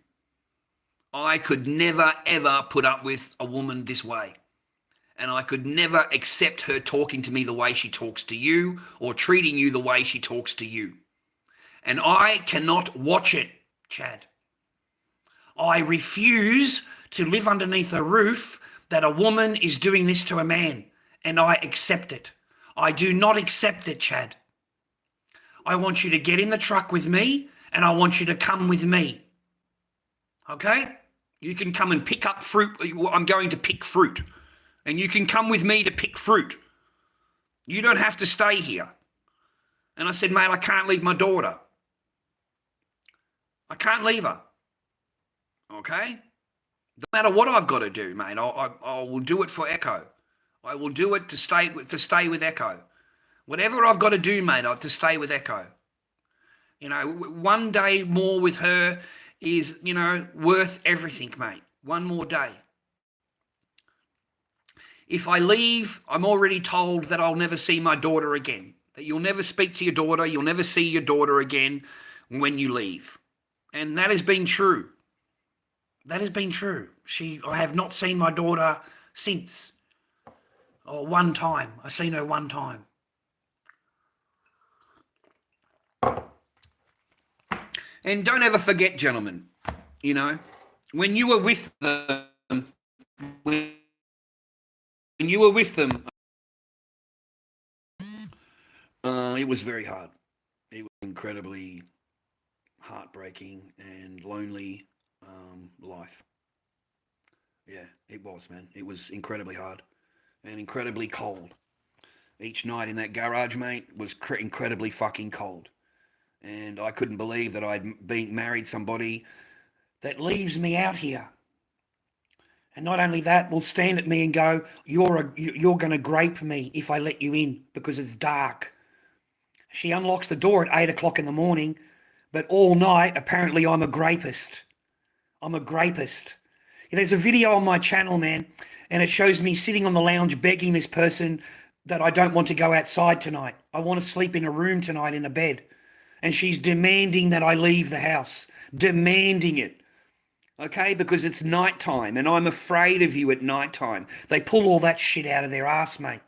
I could never, ever put up with a woman this way. And I could never accept her talking to me the way she talks to you or treating you the way she talks to you. And I cannot watch it, Chad. I refuse to live underneath a roof that a woman is doing this to a man, and I accept it. I do not accept it, Chad. I want you to get in the truck with me, and I want you to come with me. Okay? You can come and pick up fruit. I'm going to pick fruit. And you can come with me to pick fruit. You don't have to stay here. And I said, mate, I can't leave my daughter. I can't leave her. Okay? No matter what I've got to do, mate, I will do it for Echo. I will do it to stay with Echo. Whatever I've got to do, mate, to stay with Echo. You know, one day more with her is, you know, worth everything, mate. One more day. If I leave, I'm already told that I'll never see my daughter again. That you'll never speak to your daughter, you'll never see your daughter again when you leave. And that has been true. That has been true. I have not seen my daughter since. Or one time. I've seen her one time. And don't ever forget, gentlemen, you know, when you were with them, it was very hard. It was incredibly heartbreaking and lonely life. Yeah, it was, man. It was incredibly hard and incredibly cold. Each night in that garage, mate, was incredibly fucking cold. And I couldn't believe that I'd married somebody that leaves me out here. And not only that, will stand at me and go, you're going to grape me if I let you in because it's dark. She unlocks the door at 8 o'clock in the morning, but all night, apparently I'm a grapist. I'm a grapist. There's a video on my channel, man, and it shows me sitting on the lounge begging this person that I don't want to go outside tonight. I want to sleep in a room tonight in a bed. And she's demanding that I leave the house. Demanding it. Okay? Because it's nighttime and I'm afraid of you at nighttime. They pull all that shit out of their ass, mate.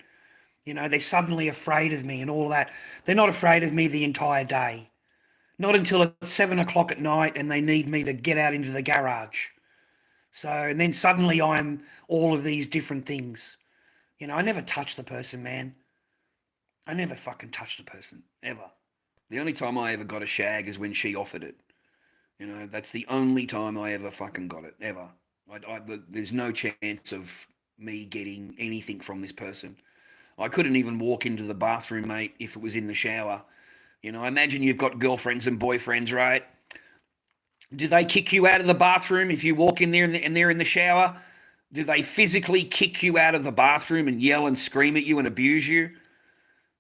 You know, they're suddenly afraid of me and all that. They're not afraid of me the entire day. Not until it's 7 o'clock at night and they need me to get out into the garage. So, and then suddenly I'm all of these different things. You know, I never touch the person, man. I never fucking touch the person, ever. The only time I ever got a shag is when she offered it. You know, that's the only time I ever fucking got it, ever. There's no chance of me getting anything from this person. I couldn't even walk into the bathroom, mate, if it was in the shower. You know, imagine you've got girlfriends and boyfriends, right? Do they kick you out of the bathroom if you walk in there and they're in the shower? Do they physically kick you out of the bathroom and yell and scream at you and abuse you?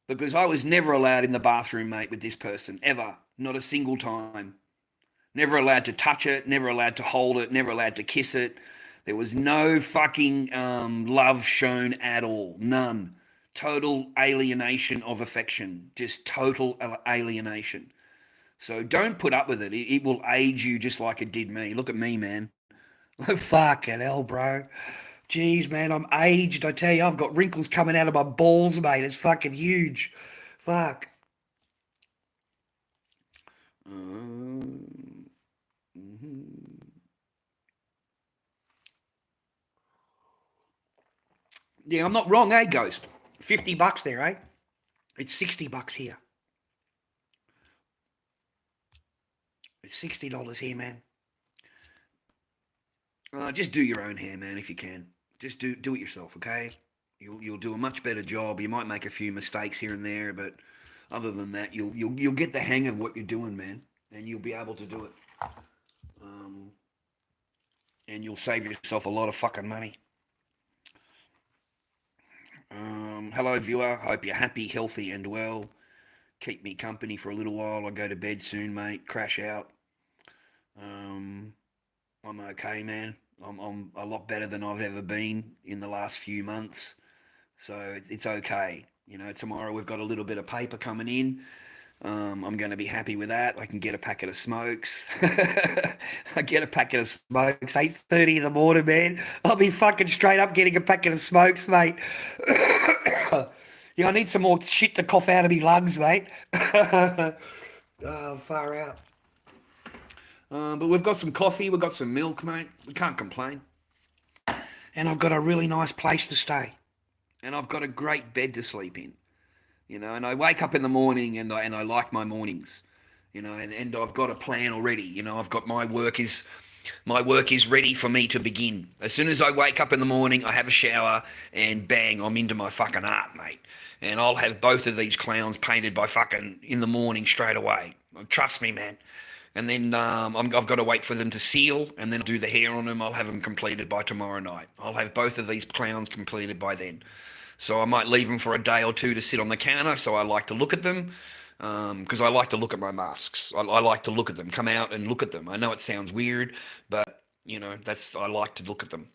Because I was never allowed in the bathroom, mate, with this person, ever. Not a single time. Never allowed to touch it, never allowed to hold it, never allowed to kiss it. There was no fucking love shown at all. None. Total alienation of affection. Just total alienation. So don't put up with it. It will age you just like it did me. Look at me, man. Fucking hell, bro. Jeez, man, I'm aged. I tell you, I've got wrinkles coming out of my balls, mate. It's fucking huge. Fuck. Yeah, I'm not wrong, eh, Ghost? $50 there, eh? It's $60 here. It's $60 here, man. Just do your own hair, man, if you can. Just do it yourself, okay? You'll do a much better job. You might make a few mistakes here and there, but other than that, you'll get the hang of what you're doing, man, and you'll be able to do it. And you'll save yourself a lot of fucking money. Hello, viewer. Hope you're happy, healthy, and well. Keep me company for a little while. I go to bed soon, mate. Crash out. I'm okay, man. I'm a lot better than I've ever been in the last few months. So it's okay. You know, tomorrow we've got a little bit of paper coming in. I'm going to be happy with that. I can get a packet of smokes. I get a packet of smokes, 8:30 in the morning, man. I'll be fucking straight up getting a packet of smokes, mate. Yeah, I need some more shit to cough out of me lungs, mate. Oh, far out. But we've got some coffee, we've got some milk, mate. We can't complain. And I've got a really nice place to stay. And I've got a great bed to sleep in. You know, and I wake up in the morning and I like my mornings. You know, and I've got a plan already. You know, I've got my work is ready for me to begin. As soon as I wake up in the morning, I have a shower and bang, I'm into my fucking art, mate. And I'll have both of these clowns painted by fucking in the morning straight away. Trust me, man. And then I've got to wait for them to seal and then do the hair on them. I'll have them completed by tomorrow night. I'll have both of these clowns completed by then. So I might leave them for a day or two to sit on the counter, so I like to look at them, because I like to look at my masks. I like to look at them, come out and look at them. I know it sounds weird, but, you know, I like to look at them.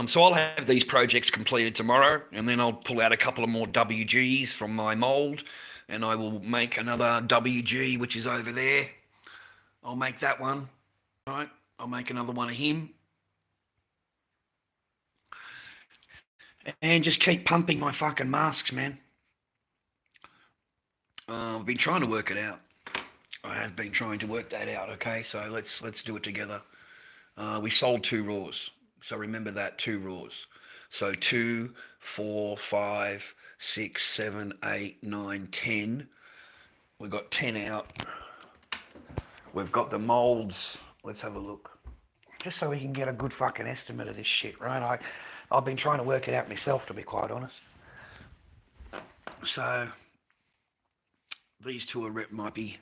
So I'll have these projects completed tomorrow, and then I'll pull out a couple of more WGs from my mould, and I will make another WG, which is over there. I'll make that one, right? I'll make another one of him. And just keep pumping my fucking masks, man. I've been trying to work it out. I have been trying to work that out, okay? So let's do it together. We sold 2 raws. So remember that, 2 raws. So 2, 4, 5, 6, 7, 8, 9, 10. We've got 10 out. We've got the moulds. Let's have a look. Just so we can get a good fucking estimate of this shit, right? I've been trying to work it out myself, to be quite honest. So these 2 might be,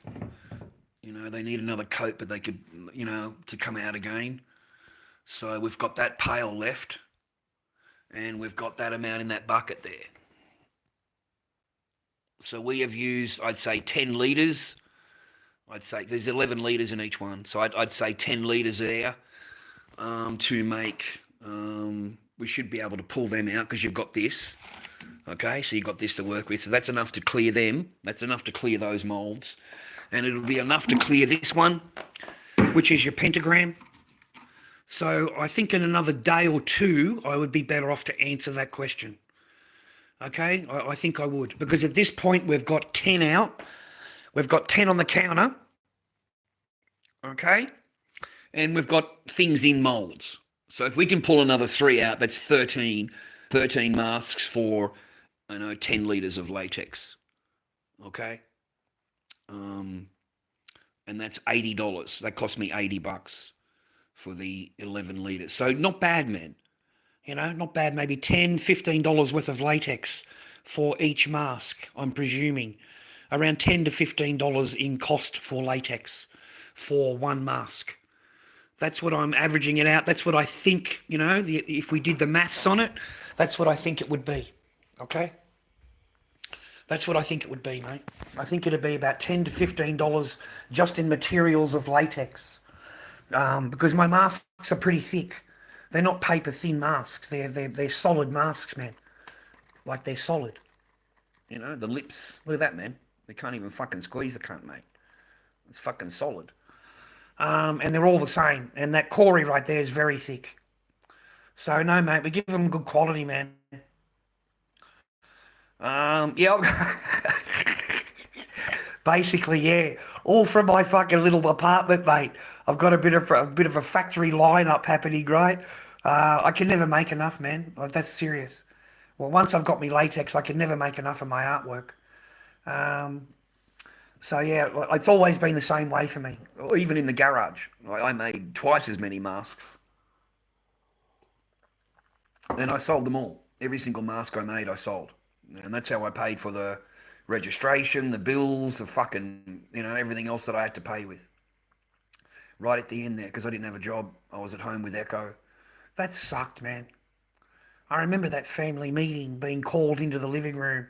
you know, they need another coat, but they could, you know, to come out again. So we've got that pail left, and we've got that amount in that bucket there. So we have used, I'd say, 10 litres. I'd say there's 11 litres in each one. So I'd say 10 litres there to make, we should be able to pull them out because you've got this. Okay, so you've got this to work with. So that's enough to clear them. That's enough to clear those moulds. And it'll be enough to clear this one, which is your pentagram. So I think in another day or 2, I would be better off to answer that question. Okay, I think I would. Because at this point, we've got 10 out. We've got 10 on the counter. Okay, and we've got things in moulds. So if we can pull another 3 out, that's 13 masks for, 10 litres of latex. Okay. And that's $80. That cost me $80 for the 11 litres. So not bad, man. You know, not bad. Maybe $10, $15 worth of latex for each mask, I'm presuming. Around $10 to $15 in cost for latex for one mask. That's what I'm averaging it out. That's what I think, if we did the maths on it, that's what I think it would be. Okay? That's what I think it would be, mate. I think it'd be about $10 to $15 just in materials of latex. Because my masks are pretty thick. They're not paper thin masks. They're solid masks, man. Like, they're solid. The lips. Look at that, man. They can't even fucking squeeze the cunt, mate. It's fucking solid. And they're all the same. And that Corey right there is very thick. So, no, mate, we give them good quality, man. Basically, yeah. All from my fucking little apartment, mate. I've got a bit of a factory lineup happening, right? I can never make enough, man. Like, that's serious. Well, once I've got me latex, I can never make enough of my artwork. So yeah, it's always been the same way for me. Even in the garage, I made twice as many masks, and I sold them all. Every single mask I made, I sold, and that's how I paid for the registration, the bills, the fucking, everything else that I had to pay with. Right at the end there, because I didn't have a job. I was at home with Echo. That sucked, man. I remember that family meeting, being called into the living room,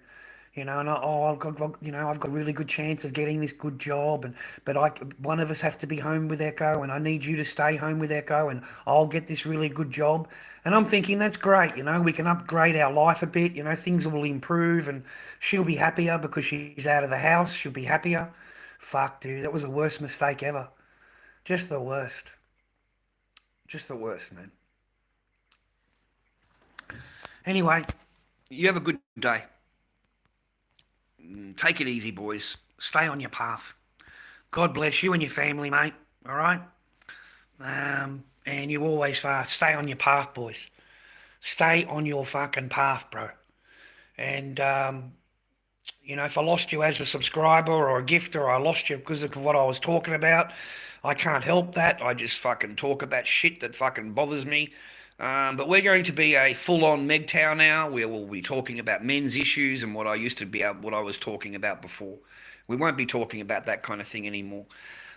you know, and I've got a really good chance of getting this good job, but one of us have to be home with Echo, and I need you to stay home with Echo, and I'll get this really good job. And I'm thinking that's great, you know, we can upgrade our life a bit, you know, things will improve, and she'll be happier because she's out of the house. She'll be happier. Fuck, dude, that was the worst mistake ever. Just the worst. Just the worst, man. Anyway, you have a good day. Take it easy, boys. Stay on your path. God bless you and your family, mate. All right? And you always stay on your path, boys. Stay on your fucking path, bro. And, you know, if I lost you as a subscriber or a gifter, or I lost you because of what I was talking about, I can't help that. I just fucking talk about shit that fucking bothers me. But we're going to be a full-on MGTOW now, where we'll be talking about men's issues and what I was talking about before. We won't be talking about that kind of thing anymore.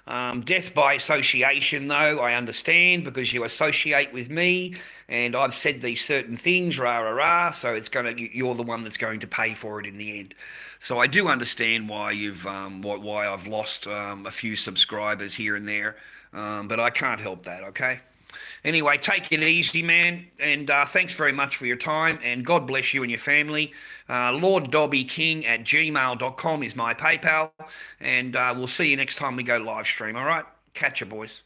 Death by association, though, I understand, because you associate with me, and I've said these certain things, so you're the one that's going to pay for it in the end. So I do understand why why I've lost a few subscribers here and there, but I can't help that. Okay. Anyway, take it easy, man, and thanks very much for your time, and God bless you and your family. lorddobbyking@gmail.com is my PayPal, and we'll see you next time we go live stream, all right? Catch you, boys.